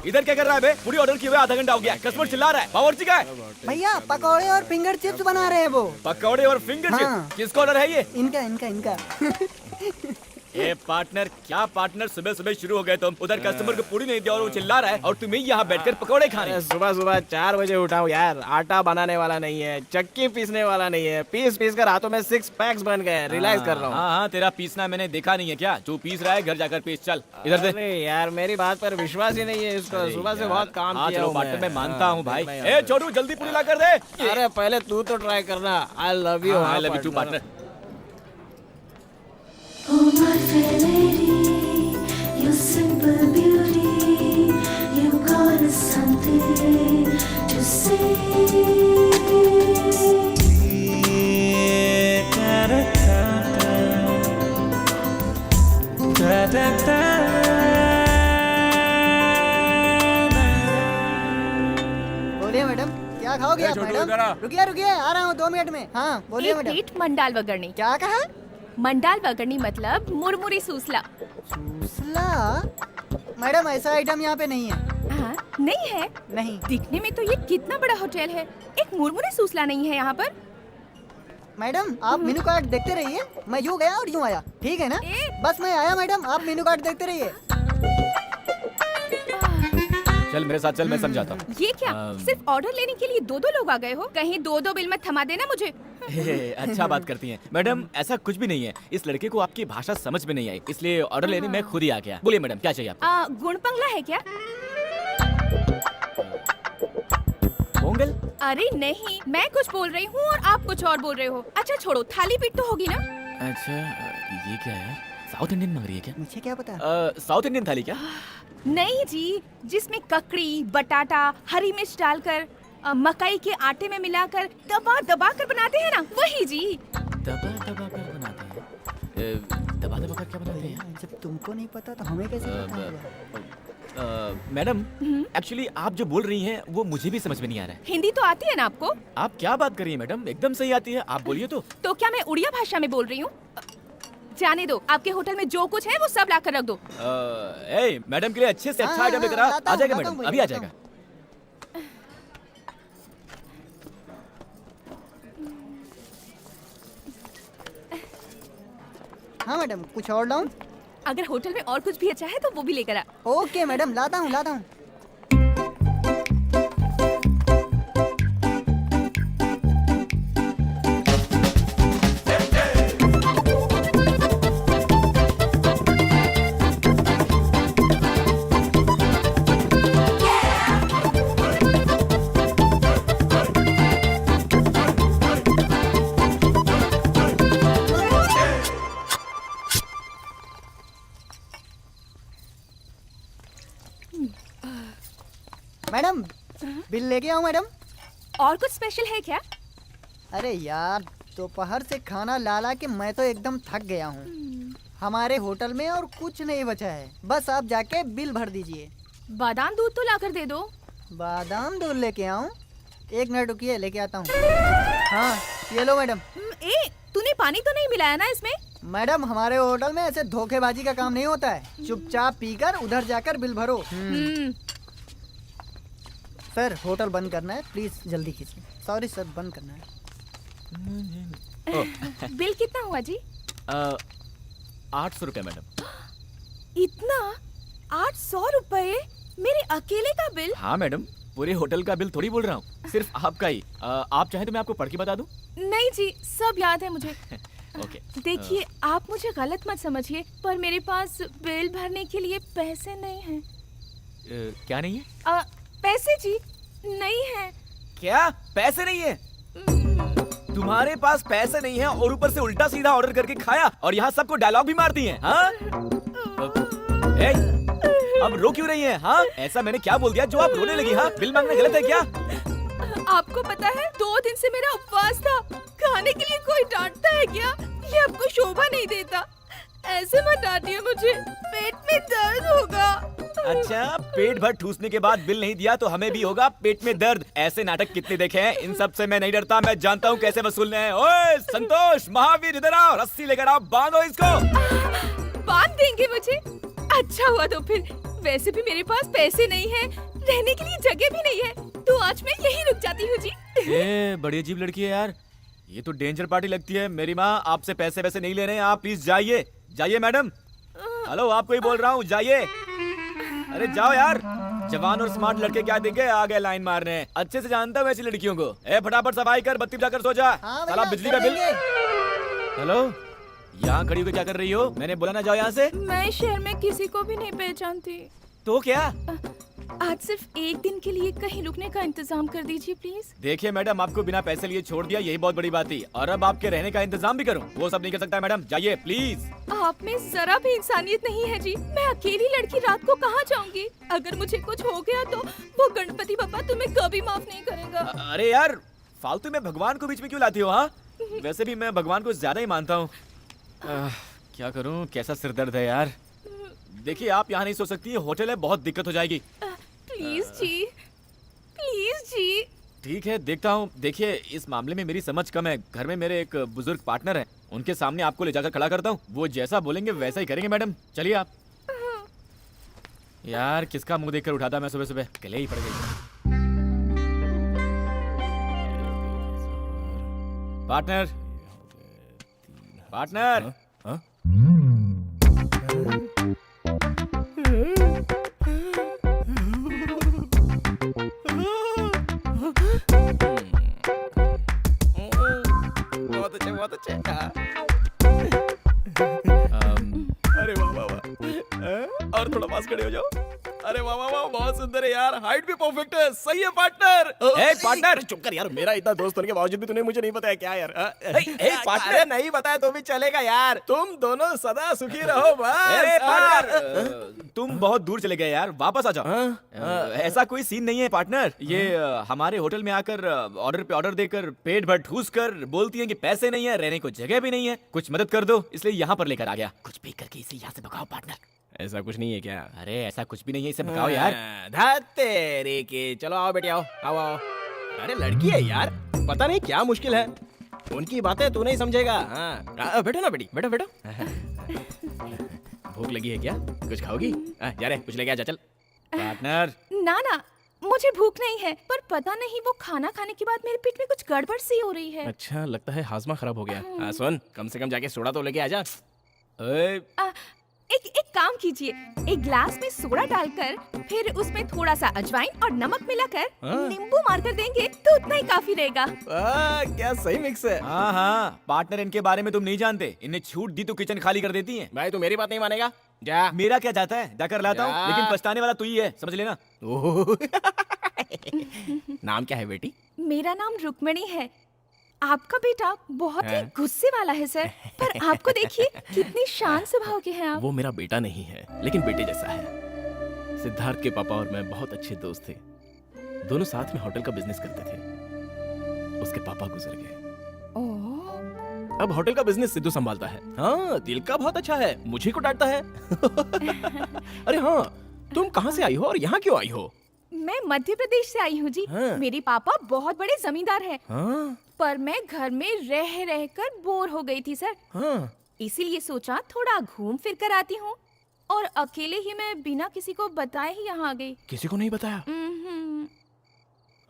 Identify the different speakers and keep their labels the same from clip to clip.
Speaker 1: इधर क्या कर रहा है बे? पूरी ऑर्डर किए हुए आधा घंटा हो गया, कस्टमर चिल्ला रहा है। बावर्ची का है?
Speaker 2: भैया पकौड़े और फिंगर चिप्स बना रहे हैं वो।
Speaker 1: पकौड़े और फिंगर
Speaker 2: हाँ।
Speaker 1: चिप्स? किसका ऑर्डर है ये?
Speaker 2: इनका इनका इनका
Speaker 1: ए पार्टनर, क्या पार्टनर, सुबह सुबह शुरू हो गए तुम। उधर कस्टमर को पूरी नहीं दिया और वो चिल्ला रहा है और तुम्हें यहाँ बैठकर पकौड़े खाने।
Speaker 3: अरे सुबह सुबह 4 बजे उठा हूँ यार। आटा बनाने वाला नहीं है, चक्की पीसने वाला नहीं है, पीस पीस कर हाथों में 6 पैक्स बन गए। रियलाइज कर रहा हूँ।
Speaker 1: हाँ, तेरा पीसना मैंने देखा नहीं है क्या? जो पीस रहा है घर जाकर पीस। चल इधर से।
Speaker 3: अरे यार मेरी बात पर विश्वास ही नहीं है इसको। सुबह से बहुत काम किया हूँ
Speaker 1: पार्टनर मैं मानता हूँ भाई।
Speaker 3: मैं-
Speaker 1: ए छोटू जल्दी पूरी ला कर दे।
Speaker 3: अरे पहले तू तो ट्राई करना। I love you.
Speaker 1: I love you too partner.
Speaker 4: Oh my fair lady, your simple beauty, you got us something to say.
Speaker 2: बोलिए मैडम, क्या खाओगे आप मैडम? रुकिए रुकिए, आ रहा हूँ 2 मिनट में। हाँ बोलिए
Speaker 5: एक
Speaker 2: मैडम।
Speaker 5: प्लेट मंडाल वगरनी।
Speaker 2: क्या कहा?
Speaker 5: मंडाल वगरनी मतलब मुरमुरी सूसला।
Speaker 2: सूसला? मैडम ऐसा आइटम यहाँ पे नहीं है।
Speaker 5: हाँ, नहीं है?
Speaker 2: नहीं।
Speaker 5: दिखने में तो ये कितना बड़ा होटल है, एक मुरमुरी सूसला नहीं है यहाँ पर।
Speaker 2: मैडम आप मेनू कार्ड देखते रहिए, मैं यूँ गया और यूँ आया, ठीक है ना? बस मैं आया मैडम, आप मेनू कार्ड देखते रहिए।
Speaker 1: चल मेरे साथ चल, मैं समझाता हूँ।
Speaker 5: ये क्या? सिर्फ ऑर्डर लेने के लिए 2-2 लोग आ गए हो? कहीं 2-2 बिल मत थमा देना मुझे।
Speaker 1: अच्छा बात करती हैं मैडम, ऐसा कुछ भी नहीं है। इस लड़के को आपकी भाषा समझ में नहीं आई, इसलिए ऑर्डर लेने मैं खुद ही आ गया। बोलिए मैडम क्या चाहिए आपको?
Speaker 5: गुणपंगला है क्या?
Speaker 1: पोंगल?
Speaker 5: अरे नहीं, मैं कुछ बोल रही हूँ और आप कुछ और बोल रहे हो। अच्छा छोड़ो, थाली पीठ तो होगी ना?
Speaker 1: अच्छा ये क्या है? साउथ इंडियन मांग रही है क्या?
Speaker 2: मुझे क्या पता?
Speaker 1: साउथ इंडियन थाली क्या?
Speaker 5: नहीं जी, जिसमें ककड़ी, बटाटा, हरी मिर्च डालकर मकई के आटे में मिलाकर दबा दबा कर बनाते हैं ना, वही जी।
Speaker 1: दबा दबा कर बनाते हैं? दबा दबा कर क्या बनाते हैं?
Speaker 2: जब तुमको नहीं पता तो हमें कैसे पता होगा?
Speaker 1: मैडम एक्चुअली आप जो बोल रही हैं वो मुझे भी समझ में नहीं आ रहा है।
Speaker 5: हिंदी तो आती है ना आपको?
Speaker 1: आप क्या बात कर रही हैं मैडम? एकदम सही आती है, आप बोलिए तो।
Speaker 5: तो क्या मैं उड़िया भाषा में बोल रही हूँ? जाने दो, आपके होटल में जो कुछ है वो सब ला कर रख दो।
Speaker 1: मैडम के लिए अच्छे से अच्छा आइटम लेकर आ जाएगा मैडम, अभी आ जाएगा।
Speaker 2: हाँ मैडम, कुछ और लाऊं?
Speaker 5: अगर होटल में और कुछ भी अच्छा है तो वो भी लेकर आ।
Speaker 2: ओके मैडम, लाता हूँ लाता हूँ। मैडम बिल लेके आओ मैडम।
Speaker 5: और कुछ स्पेशल है क्या?
Speaker 2: अरे यार दोपहर से खाना ला ला के मैं तो एकदम थक गया हूँ। हमारे होटल में और कुछ नहीं बचा है, बस आप जाके बिल भर दीजिए।
Speaker 5: बादाम दूध तो लाकर दे दो।
Speaker 2: बादाम दूध लेके आऊँ? 1 मिनट रुकिए, लेके आता हूँ। हाँ ये लो मैडम।
Speaker 5: तूने पानी तो नहीं मिलाया ना इसमें?
Speaker 2: मैडम हमारे होटल में ऐसे धोखेबाजी का काम नहीं होता है, चुपचाप पीकर उधर जाकर बिल भरो। सर होटल बंद करना है, प्लीज जल्दी कीजिए। सॉरी सर, बंद करना है।
Speaker 5: बिल कितना हुआ जी?
Speaker 1: 800 रुपए मैडम।
Speaker 5: इतना? 800 रुपए? मेरे अकेले का बिल?
Speaker 1: हाँ मैडम, पूरे होटल का बिल थोड़ी बोल रहा हूँ, सिर्फ आपका ही। आप चाहे तो मैं आपको पढ़ के बता दूं?
Speaker 5: नहीं जी, सब याद है मुझे।
Speaker 1: ओके।
Speaker 5: देखिए आप मुझे गलत मत समझिए, पर मेरे पास बिल भरने के लिए पैसे नहीं हैं।
Speaker 1: क्या नहीं है?
Speaker 5: पैसे जी नहीं है।
Speaker 1: क्या पैसे नहीं है? तुम्हारे पास पैसे नहीं है और ऊपर से उल्टा सीधा ऑर्डर करके खाया और यहाँ सबको डायलॉग भी मार दिए हैं, हाँ? अब रो क्यों रही हैं? हाँ ऐसा मैंने क्या बोल दिया जो आप रोने लगी? हाँ बिल मांगना गलत है क्या?
Speaker 5: आपको पता है 2 दिन से मेरा उपवास था, खाने के लिए कोई डांटता है क्या? ये आपको शोभा नहीं देता। ऐसे मत डांटिए मुझे, पेट में दर्द होगा।
Speaker 1: अच्छा, पेट भर ठूसने के बाद बिल नहीं दिया तो हमें भी होगा पेट में दर्द। ऐसे नाटक कितने देखे हैं, इन सब से मैं नहीं डरता, मैं जानता हूँ कैसे वसूलने हैं। ओए संतोष, महावीर इधर आओ, रस्सी लेकर आओ, बांधो इसको।
Speaker 5: बांध देंगे मुझे? अच्छा हुआ तो फिर वैसे भी मेरे पास पैसे नहीं है, रहने के लिए जगह भी नहीं है, तो आज मैं यहीं रुक जाती हूँ जी।
Speaker 1: ये बड़ी अजीब लड़की है यार, ये तो डेंजर पार्टी लगती है। मेरी माँ आपसे पैसे वैसे नहीं ले रहे हैं, आप प्लीज जाइए। जाइए मैडम, हेलो आपको ही बोल रहा हूँ, जाइए। अरे जाओ यार, जवान और स्मार्ट लड़के क्या देखे आ गए लाइन मारने। अच्छे से जानता हूँ ऐसी लड़कियों को। ए फटाफट सफाई कर, बत्ती बुझाकर सो जा।
Speaker 2: हाँ
Speaker 1: साला
Speaker 2: भैया,
Speaker 1: बिजली का बिल।
Speaker 2: चलेंगे।
Speaker 1: हेलो, यहाँ खड़ी होकर क्या कर रही हो? मैंने बोला ना जाओ यहाँ से।
Speaker 5: मैं शहर में किसी को भी नहीं पहचानती।
Speaker 1: तो क्या?
Speaker 5: आज सिर्फ एक दिन के लिए कहीं रुकने का इंतजाम कर दीजिए प्लीज।
Speaker 1: देखिए मैडम, आपको बिना पैसे लिए छोड़ दिया, यही बहुत बड़ी बात थी। और अब आपके रहने का इंतजाम भी करूं, वो सब नहीं कर सकता मैडम। जाइए प्लीज।
Speaker 5: आप में जरा भी इंसानियत नहीं है जी। मैं अकेली लड़की रात को कहाँ जाऊंगी? अगर मुझे कुछ हो गया तो वो गणपति पापा तुम्हें कभी माफ नहीं करेगा।
Speaker 1: अरे यार, फालतू में भगवान को बीच में क्यों लाती हो? हाँ, वैसे भी मैं भगवान को ज्यादा ही मानता हूँ। क्या करूँ, कैसा सिरदर्द है यार। देखिए आप यहाँ नहीं सो सकती, होटल है, बहुत दिक्कत हो जाएगी।
Speaker 5: प्लीज जी, प्लीज जी।
Speaker 1: ठीक है, देखता हूँ। देखिए इस मामले में मेरी समझ कम है। घर में मेरे एक बुजुर्ग पार्टनर है, उनके सामने आपको ले जाकर खड़ा करता हूँ। वो जैसा बोलेंगे वैसा ही करेंगे मैडम। चलिए आप। यार किसका मुंह देखकर उठाता मैं सुबह सुबह, गले ही पड़ गई। Partner, partner.
Speaker 3: बहुत अच्छे, बहुत अच्छे।
Speaker 1: अम,
Speaker 3: अरे वाह वाह वाह, और थोड़ा पास खड़े हो जाओ। अरे वाह वाह वाह, बहुत सुंदर है यार, हाइट भी परफेक्ट है। सही है पार्टनर।
Speaker 1: ए, पार्टनर!
Speaker 3: चुप कर यार, मेरा इतना दोस्त होने के बावजूद भी तूने मुझे नहीं बताया क्या यार?
Speaker 1: पार्टनर!
Speaker 3: अरे नहीं बताया तो भी चलेगा यार, तुम दोनों सदा सुखी रहो बस।
Speaker 1: ए, पार्टनर, तुम बहुत दूर चले गए यार, वापस आ जाओ। ऐसा कोई सीन नहीं है पार्टनर। ये हमारे होटल में आकर ऑर्डर पे ऑर्डर देकर पेट भर ठूस कर बोलती हैं कि पैसे नहीं है, रहने को जगह भी नहीं है, कुछ मदद कर दो, इसलिए यहाँ पर लेकर आ गया। कुछ भी करके इसे यहाँ से भगाओ पार्टनर।
Speaker 3: ऐसा कुछ नहीं है क्या?
Speaker 1: अरे ऐसा कुछ भी नहीं है, इसे भगाओ यार।
Speaker 3: तेरे के, चलो आओ बेटी, आओ आओ आओ। अरे लड़की है यार, पता नहीं क्या मुश्किल है, उनकी बातें तू नहीं समझेगा। हाँ बैठो ना बेटी, बैठो बैठो। भूख लगी है क्या? कुछ खाओगी? जा रे, कुछ लेके आ जा, चल।
Speaker 1: पार्टनर,
Speaker 5: ना ना, मुझे भूख नहीं है, पर पता नहीं वो खाना खाने के बाद मेरे पेट में कुछ गड़बड़ सी हो रही है।
Speaker 3: अच्छा, लगता है हाजमा खराब हो गया। सुन, कम से कम जाके सोडा तो लेके आ जा।
Speaker 5: एक काम कीजिए, एक ग्लास में सोडा डालकर फिर उसमें थोड़ा सा अजवाइन और नमक मिलाकर नींबू मारकर देंगे तो उतना ही काफी रहेगा।
Speaker 3: क्या सही मिक्स है।
Speaker 1: हाँ हाँ पार्टनर, इनके बारे में तुम नहीं जानते। इन्हें छूट दी तो किचन खाली कर देती हैं।
Speaker 3: भाई तू मेरी बात नहीं मानेगा, जा।
Speaker 1: मेरा क्या जाता है, जाकर लाता हूँ,
Speaker 3: जा।
Speaker 1: लेकिन पछताने वाला तू ही है, समझ लेना।
Speaker 3: नाम क्या है बेटी?
Speaker 5: मेरा नाम रुक्मणी है। आपका बेटा बहुत ही
Speaker 3: हाँ?
Speaker 5: गुस्से वाला है सर, पर आपको देखिए कितनी शांत स्वभाव के हैं आप।
Speaker 3: वो मेरा बेटा नहीं है, लेकिन बेटे जैसा है। सिद्धार्थ के पापा और मैं बहुत अच्छे दोस्त थे, दोनों साथ में होटल का बिजनेस करते थे। उसके पापा गुजर गए,
Speaker 5: ओह,
Speaker 3: अब होटल का बिजनेस सिद्धू संभालता है। हाँ, दिल का बहुत अच्छा है, मुझे को डांटता है। अरे हाँ, तुम कहाँ से आई हो और यहाँ क्यों आई हो?
Speaker 5: मैं मध्य प्रदेश से आई हूँ जी।
Speaker 3: हाँ।
Speaker 5: मेरे पापा बहुत बड़े जमींदार हैं,
Speaker 3: हाँ
Speaker 5: पर मैं घर में रह रहकर बोर हो गई थी सर,
Speaker 3: हाँ,
Speaker 5: इसीलिए सोचा थोड़ा घूम फिर कर आती हूँ, और अकेले ही मैं बिना किसी को बताए ही यहाँ आ गई।
Speaker 3: किसी को नहीं बताया?
Speaker 5: हम्म।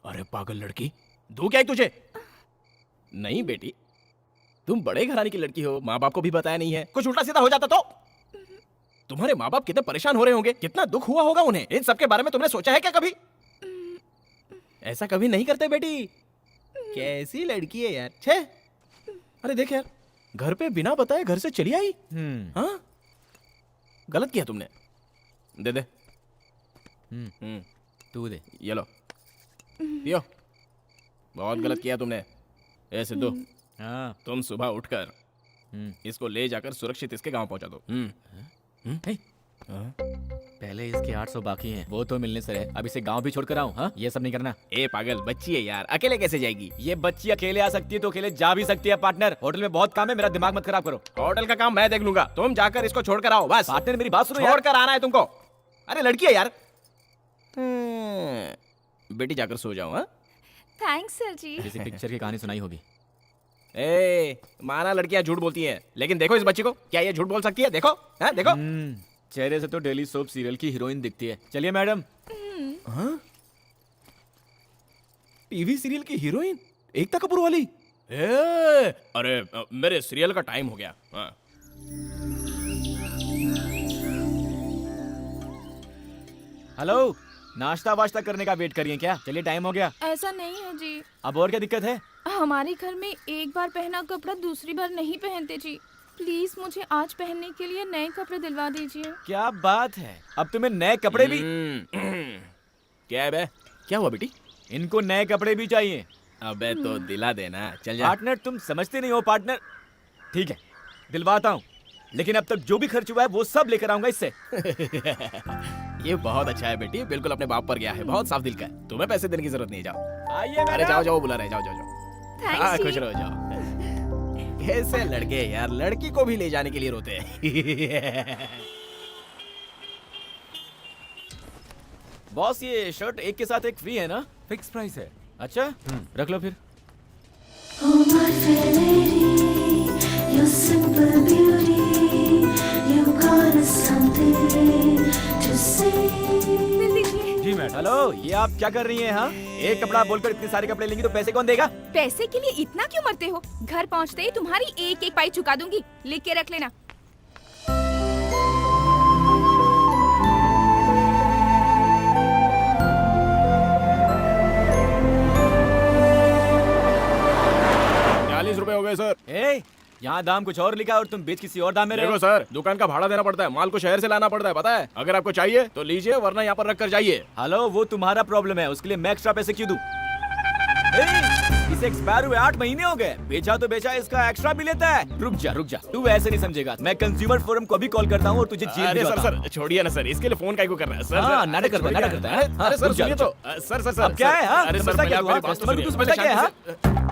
Speaker 3: अरे पागल लड़की, दो क्या है तुझे? नहीं बेटी, तुम बड़े घराने की लड़की हो, माँ बाप को भी बताया नहीं है। कुछ उल्टा सीधा हो जाता तो? तुम्हारे माँ बाप कितने परेशान हो रहे होंगे, कितना दुख हुआ होगा उन्हें। इन सब के बारे में तुमने सोचा है क्या कभी? ऐसा कभी नहीं करते बेटी। कैसी लड़की है यार, छे। अरे देख यार, घर पे बिना बताए घर से चली आई। हाँ, गलत किया तुमने। दे दे।
Speaker 1: तू दे।
Speaker 3: ये लो, पियो। बहुत गलत किया तुमने। ए सिद्धू,
Speaker 1: हाँ।
Speaker 3: तुम सुबह उठकर इसको ले जाकर सुरक्षित इसके गांव पहुंचा दो।
Speaker 1: हे, पहले इसके 800 बाकी हैं, वो तो मिलने से है। अब इसे गांव भी छोड़कर आऊं? हाँ, ये सब नहीं करना।
Speaker 3: ए पागल, बच्ची है यार, अकेले कैसे जाएगी?
Speaker 1: ये बच्ची अकेले आ सकती है तो अकेले जा भी सकती है। पार्टनर, होटल में बहुत काम है, मेरा दिमाग मत खराब करो।
Speaker 3: होटल का काम मैं देख लूंगा, तुम जाकर इसको छोड़कर आओ बस।
Speaker 1: पार्टनर मेरी बात सुनो यार।
Speaker 3: छोड़कर आना है तुमको। अरे लड़की है यार। बेटी जाकर सो जाओ। हाँ,
Speaker 5: थैंक्स सर जी।
Speaker 1: किसी पिक्चर की कहानी सुनाई होगी।
Speaker 3: ए माना लड़कियां झूठ बोलती हैं, लेकिन देखो इस बच्ची को, क्या ये झूठ बोल सकती है? देखो, हाँ देखो।
Speaker 1: चेहरे से तो डेली सोप सीरियल की हीरोइन दिखती है। चलिए मैडम।
Speaker 3: हाँ? टीवी सीरियल की हीरोइन एकता कपूर वाली? अरे मेरे सीरियल का टाइम हो गया। हाँ।
Speaker 1: हेलो, नाश्ता वाश्ता करने का वेट करिए क्या? चलिए टाइम हो गया।
Speaker 5: ऐसा नहीं है जी,
Speaker 1: अब और क्या दिक्कत है?
Speaker 5: हमारे घर में एक बार पहना कपड़ा दूसरी बार नहीं पहनते जी। प्लीज मुझे आज पहनने के लिए नए कपड़े दिलवा दीजिए।
Speaker 1: क्या बात है, अब तुम्हें नए कपड़े भी?
Speaker 3: क्या है बे? क्या हुआ बेटी?
Speaker 1: इनको नए कपड़े भी चाहिए।
Speaker 3: अबे तो दिला देना। चल जा।
Speaker 1: पार्टनर, तुम समझते नहीं हो पार्टनर। ठीक है, दिलवाता हूँ, लेकिन अब तक जो भी खर्च हुआ है वो सब लेकर आऊंगा इससे।
Speaker 3: ये बहुत अच्छा है बेटी, बिल्कुल अपने बाप पर गया है, बहुत साफ दिल का है। तुम्हें पैसे देने की जरूरत नहीं है, जाओ।
Speaker 1: आइए
Speaker 3: अरे
Speaker 1: मैडम।
Speaker 3: जाओ जाओ, बुला रहे, जाओ जाओ जाओ। हाँ
Speaker 5: थैंक्स
Speaker 3: खुश
Speaker 5: जी।
Speaker 3: रहो, जाओ। कैसे लड़के यार, लड़की को भी ले जाने के लिए रोते हैं।
Speaker 1: बॉस, ये शर्ट एक के साथ एक फ्री है ना?
Speaker 6: फिक्स प्राइस है।
Speaker 1: अच्छा, रख लो फिर।
Speaker 4: Oh my fair lady, your simple beauty, you got something to say.
Speaker 5: दिल दीजिए।
Speaker 6: जी मैडम।
Speaker 1: हेलो, ये आप क्या कर रही हैं? हाँ, एक कपड़ा बोलकर इतने सारे कपड़े लेंगी तो पैसे कौन देगा?
Speaker 5: पैसे के लिए इतना क्यों मरते हो? घर पहुंचते ही तुम्हारी एक एक पाई चुका दूंगी, लिख के रख लेना।
Speaker 3: ₹40 हो गए सर।
Speaker 1: ए, यहाँ दाम कुछ और लिखा और तुम बेच किसी और दाम में रहे
Speaker 3: देखो
Speaker 1: हो।
Speaker 3: सर, दुकान का भाड़ा देना पड़ता है, माल को शहर से लाना पड़ता है, पता है? अगर आपको चाहिए तो लीजिए, वरना यहाँ पर रख कर जाइए।
Speaker 1: हेलो, वो तुम्हारा प्रॉब्लम है, उसके लिए मैं एक्स्ट्रा पैसे क्यों दूं? इसे एक्सपायर हुए 8 महीने हो गए, बेचा तो बेचा, इसका एक्स्ट्रा भी लेता है। रुक जा, तू ऐसे नहीं समझेगा। मैं कंज्यूमर फोरम को भी कॉल करता हूँ और तुझे जेल
Speaker 3: अरे
Speaker 1: भिजवाता हूँ।
Speaker 3: सर छोड़िए ना सर, इसके लिए फोन काहे को कर रहा है सर?
Speaker 1: हाँ,
Speaker 3: सर,
Speaker 1: नाटक करता है,
Speaker 3: छोड़िए
Speaker 1: नाटक करता है।
Speaker 3: ना।
Speaker 1: हाँ,
Speaker 3: अरे सर
Speaker 1: रुक जा,
Speaker 3: सुनिए
Speaker 1: रुक
Speaker 3: तो, सर सर
Speaker 1: अब क्या है? हाँ,
Speaker 3: अरे सर
Speaker 1: समझता क्या
Speaker 3: पहले
Speaker 1: तू?
Speaker 3: आप मेरी
Speaker 1: हाँ,
Speaker 3: बात तो
Speaker 1: कस्टमर को
Speaker 3: सुनिए,
Speaker 1: तू
Speaker 3: पहले
Speaker 1: समझता क्या है?
Speaker 3: शांति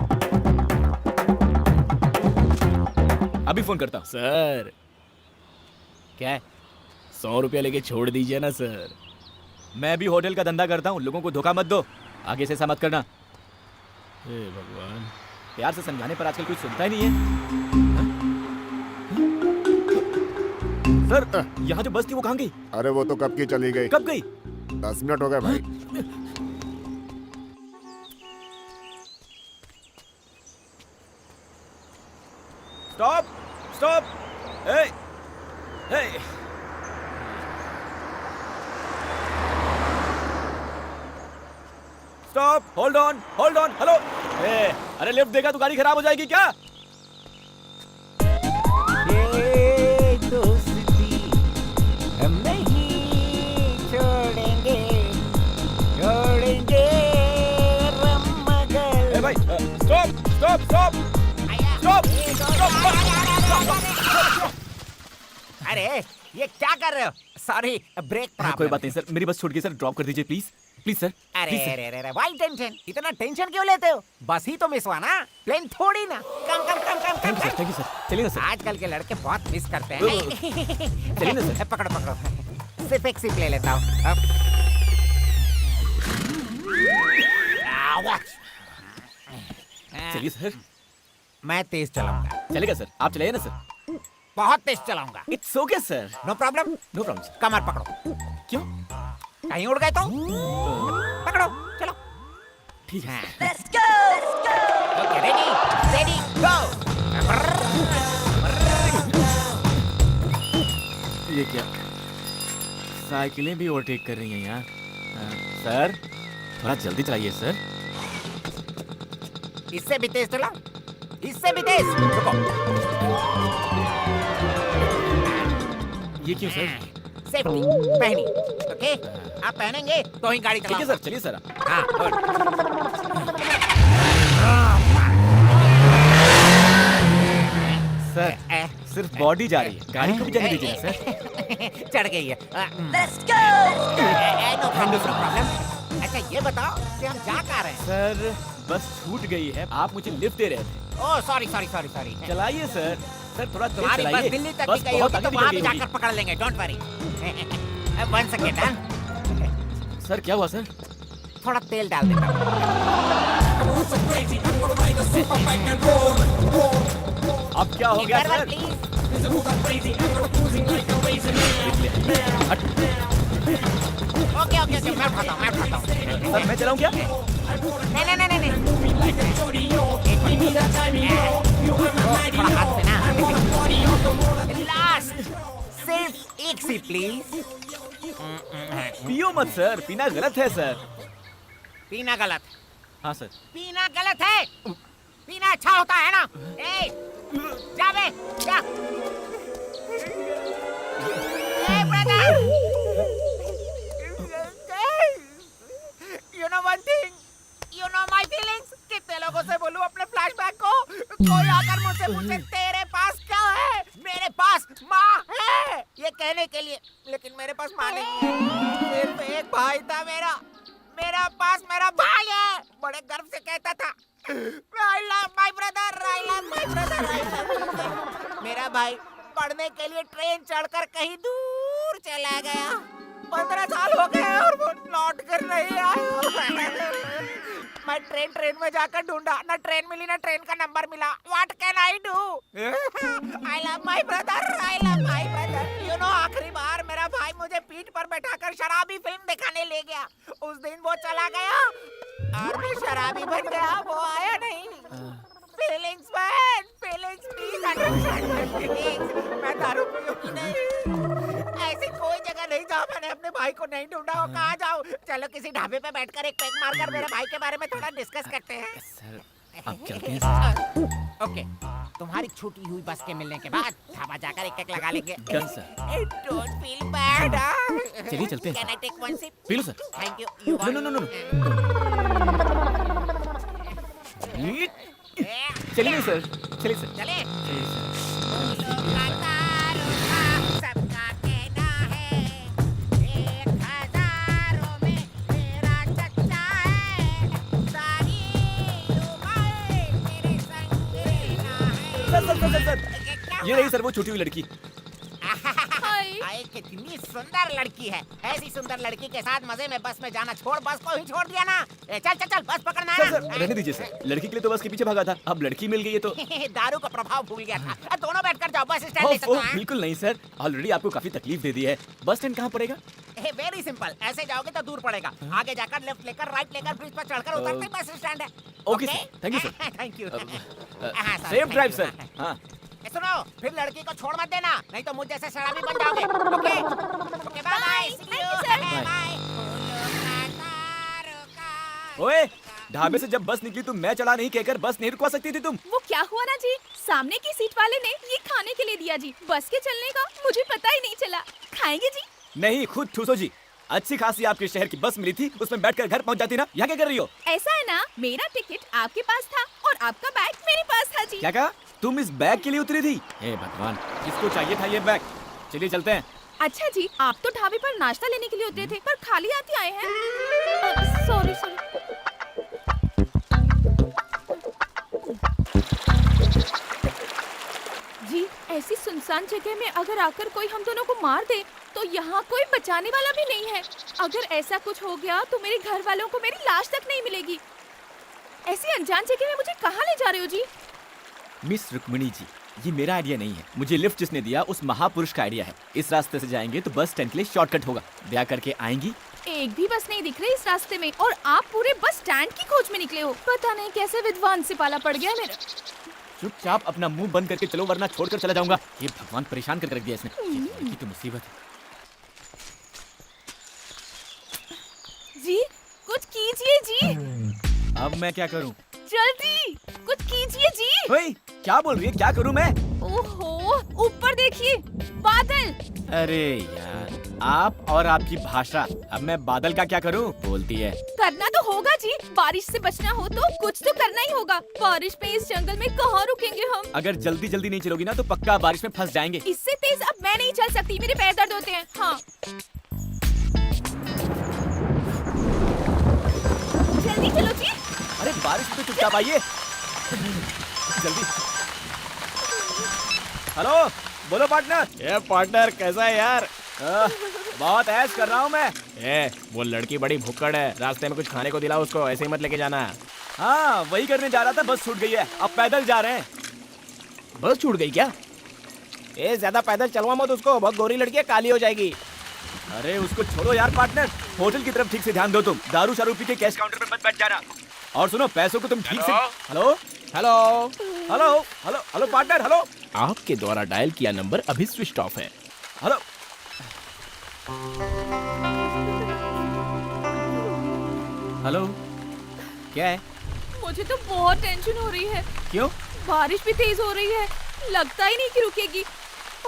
Speaker 1: अभी फोन करता हूँ।
Speaker 3: से- सर
Speaker 1: क्या है?
Speaker 3: 100 रुपया लेके छोड़ दीजिए ना सर।
Speaker 1: मैं भी होटल का धंधा करता हूँ, लोगों को धोखा मत दो। आगे से ऐसा मत करना।
Speaker 3: हे भगवान।
Speaker 1: प्यार से समझाने पर आजकल कोई सुनता ही नहीं है। सर, यहाँ जो बस थी वो कहाँ गई?
Speaker 7: अरे वो तो कब की चली गई।
Speaker 1: कब गई?
Speaker 7: 10 मिनट हो गए भाई।
Speaker 1: Stop, stop. ए, ए। Stop, hold on, hello. ए, अरे लिफ्ट देगा तो गाड़ी खराब हो जाएगी क्या?
Speaker 2: ये दोस्ती हम नहीं छोड़ेंगे, छोड़ेंगे
Speaker 1: ए भाई, stop, stop, stop, stop, stop.
Speaker 8: अरे ये क्या कर रहे हो? सॉरी, ब्रेक
Speaker 1: हाँ, कोई
Speaker 8: प्रॉब्लम।
Speaker 1: बात नहीं सर, मेरी बस छूट गई सर, ड्रॉप कर दीजिए प्लीज, प्लीज सर।
Speaker 8: अरे
Speaker 1: प्लीज, सर।
Speaker 8: अरे अरे वाई टेंशन, इतना टेंशन क्यों लेते हो? बस ही तो मिस हुआ ना, प्लेन थोड़ी ना। Come come come come
Speaker 1: thank
Speaker 8: come
Speaker 1: you sir, thank you sir. चलिए ना सर।
Speaker 8: आजकल के लड़के बहुत मिस करते
Speaker 1: चलिए ना
Speaker 8: हैं।
Speaker 1: सर।
Speaker 8: पकड़ो पकड़ो, सिर्फ एक सिप ले लेता हूँ।
Speaker 1: चलिए सर।
Speaker 8: मैं तेज चलाऊंगा,
Speaker 1: चलेगा सर, आप चलाइए ना सर।
Speaker 8: बहुत तेज चलाऊंगा।
Speaker 1: It's okay sir,
Speaker 8: no problem.
Speaker 1: No problem sir.
Speaker 8: कमर पकड़ो,
Speaker 1: क्यों?
Speaker 8: कहीं उड़ गए तो पकड़ो, चलो।
Speaker 1: ठीक है।
Speaker 8: ओके, रेडी रेडी गो।
Speaker 1: ये क्या, साइकिलें भी ओवरटेक कर रही हैं यहाँ। सर, थोड़ा जल्दी चलाइए सर।
Speaker 8: इससे भी तेज चलाओ, इससे भी तेज। रुको।
Speaker 1: ये क्यों सर?
Speaker 8: सेफ्टी पहनी, ओके? आप पहनेंगे तो ही गाड़ी
Speaker 1: ठीक है
Speaker 8: चलाओ।
Speaker 1: सर, चलिए सर।
Speaker 8: हाँ, गुड।
Speaker 1: सर,
Speaker 8: ए,
Speaker 1: सिर्फ बॉडी जा रही है, गाड़ी को भी जाने दीजिए ना सर।
Speaker 8: चढ़ गई है। No problem. अच्छा ये बताओ कि हम जा कहाँ रहे हैं?
Speaker 1: सर, बस छूट गई है, आप मुझे लिफ्ट दे रहे थे।
Speaker 8: Oh sorry sorry sorry sorry.
Speaker 1: चलाइए सर। सर थोड़ा तेज
Speaker 8: तुम्हारी
Speaker 1: चलाइए।
Speaker 8: बस दिल्ली तक
Speaker 1: बस
Speaker 8: भी गई
Speaker 1: बहुत
Speaker 8: होगी तो
Speaker 1: आगे
Speaker 8: वहाँ
Speaker 1: निकल
Speaker 8: भी
Speaker 1: गई
Speaker 8: जाकर पकड़ लेंगे, डोंट वरी। 1 सेकेंड। हाँ,
Speaker 1: होगी। सर क्या हुआ सर?
Speaker 8: थोड़ा तेल डाल देता हूँ।
Speaker 1: अब क्या हो गया
Speaker 8: driver
Speaker 1: sir?
Speaker 8: Please. Okay okay okay मैं उठाता हूँ
Speaker 1: सर मैं चलाऊं क्या?
Speaker 8: नहीं नहीं नहीं नहीं थोड़ा हाथ पे ना लास्ट सिर्फ एक सी प्लीज
Speaker 1: पियो मत सर, पीना गलत है सर।
Speaker 8: पीना गलत
Speaker 1: हाँ सर।
Speaker 8: पीना गलत है पीना अच्छा होता है ना ए जा बे जा ए brother you know one thing you know my feelings कितने लोगों से बोलूं अपने फ्लैशबैक को कोई आकर मुझसे पूछे तेरे पास क्या है मेरे पास माँ है ये कहने के लिए लेकिन मेरे पास माँ नहीं है सिर्फ एक भाई था मेरा पास मेरा भाई है बड़े गर्व से कहता था I love my brother, I love my brother, I love my brother। मेरा भाई पढ़ने के लिए ट्रेन चढ़कर कहीं दूर चला गया 15 साल हो गए और वो लौट कर नहीं आया मैं ट्रेन में जाकर ढूंढा ना ट्रेन मिली ना ट्रेन का नंबर मिला What can I do? I love my brother, I love my brother। You know आखिरी बार मेरा भाई मुझे पीठ पर बैठाकर शराबी फिल्म दिखाने ले गया उस दिन वो चला गया और मैं शराबी बन गया वो आया नहीं feelings man feelings please understand my feelings मैं दारू पीऊंगी नहीं ऐसी कोई जगह नहीं जहाँ मैंने अपने भाई को नहीं ढूंढा हो कहाँ जाऊँ चलो किसी ढाबे पे बैठकर एक पैक मारकर मेरे भाई के बारे में थोड़ा डिस्कस करते हैं
Speaker 1: सर आप चलते हैं।
Speaker 8: ओके तुम्हारी छूटी हुई बस के मिलने के बाद ढाबा जाकर एक लगा लेंगे
Speaker 1: done sir.
Speaker 8: Don't feel bad
Speaker 1: चलिए चलते हैं।
Speaker 8: Can I take one sip
Speaker 1: पी लो सर।
Speaker 8: Thank you
Speaker 1: no. चलिए सर, चलिए सर।
Speaker 8: चले
Speaker 1: चलिए सर।
Speaker 8: सबका कहना है 1000 में मेरा चच्चा है सारी उम्र तेरे संग रहना है
Speaker 1: सर। ये रही सर वो छूटी हुई लड़की।
Speaker 5: हाय।
Speaker 8: हाय कितनी सुंदर लड़की है ऐसी सुंदर लड़की के साथ मजे में बस में जाना छोड़ बस को ही छोड़ दिया ना चल बस पकड़ना है
Speaker 1: सर
Speaker 8: ना।
Speaker 1: रहने दीजिए सर, लड़की के लिए तो बस के पीछे भागा था, अब लड़की मिल गई है तो।
Speaker 8: दारू का प्रभाव भूल गया था दोनों बैठकर जाओ बस स्टैंड ले सकते हैं
Speaker 1: बिल्कुल नहीं सर, ऑलरेडी आपको काफी तकलीफ दे दी है। बस स्टैंड कहाँ पड़ेगा?
Speaker 8: वेरी सिंपल ऐसे जाओगे तो दूर पड़ेगा आगे जाकर लेफ्ट लेकर राइट लेकर ब्रिज पर चढ़कर उतरते ही बस स्टैंड है
Speaker 1: okay sir, thank you sir.
Speaker 8: Thank you
Speaker 1: safe drive sir. हाँ
Speaker 8: सुनो फिर लड़की को छोड़ मत देना नहीं तो मुझ जैसे शराबी बन जाओगे okay okay bye bye see you bye
Speaker 1: ओए, ढाबे से जब बस निकली तो मैं चला नहीं कहकर बस नहीं रुकवा सकती थी तुम?
Speaker 5: वो क्या हुआ ना जी सामने की सीट वाले ने ये खाने के लिए दिया जी बस के चलने का मुझे पता ही नहीं चला खाएंगे जी
Speaker 1: नहीं, खुद ठूसो जी। अच्छी खासी आपके शहर की बस मिली थी, उसमें बैठकर घर पहुंच जाती ना। यहाँ क्या कर रही हो?
Speaker 5: ऐसा है ना मेरा टिकट आपके पास था और आपका बैग मेरे पास था जी
Speaker 1: क्या कहा? तुम इस बैग के लिए उतरी थी? हे भगवान, किसको चाहिए था ये बैग? चलिए चलते हैं।
Speaker 5: अच्छा जी आप तो ढाबे पर नाश्ता लेने के लिए उतरे थे पर खाली हाथ आए हैं सॉरी जी ऐसी सुनसान जगह में अगर आकर कोई हम दोनों को मार दे तो यहाँ कोई बचाने वाला भी नहीं है अगर ऐसा कुछ हो गया तो मेरे घर वालों को मेरी लाश तक नहीं मिलेगी ऐसी अनजान जगह में मुझे कहाँ ले जा रहे हो जी?
Speaker 1: मिस रुक्मिणी जी, ये मेरा आइडिया नहीं है, मुझे लिफ्ट जिसने दिया उस महापुरुष का आइडिया है। इस रास्ते से जाएंगे तो बस स्टैंड के लिए शॉर्टकट होगा, ब्याह करके आएंगी।
Speaker 5: एक भी बस नहीं दिख रही इस रास्ते में और आप पूरे बस स्टैंड की खोज में निकले हो पता नहीं कैसे विद्वान से पाला पड़ गया मेरा।
Speaker 1: चुपचाप अपना मुंह बंद करके चलो वरना छोड़कर चला जाऊंगा। ये भगवान परेशान कर रख दिया इसने, ये लड़की तो मुसीबत है।
Speaker 5: जी कुछ कीजिए जी
Speaker 1: अब मैं क्या करूं?
Speaker 5: जल्दी कुछ कीजिए जी
Speaker 1: ओए, क्या बोल रही है? क्या करूं मैं?
Speaker 5: ओहो ऊपर देखिए बादल।
Speaker 1: अरे यार, आप और आपकी भाषा। अब मैं बादल का क्या करूं? बोलती है।
Speaker 5: करना तो होगा जी बारिश से बचना हो तो कुछ तो करना ही होगा बारिश में इस जंगल में कहाँ रुकेंगे हम?
Speaker 1: अगर जल्दी जल्दी नहीं चलोगी ना तो पक्का बारिश में फंस जाएंगे।
Speaker 5: इससे तेज अब मैं नहीं चल सकती मेरे पैर दर्द होते हैं। हाँ जल्दी चलो जी।
Speaker 1: अरे बारिश में तो चुपचाप आइए जल्दी। हेलो बोलो पार्टनर।
Speaker 3: ये पार्टनर कैसा है यार?
Speaker 1: बहुत ऐश कर रहा हूँ मैं।
Speaker 3: वो लड़की बड़ी भुक्कड़ है, रास्ते में कुछ खाने को दिलाओ उसको, ऐसे ही मत लेके जाना।
Speaker 1: हाँ वही करने जा रहा था, बस छूट गई है, अब पैदल जा रहे हैं।
Speaker 3: बस छूट गई क्या? ए ज्यादा पैदल चलवा मत उसको, बहुत गोरी लड़की है, काली हो जाएगी।
Speaker 1: अरे उसको छोड़ो यार पार्टनर, होटल की तरफ ठीक से ध्यान दो तुम। दारू शारू पी के कैश काउंटर पे मत बैठ जाना। और सुनो, पैसों को तुम ठीक से। Hello
Speaker 3: hello
Speaker 1: hello hello hello partner, hello
Speaker 3: आपके द्वारा डायल किया नंबर अभी स्विच ऑफ है।
Speaker 1: हेलो। हेलो, क्या है?
Speaker 5: मुझे तो बहुत टेंशन हो रही है।
Speaker 1: क्यों?
Speaker 5: बारिश भी तेज हो रही है, लगता ही नहीं कि रुकेगी,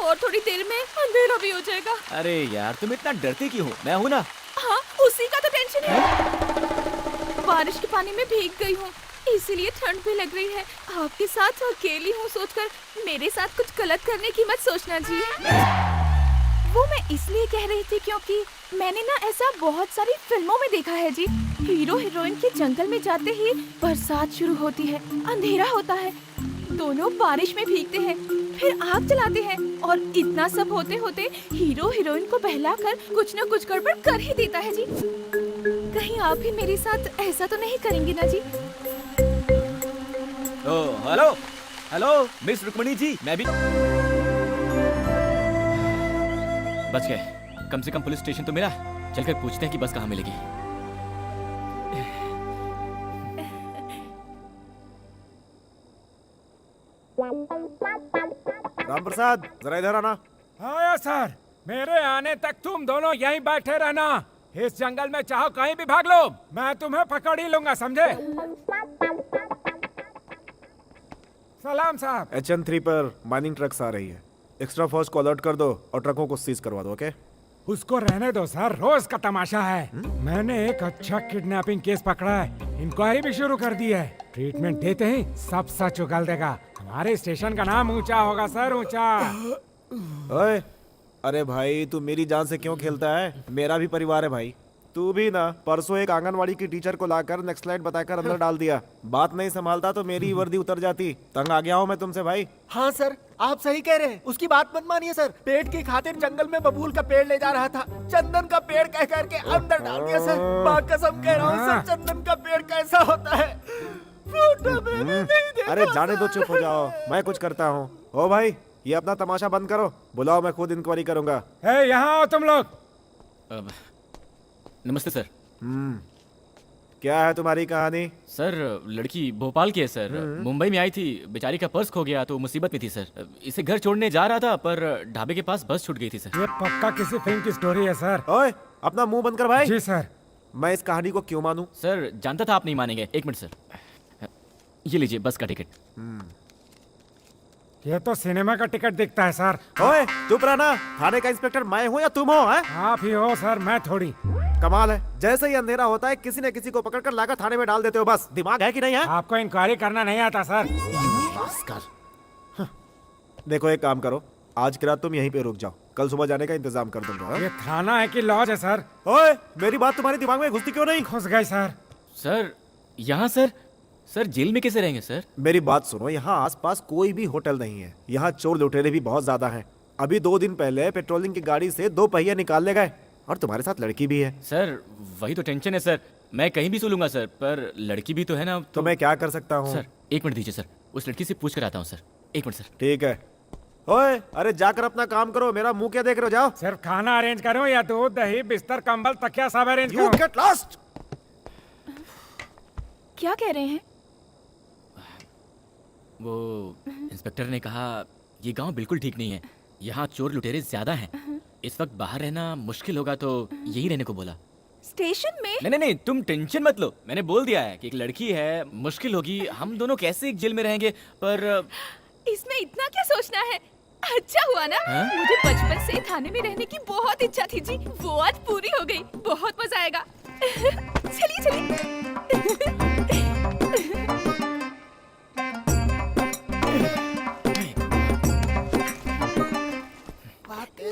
Speaker 5: और थोड़ी देर में अंधेरा भी हो जाएगा।
Speaker 1: अरे यार तुम इतना डरते क्यों हो? मैं हूं ना।
Speaker 5: हाँ, उसी का तो टेंशन है। बारिश के पानी में भीग गई हूँ, इसीलिए ठंड भी लग रही है। आपके साथ अकेली हूँ सोचकर मेरे साथ कुछ गलत करने की मत सोचना जी। वो मैं इसलिए कह रही थी क्योंकि मैंने ना ऐसा बहुत सारी फिल्मों में देखा है जी। हीरो हीरोइन के जंगल में जाते ही बरसात शुरू होती है, अंधेरा होता है, दोनों बारिश में भीगते हैं, फिर आग जलाते हैं, और इतना सब होते होते हीरो हीरोइन को बहलाकर कुछ न कुछ गड़बड़ कर ही देता है जी। कहीं आप भी मेरे साथ ऐसा तो नहीं करेंगे ना जी?
Speaker 1: ओ हेलो हेलो मिस रुक्मणी जी, मैं भी बच गए। कम से कम पुलिस स्टेशन तो मिला। चलकर पूछते हैं कि बस कहाँ मिलेगी।
Speaker 7: राम प्रसाद जरा इधर आना।
Speaker 6: हाँ सर, मेरे आने तक तुम दोनों यहीं बैठे रहना। इस जंगल में चाहो कहीं भी भाग लो, मैं तुम्हें पकड़ ही लूंगा, समझे? सलाम साहब।
Speaker 7: HN3 पर माइनिंग ट्रक्स आ रही है। एक्स्ट्रा फोर्स को अलर्ट कर दो और ट्रकों को सीज करवा दो। ओके?
Speaker 6: उसको रहने दो सर, रोज का तमाशा है। मैंने एक अच्छा किडनैपिंग केस पकड़ा है, इंक्वायरी भी शुरू कर दी है। ट्रीटमेंट देते ही सब सच उगल देगा। हमारे स्टेशन का नाम ऊंचा होगा सर, ऊंचा।
Speaker 7: ओए, अरे भाई तू मेरी जान से क्यों खेलता है? मेरा भी परिवार है भाई। तू भी ना परसों एक आंगनवाड़ी की टीचर को लाकर नेक्स्ट स्लाइड बताकर अंदर डाल दिया। बात नहीं संभालता तो मेरी वर्दी उतर जाती। तंग आ गया हूँ मैं तुमसे भाई।
Speaker 2: हाँ सर, आप सही कह रहे हैं। उसकी बात मत मानिए सर। पेट की खातिर जंगल में बबूल का पेड़ ले जा रहा था, चंदन का पेड़ कह करके अंदर डाल दिया सर। माँ कसम कह रहा हूँ सर, चंदन का पेड़ कैसा होता है फोटो में भी नहीं देखा।
Speaker 7: अरे जाने दो, चुप हो जाओ, मैं कुछ करता हूँ। ओ भाई, ये अपना तमाशा बंद करो, बुलाओ, मैं खुद इंक्वायरी करूंगा।
Speaker 6: यहाँ आओ तुम लोग।
Speaker 1: नमस्ते सर।
Speaker 7: क्या है तुम्हारी कहानी?
Speaker 1: सर लड़की भोपाल की है सर, मुंबई में आई थी, बेचारी का पर्स खो गया तो मुसीबत में थी सर। इसे घर छोड़ने जा रहा था पर ढाबे के पास बस छूट गई थी सर।
Speaker 6: ये पक्का किसी फिल्म की स्टोरी है सर।
Speaker 7: ओए, अपना मुंह बंद कर भाई।
Speaker 6: जी सर।
Speaker 7: मैं इस कहानी को क्यों मानूं?
Speaker 1: सर जानता था आप नहीं मानेंगे। एक मिनट सर, ये लीजिए बस का टिकट।
Speaker 6: ये तो सिनेमा का टिकट दिखता है सर।
Speaker 7: ओए चुप रहना, थाने का इंस्पेक्टर मैं हूँ या तुम हो? हैं?
Speaker 6: आप ही हो सर, मैं थोड़ी।
Speaker 7: कमाल है, जैसे ही अंधेरा होता है किसी न किसी को पकड़कर लाकर थाने में डाल देते हो। बस दिमाग है कि नहीं है?
Speaker 6: आपको इंक्वायरी करना नहीं आता सर।
Speaker 7: देखो एक काम करो, आज की रात तुम यहीं पे रुक जाओ, कल सुबह जाने का इंतजाम कर दूंगा। हाँ?
Speaker 6: ये थाना है कि लॉज है सर?
Speaker 7: ओए, मेरी बात तुम्हारे दिमाग में घुसती क्यों नहीं?
Speaker 6: घुस गई सर।
Speaker 1: सर यहाँ सर जेल में कैसे रहेंगे सर?
Speaker 7: मेरी बात सुनो, यहाँ आसपास कोई भी होटल नहीं है। यहाँ चोर लुटेरे भी बहुत ज्यादा हैं। अभी 2 दिन पहले पेट्रोलिंग की गाड़ी से 2 पहिए निकाल ले गए, और तुम्हारे साथ लड़की भी है।
Speaker 1: सर वही तो टेंशन है सर। मैं कहीं भी सो लूंगा सर, पर लड़की भी तो है ना।
Speaker 7: तो मैं क्या कर सकता हूँ?
Speaker 1: सर 1 मिनट दीजिए सर, उस लड़की से पूछ कर आता हूँ सर। 1 minute sir.
Speaker 7: ठीक है। ओए, अरे जाकर अपना काम करो, मेरा मुंह क्या देख रहे हो? जाओ।
Speaker 6: सिर्फ खाना अरेंज करूं या दूध दही बिस्तर कंबल तकिया सब अरेंज
Speaker 7: You
Speaker 6: करूं?
Speaker 7: get lost!
Speaker 5: क्या कह रहे हैं?
Speaker 1: वो इंस्पेक्टर ने कहा ये गांव बिल्कुल ठीक नहीं है, यहाँ चोर लुटेरे ज्यादा हैं, इस वक्त बाहर रहना मुश्किल होगा, तो यही रहने को बोला।
Speaker 5: स्टेशन में?
Speaker 1: नहीं नहीं नहीं, तुम टेंशन मत लो, मैंने बोल दिया है कि एक लड़की है, मुश्किल होगी, हम दोनों कैसे एक जेल में रहेंगे। पर
Speaker 5: इसमें इतना क्या सोचना है? अच्छा हुआ ना, मुझे बचपन से थाने में रहने की बहुत इच्छा थी जी, वो आज पूरी हो गई। बहुत मजा आएगा। चलिए चलिए।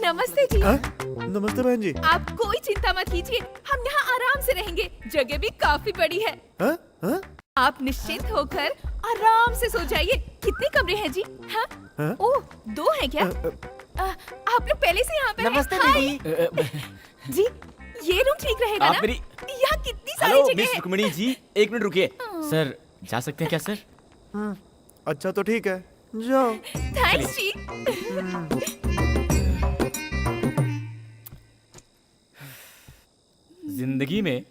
Speaker 5: नमस्ते जी।
Speaker 7: नमस्ते बहन जी।
Speaker 5: आप कोई चिंता मत कीजिए, हम यहाँ आराम से रहेंगे, जगह भी काफी बड़ी है।
Speaker 7: हाँ? हाँ?
Speaker 5: आप निश्चिंत होकर आराम से सो जाइए। कितने कमरे हैं जी? हाँ?
Speaker 7: हाँ?
Speaker 5: ओह, 2 हैं क्या? आप लोग पहले से यहाँ पे
Speaker 2: नमस्ते
Speaker 5: हैं?
Speaker 2: दीदी।
Speaker 5: जी, ये रूम ठीक रहेगा
Speaker 1: आप
Speaker 5: ना?
Speaker 1: मेरी-
Speaker 5: यहाँ कितनी सारी
Speaker 1: हेलो
Speaker 5: जगह
Speaker 1: मिस
Speaker 5: है।
Speaker 1: रुक्मणी जी, 1 मिनट रुकिए। सर जा सकते हैं क्या सर?
Speaker 7: अच्छा तो ठीक है, जाओ।
Speaker 5: थैंक्स जी।
Speaker 1: जिंदगी में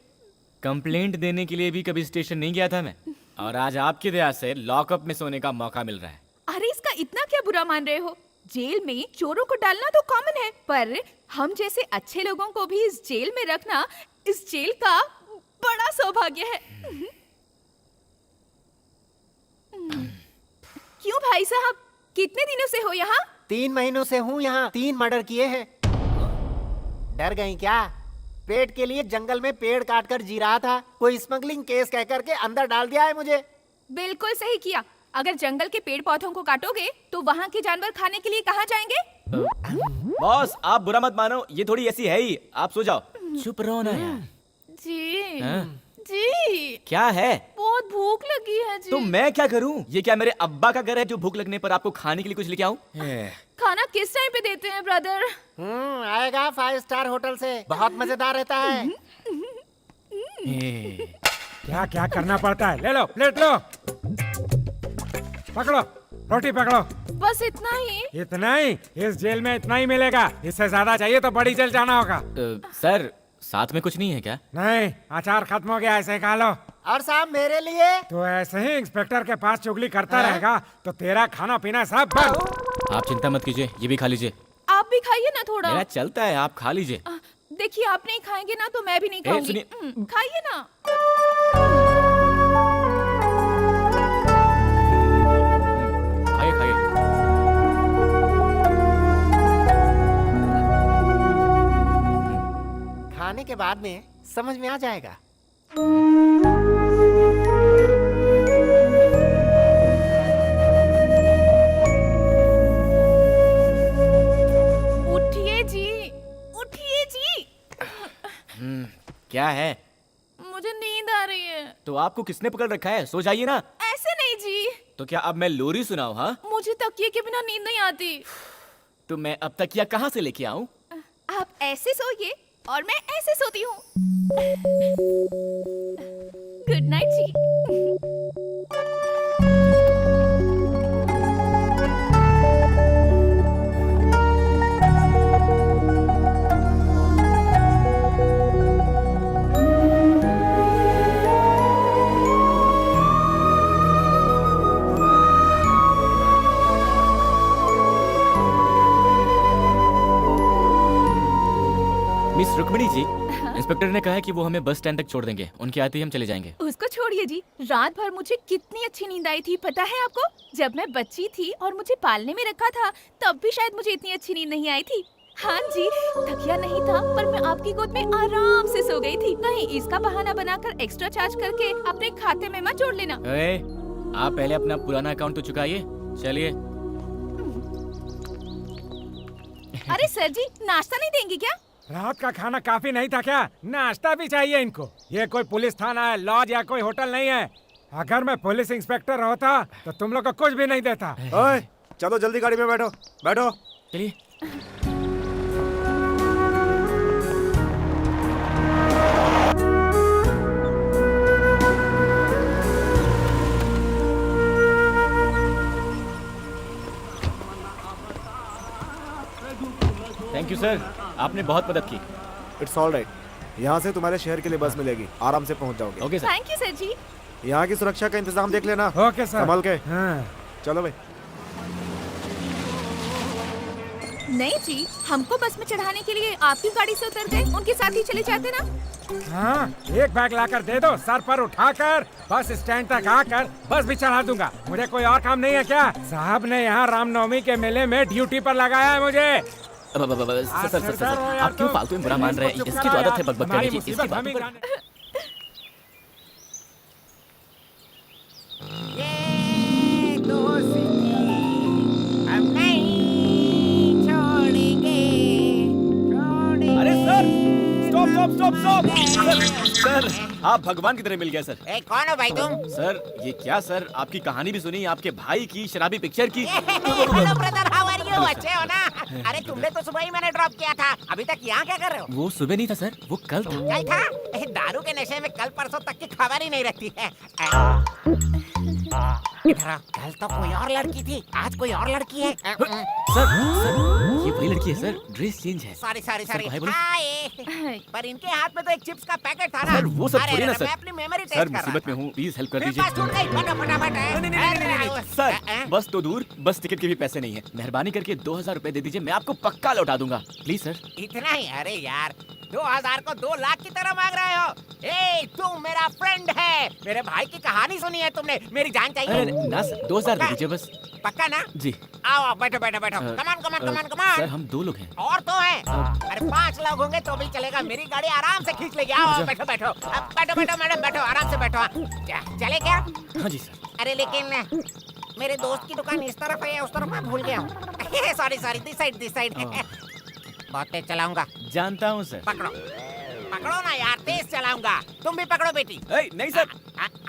Speaker 1: कंप्लेंट देने के लिए भी कभी स्टेशन नहीं गया था मैं, और आज आपकी दया से लॉकअप में सोने का मौका मिल रहा है।
Speaker 5: अरे इसका इतना क्या बुरा मान रहे हो? जेल में चोरों को डालना तो कॉमन है, पर हम जैसे अच्छे लोगों को भी इस जेल में रखना इस जेल का बड़ा सौभाग्य है। क्यों भाई साहब, कितने दिनों से हो यहाँ?
Speaker 2: 3 महीनों से हूँ यहाँ। 3 मर्डर किए हैं। डर गई क्या? पेट के लिए जंगल में पेड़ काट कर जी रहा था, कोई स्मगलिंग केस कह करके अंदर डाल दिया है मुझे।
Speaker 5: बिल्कुल सही किया। अगर जंगल के पेड़ पौधों को काटोगे तो वहाँ के जानवर खाने के लिए कहाँ जाएंगे?
Speaker 1: बॉस आप बुरा मत मानो, ये थोड़ी ऐसी है ही। आप सो जाओ। चुप रहो ना यार।
Speaker 5: जी
Speaker 1: हाँ?
Speaker 5: जी
Speaker 1: क्या है?
Speaker 5: बहुत भूख लगी है जी।
Speaker 1: तो मैं क्या करूं? ये क्या मेरे अब्बा का घर है जो भूख लगने पर आपको खाने के लिए कुछ लेके आऊं?
Speaker 5: खाना किस टाइम पे देते हैं ब्रदर?
Speaker 2: आएगा 5 स्टार होटल से, बहुत मजेदार रहता है।
Speaker 6: क्या क्या करना पड़ता है? ले लो, प्लेट लो, पकड़ो, रोटी पकड़ो।
Speaker 5: बस इतना ही?
Speaker 6: इतना ही? इस जेल में इतना ही मिलेगा, इससे ज्यादा चाहिए तो बड़ी जेल जाना होगा।
Speaker 1: सर साथ में कुछ नहीं है क्या?
Speaker 6: नहीं, अचार खत्म हो गया, ऐसे खा लो।
Speaker 2: और साहब मेरे लिए?
Speaker 6: तो ऐसे ही इंस्पेक्टर के पास चुगली करता रहेगा तो तेरा खाना पीना सब बंद।
Speaker 1: आप चिंता मत कीजिए, ये भी खा लीजिए।
Speaker 5: आप भी खाइए ना थोड़ा।
Speaker 1: मेरा चलता है, आप खा लीजिए।
Speaker 5: देखिए आप नहीं खाएंगे ना तो मैं भी नहीं
Speaker 1: ए,
Speaker 5: खाऊंगी।
Speaker 1: सुनिए।
Speaker 5: खाइए ना।
Speaker 1: खाइए खाइए।
Speaker 2: खाने के बाद में समझ में आ जाएगा।
Speaker 5: उठिए जी, उठिए जी।
Speaker 1: क्या है?
Speaker 5: मुझे नींद आ रही है।
Speaker 1: तो आपको किसने पकड़ रखा है? सो जाइए ना।
Speaker 5: ऐसे नहीं जी,
Speaker 1: तो क्या अब मैं लोरी सुनाऊं? हाँ,
Speaker 5: मुझे तकिए के बिना नींद नहीं आती।
Speaker 1: तो मैं अब तक या कहाँ से लेके आऊं?
Speaker 5: आप ऐसे सोइए और मैं ऐसे सोती हूँ। गुड नाइट जी।
Speaker 1: मिस रुक्मिणी जी, इंस्पेक्टर ने कहा है कि वो हमें बस स्टैंड तक छोड़ देंगे, उनके आते ही हम चले जाएंगे।
Speaker 5: उसको छोड़िए जी, रात भर मुझे कितनी अच्छी नींद आई थी पता है आपको? जब मैं बच्ची थी और मुझे पालने में रखा था तब भी शायद मुझे इतनी अच्छी नींद नहीं आई थी। हाँ जी, तकिया नहीं था पर मैं आपकी गोद में आराम से सो गई थी। कहीं इसका बहाना बनाकर एक्स्ट्रा चार्ज करके अपने खाते में मत जोड़ लेना।
Speaker 1: आप पहले अपना पुराना अकाउंट तो चुकाइए। चलिए।
Speaker 5: अरे सर जी, नाश्ता नहीं देंगी क्या?
Speaker 6: रात का खाना काफी नहीं था क्या? नाश्ता भी चाहिए इनको। ये कोई पुलिस थाना है, लॉज या कोई होटल नहीं है। अगर मैं पुलिस इंस्पेक्टर होता तो तुम लोग को कुछ भी नहीं देता।
Speaker 7: ओए, चलो जल्दी गाड़ी में बैठो, बैठो।
Speaker 1: चलिए। थैंक यू सर, आपने बहुत मदद की।
Speaker 7: It's all right. यहाँ से तुम्हारे शहर के लिए बस मिलेगी, आराम से पहुँच जाओगे।
Speaker 1: Okay sir.
Speaker 5: Thank you sir ji.
Speaker 7: यहाँ की सुरक्षा का इंतजाम देख लेना।
Speaker 6: Okay sir.
Speaker 7: संभल के।
Speaker 6: हाँ।
Speaker 7: चलो भाई।
Speaker 5: नहीं जी, हमको बस में चढ़ाने के लिए आपकी गाड़ी से उतर गए, उनके साथ ही चले जाते ना।
Speaker 6: हाँ, एक बैग लाकर दे दो, सर पर उठाकर बस स्टैंड तक आकर बस भी चढ़ा दूंगा। मुझे कोई और काम नहीं है क्या? साहब ने यहाँ रामनवमी के मेले में ड्यूटी पर लगाया है मुझे।
Speaker 1: सर, आप क्यों फालतू में बुरा मान रहे हैं? इसकी तो आदत है बकबक करने की। इसकी बातों पर
Speaker 8: ये दोस्ती हम नहीं छोड़ेंगे, छोड़ेंगे।
Speaker 1: अरे sir, stop stop stop stop. Sir, आप भगवान की तरह मिल गए सर।
Speaker 8: ए, कौन हो भाई तुम?
Speaker 1: सर, ये क्या सर, आपकी कहानी भी सुनी, आपके भाई की शराबी पिक्चर की।
Speaker 8: Hello brother, how are you? अच्छे हो ना? अरे तुमने तो सुबह ही मैंने ड्रॉप किया था, अभी तक यहाँ क्या कर रहे हो?
Speaker 1: वो सुबह नहीं था सर, वो कल था।
Speaker 8: कल था? दारू के नशे में कल परसों तक की खबर ही नहीं रहती है। इधर आ, कल तो कोई और लड़की थी, आज कोई और लड़की है।
Speaker 1: सर ये वही लड़की है सर, ड्रेस चेंज है।
Speaker 8: Sorry sorry
Speaker 1: sir,
Speaker 8: sorry.
Speaker 1: भाई बोलो।
Speaker 8: हाय। पर इनके हाथ में तो एक चिप्स का पैकेट था ना।
Speaker 1: सर वो सब
Speaker 8: अरे,
Speaker 1: थोड़ी ना
Speaker 8: अरे,
Speaker 1: सर।
Speaker 8: मैं अपनी मेमोरी टेस्ट
Speaker 1: सर
Speaker 8: कर रहा
Speaker 1: मुसीबत
Speaker 8: था।
Speaker 1: में हूँ, प्लीज हेल्प कर
Speaker 8: मेरे
Speaker 1: दीजिए।
Speaker 8: पास छूट गई, फटाफट।
Speaker 1: नहीं, सर बस तो दूर, बस टिकट के भी पैसे नहीं है। मेहरबानी करके 2000 रुपए दे दीजिए, मैं आपको पक्का लौटा दूंगा, प्लीज सर।
Speaker 8: इतना ही? अरे यार 2000 को 2 लाख की तरह मांग रहे हो। ए तू मेरा फ्रेंड है, मेरे भाई की कहानी सुनी है तुमने, मेरी जान
Speaker 1: अरे
Speaker 8: चाहिए।
Speaker 1: ना सर, 2000 दे दीजिए बस।
Speaker 8: पक्का ना?
Speaker 1: जी।
Speaker 8: आओ आओ, बैठो बैठो बैठो। कमान कमान कमान
Speaker 1: सर
Speaker 8: कमान।
Speaker 1: हम 2 लोग हैं।
Speaker 8: और तो है। अरे 5 लोग होंगे तो भी चलेगा, मेरी गाड़ी आराम से खींच लेगी। आओ आओ, बैठो बैठो। अब बैठो बैठो मैडम, बैठो आराम से बैठो। चले क्या?
Speaker 1: हाँ जी सर।
Speaker 8: अरे लेकिन मेरे दोस्त की दुकान इस तरफ है, उस तरफ मैं भूल गया हूँ। Sorry sorry, this side. बहुत तेज चलाऊंगा।
Speaker 1: जानता हूँ सर।
Speaker 8: पकड़ो पकड़ो ना यार, तेज चलाऊंगा। तुम भी पकड़ो बेटी।
Speaker 1: नहीं सर।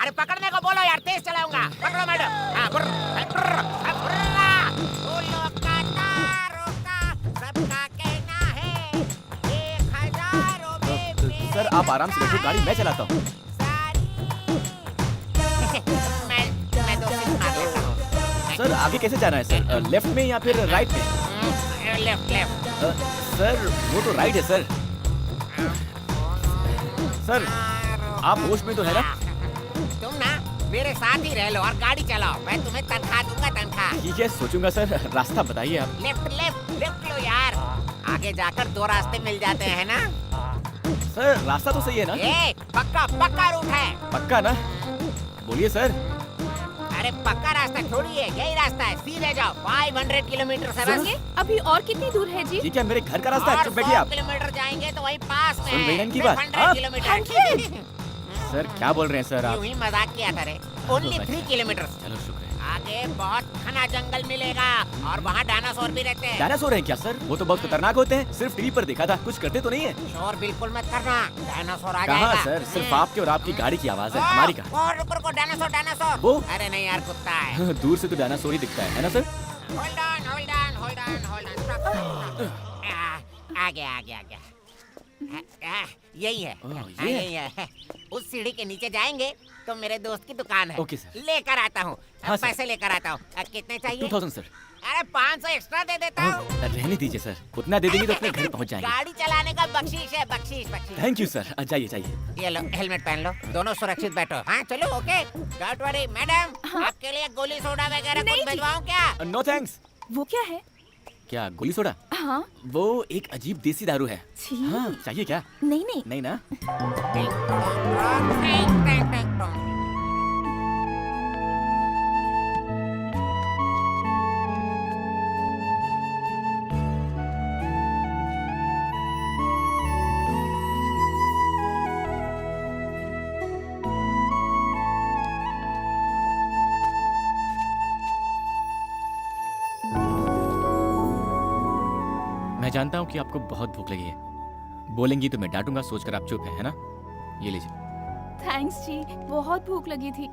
Speaker 8: अरे पकड़ने को बोलो यार, तेज चलाऊंगा। पकड़ो मैडम। हाँ, फूलों का तारों का सबका कहना है 1000 में मेरे
Speaker 1: सर आप आराम से बैठो, गाड़ी मैं चलाता हूँ।
Speaker 8: मैं 2 सिक्स मार लेता हूँ।
Speaker 1: सर आगे कैसे जाना है सर, लेफ्ट में या फिर राइट में?
Speaker 8: लेफ्ट।
Speaker 1: सर वो तो राइट है सर। सर आप होश में तो है ना?
Speaker 8: तुम ना मेरे साथ ही रह लो और गाड़ी चलाओ, मैं तुम्हें तनख्वाह दूंगा, तनख्वाह।
Speaker 1: ठीक है सोचूंगा सर, रास्ता बताइए आप।
Speaker 8: लेफ्ट लो यार, आगे जाकर 2 रास्ते मिल जाते हैं ना।
Speaker 1: सर रास्ता तो सही है ना?
Speaker 8: पक्का रूट है।
Speaker 1: पक्का ना? बोलिए सर।
Speaker 8: अरे पक्का रास्ता थोड़ी है, यही रास्ता है, सीधे जाओ। 500 किलोमीटर से बस।
Speaker 5: अभी और कितनी दूर है जी?
Speaker 1: ये क्या मेरे घर का रास्ता है?
Speaker 8: और
Speaker 1: चुप बैठिए
Speaker 8: 100
Speaker 1: आप।
Speaker 8: किलोमीटर जाएंगे तो वही पास में
Speaker 1: सुन रही हैं
Speaker 8: है।
Speaker 1: इनकी बात?
Speaker 8: 100
Speaker 1: हाँ?
Speaker 8: किलोमीटर।
Speaker 1: सर क्या बोल रहे हैं सर आप?
Speaker 8: यूं ही मजाक किया था रे। Only 3 kilometre.
Speaker 1: चलो शुक्र है।
Speaker 8: आगे बहुत घना जंगल मिलेगा और वहाँ डायनासोर भी रहते हैं।
Speaker 1: डायनासोर है क्या सर? वो तो बहुत खतरनाक होते हैं, सिर्फ टीवी पर देखा था, कुछ करते तो नहीं है।
Speaker 8: शोर बिल्कुल मत करना, डायनासोर आ जाएगा।
Speaker 1: कहाँ सर, सिर्फ आपके और आपकी गाड़ी की आवाज है, हमारी कहाँ?
Speaker 8: और रुको डायनासोर।
Speaker 1: वो?
Speaker 8: अरे नहीं यार, कुत्ता है।
Speaker 1: दूर से तो डायनासोर ही दिखता है ना सर?
Speaker 8: Hold on. आ गया। यही है।
Speaker 1: ये है?
Speaker 8: यही है। उस सीढ़ी के नीचे जाएंगे तो मेरे दोस्त की दुकान है।
Speaker 1: Okay sir.
Speaker 8: लेकर आता हूँ।
Speaker 1: हाँ सर।
Speaker 8: पैसे लेकर आता हूँ। कितने चाहिए?
Speaker 1: 2000 सर।
Speaker 8: अरे 500 एक्स्ट्रा दे देता हूँ।
Speaker 1: रहने दीजिए सर, उतना दे देंगे तो अपने घर पहुंच जाएंगे।
Speaker 8: गाड़ी चलाने का बख्शीश है, बख्शीश।
Speaker 1: Thank you sir. जाइए।
Speaker 8: ये लो, हेलमेट पहन लो, दोनों सुरक्षित बैठो। हाँ चलो, ओके। Don't worry madam. आपके लिए गोली सोडा वगैरह
Speaker 5: नहीं
Speaker 8: कुछ
Speaker 5: जी।
Speaker 8: भिजवाऊं क्या?
Speaker 1: No thanks.
Speaker 5: वो क्या है?
Speaker 1: क्या गोली सोडा?
Speaker 5: हाँ।
Speaker 1: वो एक अजीब देसी दारू है।
Speaker 5: छी।
Speaker 1: हाँ चाहिए क्या?
Speaker 5: नहीं।
Speaker 1: नहीं ना? मैं जानता हूँ कि आपको बहुत भूख लगी है। बोलेंगी तो मैं डांटूंगा, सोचकर आप चुप है ना? ये लीजिए।
Speaker 5: थैंक्स जी, बहुत भूख लगी थी।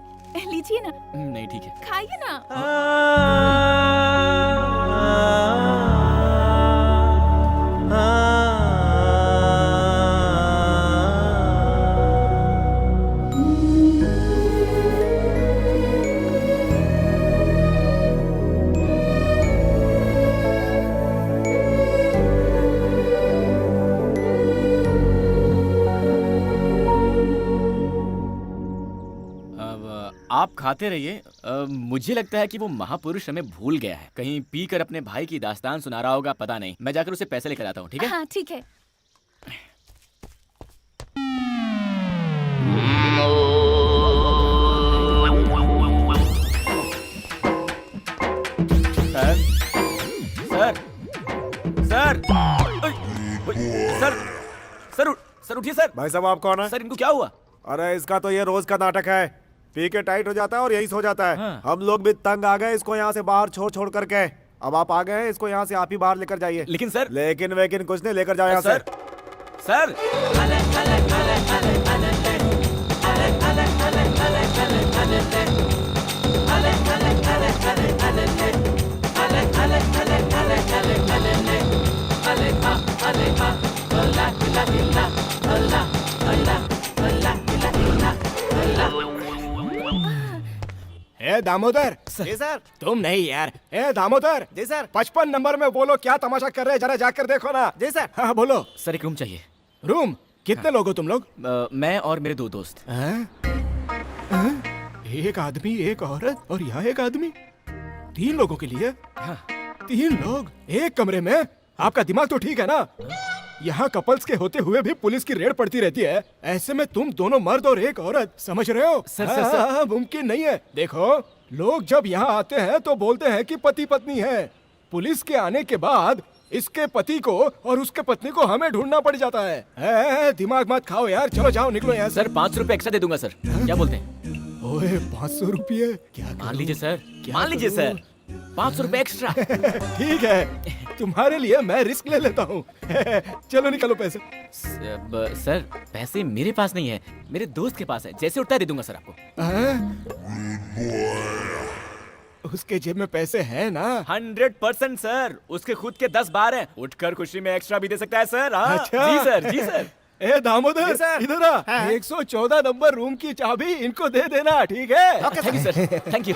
Speaker 5: लीजिए ना।
Speaker 1: नहीं ठीक है।
Speaker 5: खाइए ना।
Speaker 1: आप खाते रहिए। मुझे लगता है कि वो महापुरुष हमें भूल गया है, कहीं पीकर अपने भाई की दास्तान सुना रहा होगा, पता नहीं। मैं जाकर उसे पैसे लेकर आता हूँ, ठीक है?
Speaker 5: हाँ ठीक है।
Speaker 1: सर सर उठिए सर।
Speaker 7: भाई साहब आप कौन है?
Speaker 1: सर इनको क्या हुआ?
Speaker 7: अरे इसका तो ये रोज का नाटक है, पी के टाइट हो जाता है और यही सो जाता है।
Speaker 1: हाँ।
Speaker 7: हम लोग भी तंग आ गए इसको यहाँ से बाहर छोड़ करके। अब आप आ गए हैं, इसको यहाँ से आप ही बाहर लेकर जाइए।
Speaker 1: लेकिन सर।
Speaker 7: लेकिन कुछ नहीं, लेकर जाओ यहाँ से।
Speaker 1: सर
Speaker 3: ए दामोदर,
Speaker 7: जी सर।
Speaker 3: तुम नहीं यार। ए दामोदर,
Speaker 7: जी सर।
Speaker 3: 55 नंबर में बोलो क्या तमाशा कर रहे हैं, जरा जाकर देखो ना।
Speaker 7: जी सर।
Speaker 3: हाँ बोलो।
Speaker 1: सर एक रूम चाहिए।
Speaker 3: रूम? कितने लोग हो तुम लोग?
Speaker 1: मैं और मेरे 2 दोस्त।
Speaker 3: एक आदमी, एक औरत और यहाँ एक आदमी, 3 लोगों के लिए?
Speaker 1: हाँ।
Speaker 3: 3 लोग एक कमरे में? आपका दिमाग तो ठीक है ना? यहाँ कपल्स के होते हुए भी पुलिस की रेड पड़ती रहती है, ऐसे में तुम दोनों मर्द और एक औरत, समझ रहे हो?
Speaker 1: Sir, sir, sir.
Speaker 3: हाँ, मुमकिन नहीं है। देखो, लोग जब यहाँ आते हैं तो बोलते हैं कि पति पत्नी है। पुलिस के आने के बाद इसके पति को और उसके पत्नी को हमें ढूंढना पड़ जाता है। दिमाग मत खाओ यार, चलो जाओ, निकलो यहाँ से।
Speaker 1: सर 500 रुपए एक्स्ट्रा दे दूंगा सर। क्या बोलते हैं?
Speaker 3: ओए 500 रुपये? क्या
Speaker 1: मान लीजिए सर, मान लीजिए सर, 500 रुपए एक्स्ट्रा।
Speaker 3: ठीक है, तुम्हारे लिए मैं रिस्क ले लेता हूँ। चलो निकलो पैसे।
Speaker 1: सर पैसे मेरे पास नहीं है, मेरे दोस्त के पास है, जैसे उठता है दे दूंगा सर आपको।
Speaker 3: उसके जेब में पैसे हैं ना?
Speaker 1: 100% सर, उसके खुद के 10 बार हैं, उठकर खुशी में एक्स्ट्रा भी दे सकता है सर। हाँ।
Speaker 3: अच्छा।
Speaker 1: जी सर, जी सर।
Speaker 3: ए दामोदर,
Speaker 7: जी सर।
Speaker 3: इधर आ। 114 नंबर रूम की चाबी इनको दे देना, ठीक है?
Speaker 1: Thank you sir, thank you.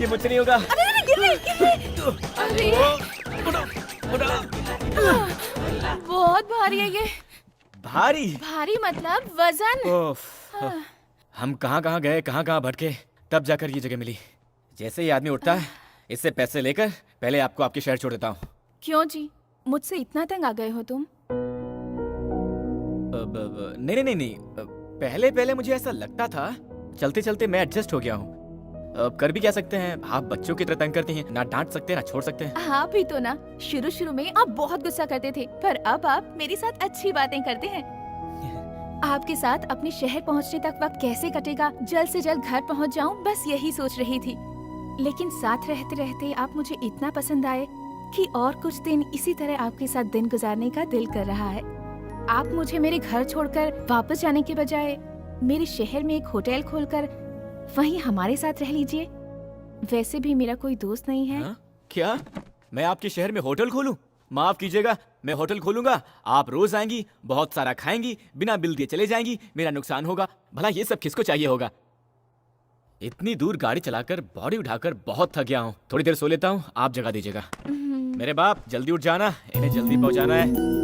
Speaker 1: ये मुझसे नहीं होगा।
Speaker 5: अरे बहुत भारी है ये।
Speaker 1: भारी?
Speaker 5: भारी मतलब वजन।
Speaker 1: ओफ, हम कहाँ कहाँ गए, कहाँ कहाँ भटके, तब जाकर ये जगह मिली। जैसे ही आदमी उठता है, इससे पैसे लेकर पहले आपको आपके शहर छोड़ देता हूँ।
Speaker 5: क्यों जी, मुझसे इतना तंग आ गए हो तुम?
Speaker 1: नहीं नहीं नहीं, पहले पहले मुझे ऐसा लगता था, चलते चलते मैं एडजस्ट हो गया हूँ। अब कर भी क्या सकते हैं, आप बच्चों की तरह तंग करते हैं, ना डांट सकते हैं ना छोड़ सकते हैं।
Speaker 5: हाँ भी तो ना, शुरू शुरू में आप बहुत गुस्सा करते थे, पर अब आप मेरे साथ अच्छी बातें करते हैं। आपके साथ अपने शहर पहुंचने तक वक्त कैसे कटेगा, जल्द से जल्द घर पहुंच जाऊं, बस यही सोच रही थी। लेकिन साथ रहते रहते आप मुझे इतना पसंद आए कि और कुछ दिन इसी तरह आपके साथ दिन गुजारने का दिल कर रहा है। आप मुझे मेरे घर छोड़कर वापस जाने के बजाय मेरे शहर में एक होटल खोलकर वहीं हमारे साथ रह लीजिए। वैसे भी मेरा कोई दोस्त नहीं है।
Speaker 1: हाँ? क्या मैं आपके शहर में होटल खोलूं? माफ कीजिएगा, मैं होटल खोलूंगा, आप रोज आएंगी, बहुत सारा खाएंगी, बिना बिल दिए चले जाएंगी, मेरा नुकसान होगा। भला ये सब किसको चाहिए होगा? इतनी दूर गाड़ी चलाकर बॉडी उठाकर बहुत थक गया हूँ, थोड़ी देर सो लेता हूँ, आप जगह दीजिएगा। मेरे बाप जल्दी उठ जाना, इन्हें जल्दी पहुंचाना है।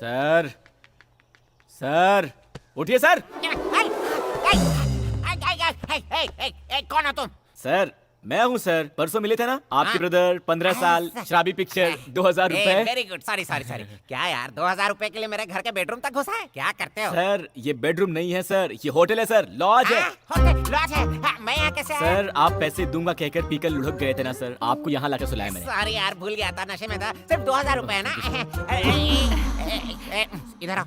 Speaker 1: सर, सर उठिए सर।
Speaker 8: कौन हो तुम?
Speaker 1: सर मैं हूँ सर, परसों मिले थे ना आपके ब्रदर, 15 साल, शराबी पिक्चर, 2000 रुपए।
Speaker 8: Very good, sorry sorry sorry. क्या यार, 2000 रुपए के लिए मेरे घर के बेडरूम तक घुसा है? क्या करते हो?
Speaker 1: सर ये बेडरूम नहीं है सर, ये होटल है सर, लॉज है।
Speaker 8: होटल लॉज है? मैं यहाँ कैसे आया?
Speaker 1: सर आप पैसे दूंगा कहकर पीकर लुढ़क गए थे ना सर, आपको यहाँ लाकर सुलाया मैंने।
Speaker 8: सॉरी यार, भूल गया था, नशे में था। सिर्फ 2000 रुपए है ना? इधर आओ।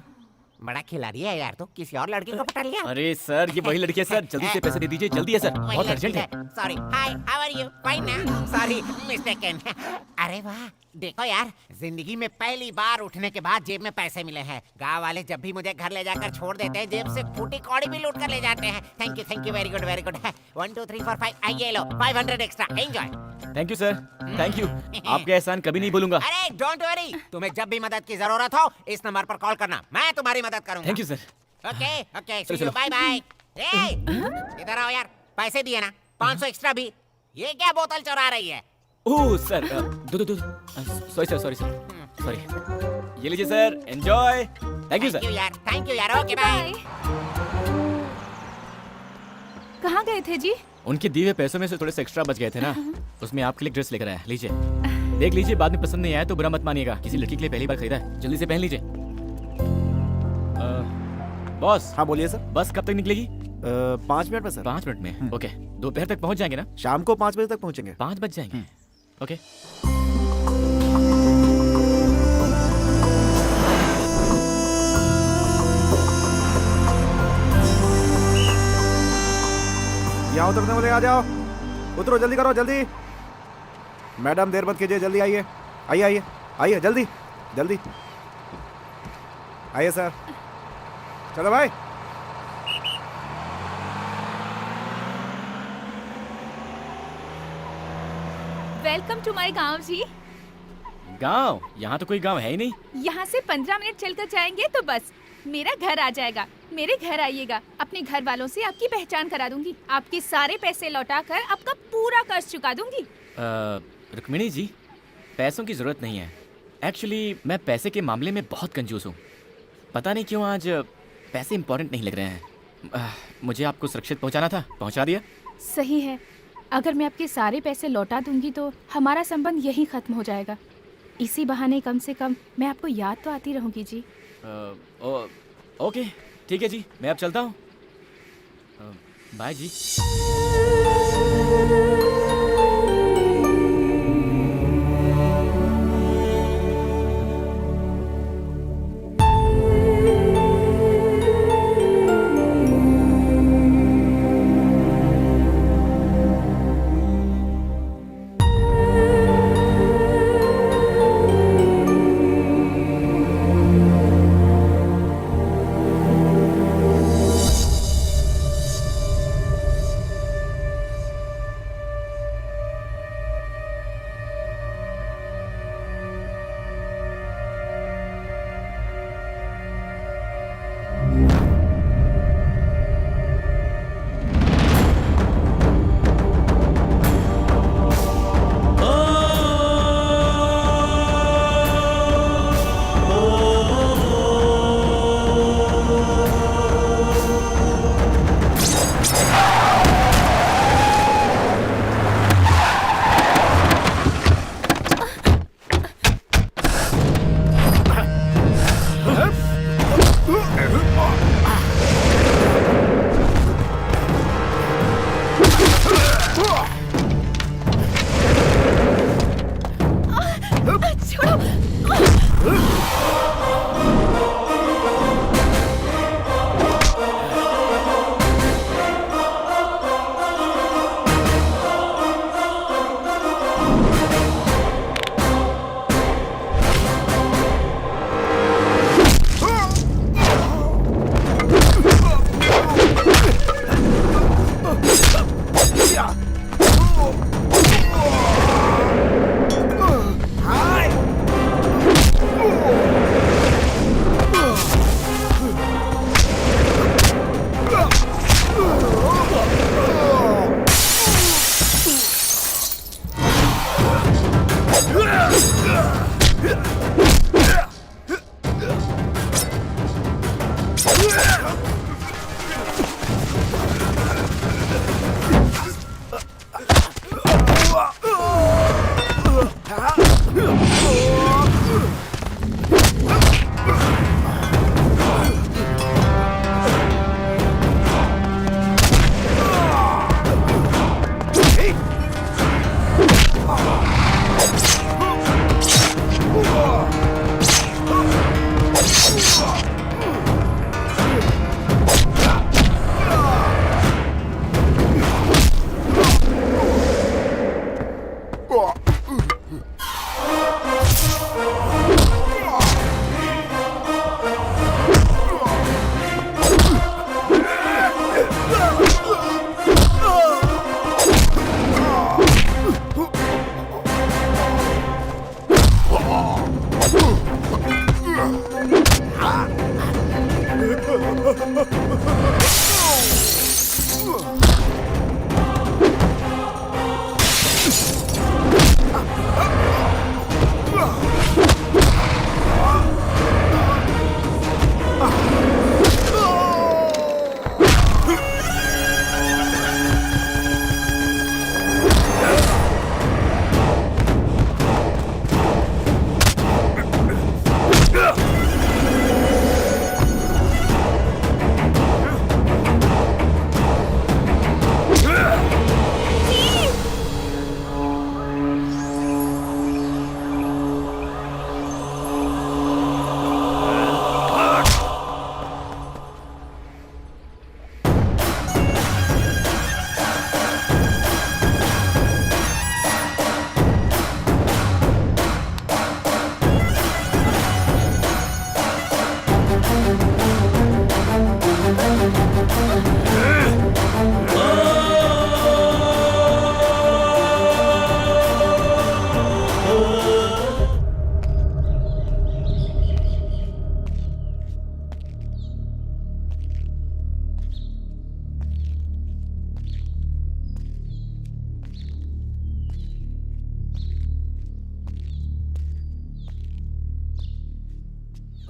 Speaker 8: बड़ा खिलाड़ी है यार, तो किसी और लड़की को पटा लिया?
Speaker 1: अरे सर ये वही लड़की है सर, जल्दी से पैसे दे दीजिए, जल्दी है सर, बहुत अर्जेंट है।
Speaker 8: Sorry, hi, how are you? Fine ना? Sorry, mistaken. अरे वाह, देखो यार, जिंदगी में पहली बार उठने के बाद जेब में पैसे मिले हैं। गांव वाले जब भी मुझे घर ले जाकर छोड़ देते हैं, जेब से फूटी कौड़ी भी लूट कर ले जाते हैं। Thank you, very good, very good. 1 2 3 4 5, ये लो 500 extra, enjoy.
Speaker 1: Thank you sir, thank you, आपके एहसान कभी नहीं भूलूंगा।
Speaker 8: अरे डोंट वरी, तुम्हें जब भी मदद की जरूरत हो इस नंबर पर कॉल करना, मैं तुम्हारी मदद करूंगा।
Speaker 1: Thank you sir.
Speaker 8: Okay okay,
Speaker 1: चलो,
Speaker 8: सी यू,
Speaker 1: चलो।
Speaker 8: Bye bye. इधर आओ यार, पैसे दिए ना, 500 एक्स्ट्रा भी। ये क्या बोतल चुरा रही है?
Speaker 1: ओह सर, दो सॉरी सर, सॉरी, ये लीजिए sir, enjoy. Thank you sir.
Speaker 8: Thank you यार, ओके बाय।
Speaker 5: कहाँ गए थे जी?
Speaker 1: उनके दिए हुए पैसों में से थोड़े से एक्स्ट्रा बच गए थे ना, उसमें आपके लिए ड्रेस लेकर आया, लीजिए, देख लीजिए, बाद में पसंद नहीं आया तो बुरा मत मानिएगा, किसी लड़की के लिए पहली बार खरीदा है, जल्दी से पहन लीजिए। बॉस।
Speaker 7: हाँ बोलिए सर।
Speaker 1: बस कब तक निकलेगी?
Speaker 7: 5 मिनट में सर।
Speaker 1: 5 मिनट में? ओके, दोपहर तक पहुंच जाएंगे ना?
Speaker 7: शाम को 5 बजे तक पहुंचेंगे।
Speaker 1: 5 बज जाएंगे? ओके।
Speaker 7: उतरने वाले आ जाओ, उतरो, जल्दी करो, जल्दी। मैडम देर मत कीजिए, जल्दी आइए, आइए आइए आइए, जल्दी जल्दी आइए सर। चलो भाई।
Speaker 5: वेलकम टू माय गांव जी।
Speaker 1: गांव? यहाँ तो कोई गांव है ही नहीं।
Speaker 5: यहाँ से 15 मिनट चलकर जाएंगे तो बस मेरा घर आ जाएगा। मेरे घर आइएगा, अपने घर वालों से आपकी पहचान करा दूंगी, आपके सारे पैसे लौटाकर आपका पूरा कर्ज चुका दूंगी।
Speaker 1: रुक्मिणी जी, पैसों की जरूरत नहीं है। एक्चुअली मैं पैसे के मामले में बहुत कंजूस हूँ। पता नहीं क्यों आज पैसे इंपॉर्टेंट नहीं लग रहे हैं। मुझे आपको सुरक्षित पहुँचाना था, पहुँचा दिया।
Speaker 5: सही है, अगर मैं आपके सारे पैसे लौटा दूंगी तो हमारा संबंध यहीं खत्म हो जाएगा। इसी बहाने कम से कम मैं आपको याद तो आती रहूंगी जी।
Speaker 1: ओके, ठीक है जी, मैं अब चलता हूँ। बाय जी।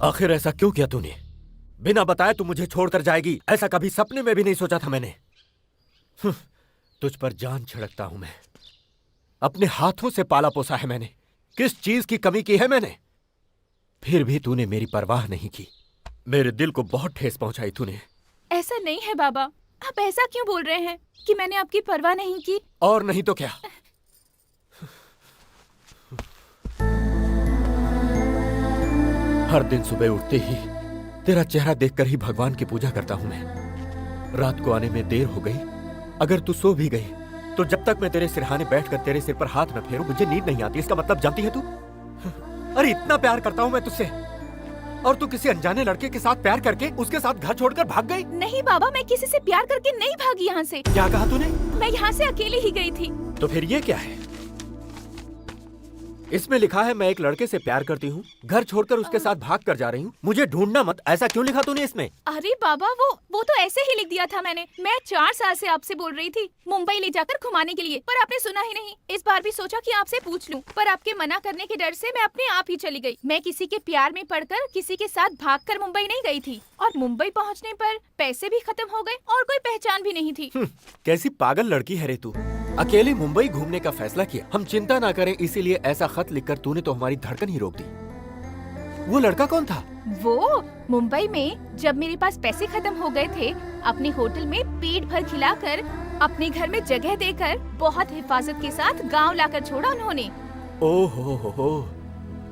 Speaker 9: आखिर ऐसा क्यों किया तूने? बिना बताए तू मुझे छोड़कर जाएगी, ऐसा कभी सपने में भी नहीं सोचा था मैंने। तुझ पर जान छिड़कता हूं मैं। अपने हाथों से पाला पोसा है मैंने। किस चीज की कमी की है मैंने? फिर भी तूने मेरी परवाह नहीं की। मेरे दिल को बहुत ठेस पहुंचाई तूने।
Speaker 5: ऐसा नहीं है बाबा, आप ऐसा क्यों बोल रहे हैं कि मैंने आपकी परवाह नहीं की?
Speaker 9: और नहीं तो क्या। हर दिन सुबह उठते ही तेरा चेहरा देखकर ही भगवान की पूजा करता हूं मैं। रात को आने में देर हो गई, अगर तू सो भी गई तो जब तक मैं तेरे सिरहाने बैठकर तेरे सिर पर हाथ न फेरूं मुझे नींद नहीं आती। इसका मतलब जानती है तू? अरे इतना प्यार करता हूं मैं तुझसे, और तू किसी अनजाने लड़के के साथ प्यार करके उसके साथ घर छोड़कर भाग गई।
Speaker 5: नहीं बाबा, मैं किसी से प्यार करके नहीं भागी यहाँ से।
Speaker 9: क्या कहा तूने?
Speaker 5: मैं यहाँ से अकेली ही गई थी।
Speaker 9: तो फिर ये क्या है? इसमें लिखा है मैं एक लड़के से प्यार करती हूँ, घर छोड़कर उसके साथ भाग कर जा रही हूँ, मुझे ढूंढना मत। ऐसा क्यों लिखा तूने इसमें?
Speaker 5: अरे बाबा, वो तो ऐसे ही लिख दिया था मैंने। मैं 4 साल से आपसे बोल रही थी मुंबई ले जाकर घुमाने के लिए, पर आपने सुना ही नहीं। इस बार भी सोचा कि आपसे पूछ लूं, पर आपके मना करने के डर से मैं अपने आप ही चली गई। मैं किसी के प्यार में पड़कर किसी के साथ भागकर मुंबई नहीं गई थी, और मुंबई पहुंचने पर पैसे भी खत्म हो गए और कोई पहचान भी नहीं थी।
Speaker 9: कैसी पागल लड़की है रे तू। अकेले मुंबई घूमने का फैसला किया, हम चिंता ना करें इसीलिए ऐसा खत लिखकर तूने तो हमारी धड़कन ही रोक दी। वो लड़का कौन था?
Speaker 5: वो मुंबई में जब मेरे पास पैसे खत्म हो गए थे, अपने होटल में पेट भर खिलाकर, अपने घर में जगह देकर, बहुत हिफाजत के साथ गांव लाकर छोड़ा उन्होंने।
Speaker 9: ओहो हो,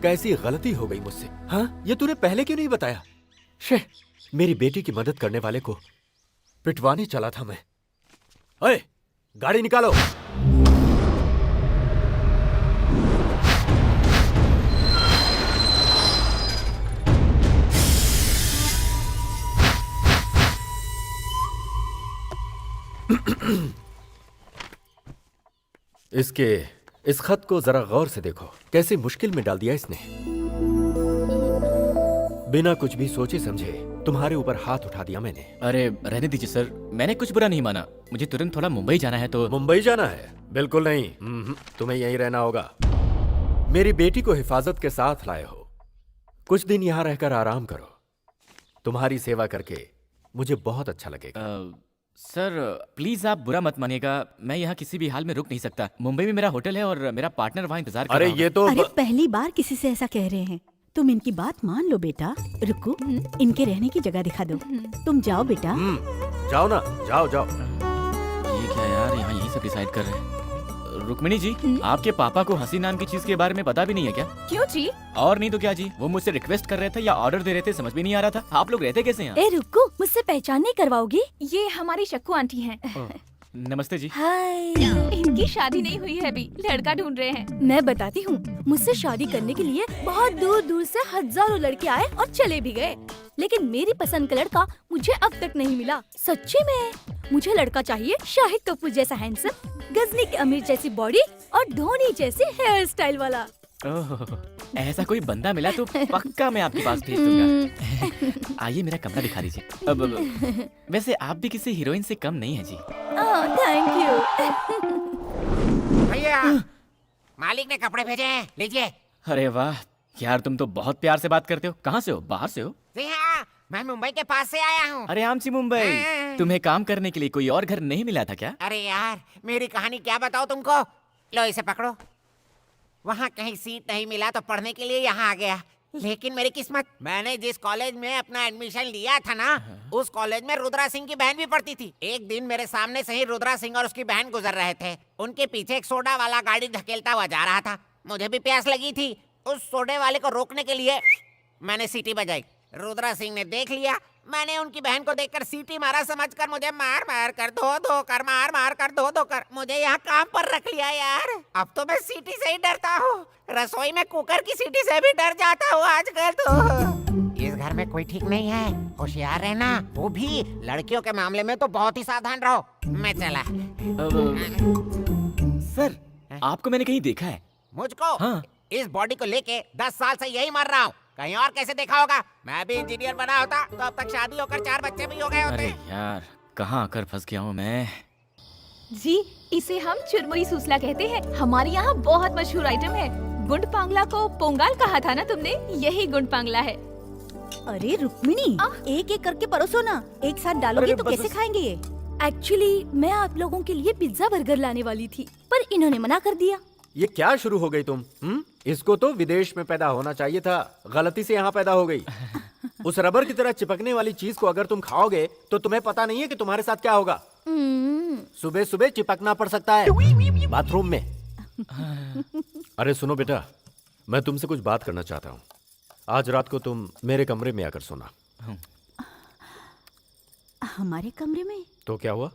Speaker 9: कैसी गलती हो गई मुझसे। हाँ, ये तूने पहले क्यों नहीं बताया? शे, मेरी बेटी की मदद करने वाले को पिटवाने चला था मैं। ओए, गाड़ी निकालो। इस खत को जरा गौर से देखो, कैसी मुश्किल में डाल दिया इसने। बिना कुछ भी सोचे समझे तुम्हारे ऊपर हाथ उठा दिया मैंने।
Speaker 3: अरे रहने दीजिए सर, मैंने कुछ बुरा नहीं माना। मुझे तुरंत थोड़ा मुंबई जाना है तो।
Speaker 9: मुंबई जाना है? बिल्कुल नहीं, तुम्हें यहीं रहना होगा। मेरी बेटी को हिफाजत के साथ लाए हो, कुछ दिन यहाँ रहकर आराम करो। तुम्हारी सेवा करके मुझे बहुत अच्छा लगेगा।
Speaker 3: सर प्लीज आप बुरा मत मानिएगा, मैं यहाँ किसी भी हाल में रुक नहीं सकता। मुंबई में मेरा होटल है और मेरा पार्टनर वहाँ इंतजार कर रहा होगा।
Speaker 9: ये तो
Speaker 10: अरे पहली बार किसी से ऐसा कह रहे हैं। तुम इनकी बात मान लो बेटा। रुको, इनके रहने की जगह दिखा दो। तुम जाओ बेटा।
Speaker 9: जाओ ना, जाओ जाओ।
Speaker 3: ये क्या यार, यहाँ यही सब डिसाइड कर रहे हैं। रुक्मिणी जी, आपके पापा को हंसी नाम की चीज के बारे में पता भी नहीं है क्या?
Speaker 5: क्यों जी?
Speaker 3: और नहीं तो क्या जी, वो मुझसे रिक्वेस्ट कर रहे थे या ऑर्डर दे रहे थे, समझ भी नहीं आ रहा था। आप लोग रहते कैसे यहाँ?
Speaker 10: ए रुको, मुझसे पहचान नहीं करवाओगी?
Speaker 5: ये हमारी शक्कू आंटी हैं।
Speaker 3: नमस्ते जी।
Speaker 10: हाय।
Speaker 5: इनकी शादी नहीं हुई है अभी, लड़का ढूंढ रहे हैं।
Speaker 10: मैं बताती हूँ, मुझसे शादी करने के लिए बहुत दूर दूर से हजारों लड़के आए और चले भी गए, लेकिन मेरी पसंद का लड़का मुझे अब तक नहीं मिला। सच्ची में मुझे लड़का चाहिए शाहिद कपूर जैसा हैंडसम, गजनी के अमीर जैसी बॉडी और धोनी जैसी हेयर स्टाइल वाला।
Speaker 3: ओह, ऐसा कोई बंदा मिला तो पक्का मैं आपके पास भेज दूंगा। आइए मेरा कमरा दिखा दीजिए। अब वैसे आप भी किसी हीरोइन से कम नहीं है जी।
Speaker 10: Thank you.
Speaker 8: भैया, मालिक ने कपड़े भेजे हैं, लीजिए।
Speaker 3: अरे वाह यार, तुम तो बहुत प्यार से बात करते हो। कहाँ से हो? बाहर से हो?
Speaker 8: जी हाँ, मैं मुंबई के पास से आया हूँ।
Speaker 3: अरे आम सी मुंबई, तुम्हें काम करने के लिए कोई और घर नहीं मिला था क्या?
Speaker 8: अरे यार, मेरी कहानी क्या बताओ तुमको। लो इसे पकड़ो। वहाँ कहीं सीट नहीं मिला तो पढ़ने के लिए यहाँ आ गया। लेकिन मेरी किस्मत, मैंने जिस कॉलेज में अपना एडमिशन लिया था ना, उस कॉलेज में रुद्रा सिंह की बहन भी पढ़ती थी। एक दिन मेरे सामने से ही रुद्रा सिंह और उसकी बहन गुजर रहे थे। उनके पीछे एक सोडा वाला गाड़ी धकेलता हुआ जा रहा था। मुझे भी प्यास लगी थी। उस सोडे वाले को रोकने के लिए मैंने सीटी बजाई। रुद्रा सिंह ने देख लिया। मैंने उनकी बहन को देखकर सीटी मारा, समझकर मुझे मार मार कर धो कर मार मार कर धो कर मुझे यहाँ काम पर रख लिया यार। अब तो मैं सीटी से ही डरता हूँ। रसोई में कुकर की सीटी से भी डर जाता हूँ आजकल तो। इस घर में कोई ठीक नहीं है, होशियार रहना। वो भी लड़कियों के मामले में तो बहुत ही सावधान रहो। मैं चला।
Speaker 3: सर, आपको मैंने कहीं देखा है।
Speaker 8: मुझको?
Speaker 3: हाँ।
Speaker 8: इस बॉडी को लेके 10 साल से यही मर रहा हूँ। कहीं और कैसे देखा होगा? मैं भी इंजीनियर बना होता तो अब तक शादी होकर 4 बच्चे भी हो गए होते।
Speaker 3: अरे यार, कहाँ आकर फंस गया हूँ मैं।
Speaker 5: जी, इसे हम चुरमुरी सूसला कहते हैं। हमारे यहाँ बहुत मशहूर आइटम है। गुंड पांगला को पोंगाल कहा था ना तुमने? यही गुंड पांगला है।
Speaker 11: अरे रुक्मिणी, एक एक करके परोसो ना, एक साथ डालोगे
Speaker 1: अरे
Speaker 11: तो
Speaker 1: बस-
Speaker 11: कैसे खाएंगे ये?
Speaker 10: एक्चुअली मैं आप लोगों के लिए पिज्जा बर्गर लाने वाली थी, पर इन्होंने मना कर दिया।
Speaker 9: ये क्या शुरू हो गई तुम? इसको तो विदेश में पैदा होना चाहिए था, गलती से यहाँ पैदा हो गई। उस रबर की तरह चिपकने वाली चीज को अगर तुम खाओगे तो तुम्हें पता नहीं है कि तुम्हारे साथ क्या होगा। सुबह सुबह चिपकना पड़ सकता है बाथरूम में। अरे सुनो बेटा, मैं तुमसे कुछ बात करना चाहता हूँ। आज रात को तुम मेरे कमरे में आकर सोना।
Speaker 11: हमारे कमरे में?
Speaker 9: तो क्या हुआ?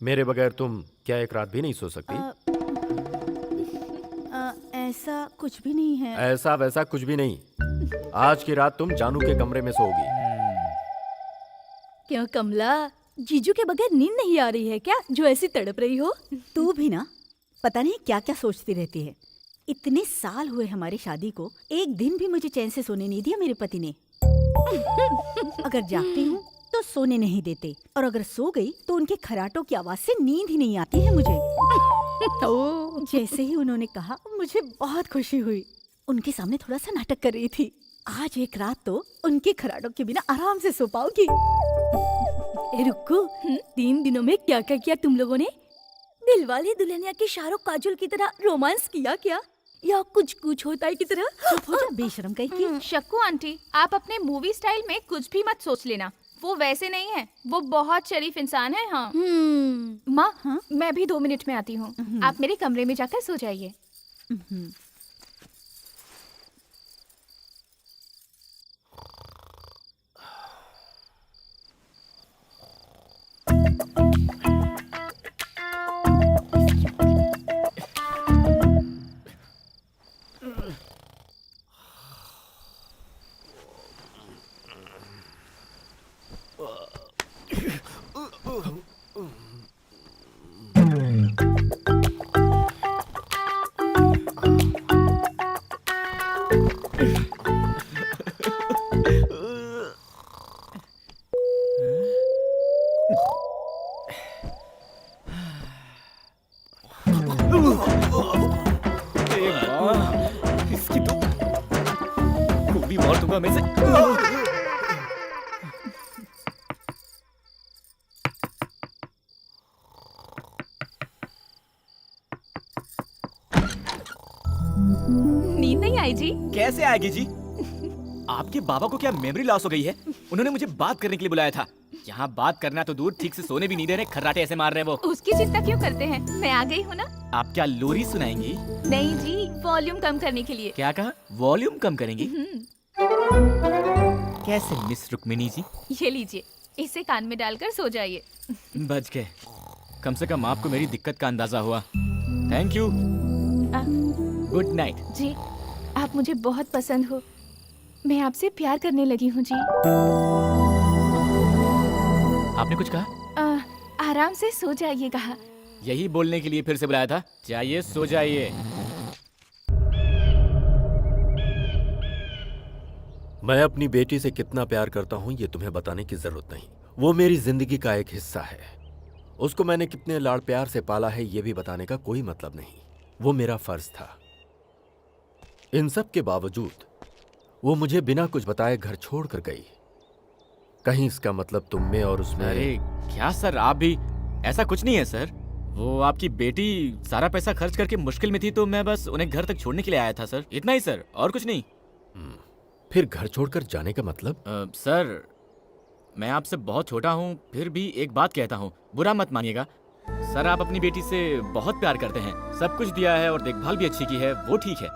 Speaker 9: मेरे बगैर तुम क्या एक रात भी नहीं सो सकती?
Speaker 11: ऐसा कुछ भी नहीं है।
Speaker 9: ऐसा वैसा कुछ भी नहीं। आज की रात तुम जानू के कमरे में सोओगी।
Speaker 10: क्यों कमला, जीजू के बगैर नींद नहीं आ रही है क्या, जो ऐसी तड़प रही हो?
Speaker 11: तू भी ना, पता नहीं क्या क्या सोचती रहती है। इतने साल हुए हमारी शादी को, एक दिन भी मुझे चैन से सोने नहीं दिया मेरे पति ने। अगर जागती हूँ तो सोने नहीं देते, और अगर सो गई तो उनके खराटों की आवाज से नींद ही नहीं आती है मुझे। तो जैसे ही उन्होंने कहा, मुझे बहुत खुशी हुई। उनके सामने थोड़ा सा नाटक कर रही थी। आज एक रात तो उनके खराटों के बिना आराम से सो पाऊंगी।
Speaker 10: ए रुको, 3 दिनों में क्या क्या किया तुम लोगों ने? दिलवाले दुल्हनिया के शाहरुख काजोल की तरह रोमांस किया क्या, या कुछ कुछ होता है की तरह?
Speaker 11: चुप हो जा बेशरम कहीं की।
Speaker 5: शक्कू आंटी, आप अपने मूवी स्टाइल में कुछ भी मत सोच लेना। वो वैसे नहीं है, वो बहुत शरीफ इंसान है। हाँ माँ, मैं भी 2 मिनट में आती हूँ। आप मेरे कमरे में जाकर सो जाइए।
Speaker 1: इसकी तो गोली मार दूंगा मैं इसे।
Speaker 5: नींद नहीं आई जी?
Speaker 1: कैसे आएगी जी? आपके बाबा को क्या मेमोरी लॉस हो गई है? उन्होंने मुझे बात करने के लिए बुलाया था। यहाँ बात करना तो दूर, ठीक से सोने भी नहीं दे रहे, खर्राटे ऐसे मार रहे हैं वो।
Speaker 5: उसकी चिंता क्यों करते हैं, मैं आ गई हूँ ना।
Speaker 1: आप क्या लोरी सुनाएंगी?
Speaker 5: नहीं जी, वॉल्यूम कम करने के लिए।
Speaker 1: क्या कहा? वॉल्यूम कम करेंगी? कैसे मिस रुक्मिणी जी?
Speaker 5: ये लीजिए, इसे कान में डालकर सो जाइए।
Speaker 1: बच गए। कम से कम आपको मेरी दिक्कत का अंदाजा हुआ। Thank you. Good night.
Speaker 5: जी, आप मुझे बहुत पसंद हो। मैं आपसे प्यार करने लगी हूँ जी।
Speaker 1: आपने कुछ कहा?
Speaker 5: आराम से सो जाइए कहा।
Speaker 1: यही बोलने के लिए फिर से बुलाया था। जाइए सो जाइए।
Speaker 9: मैं अपनी बेटी से कितना प्यार करता हूं ये तुम्हें बताने की जरूरत नहीं। वो मेरी जिंदगी का एक हिस्सा है। उसको मैंने कितने लाड़ प्यार से पाला है ये भी बताने का कोई मतलब नहीं। वो मेरा फर्ज था। इन सब के बावजूद वो मुझे बिना कुछ बताए घर छोड़कर गई। कहीं इसका मतलब तुम में और उसमें?
Speaker 1: अरे क्या सर, आप भी? ऐसा कुछ नहीं है सर। वो आपकी बेटी सारा पैसा खर्च करके मुश्किल में थी, तो मैं बस उन्हें घर तक छोड़ने के लिए आया था सर। इतना ही सर, और कुछ नहीं।
Speaker 9: फिर घर छोड़कर जाने का मतलब?
Speaker 1: सर, मैं आपसे बहुत छोटा हूँ, फिर भी एक बात कहता हूँ, बुरा मत मानिएगा। सर, आप अपनी बेटी से बहुत प्यार करते हैं, सब कुछ दिया है और देखभाल भी अच्छी की है, वो ठीक है।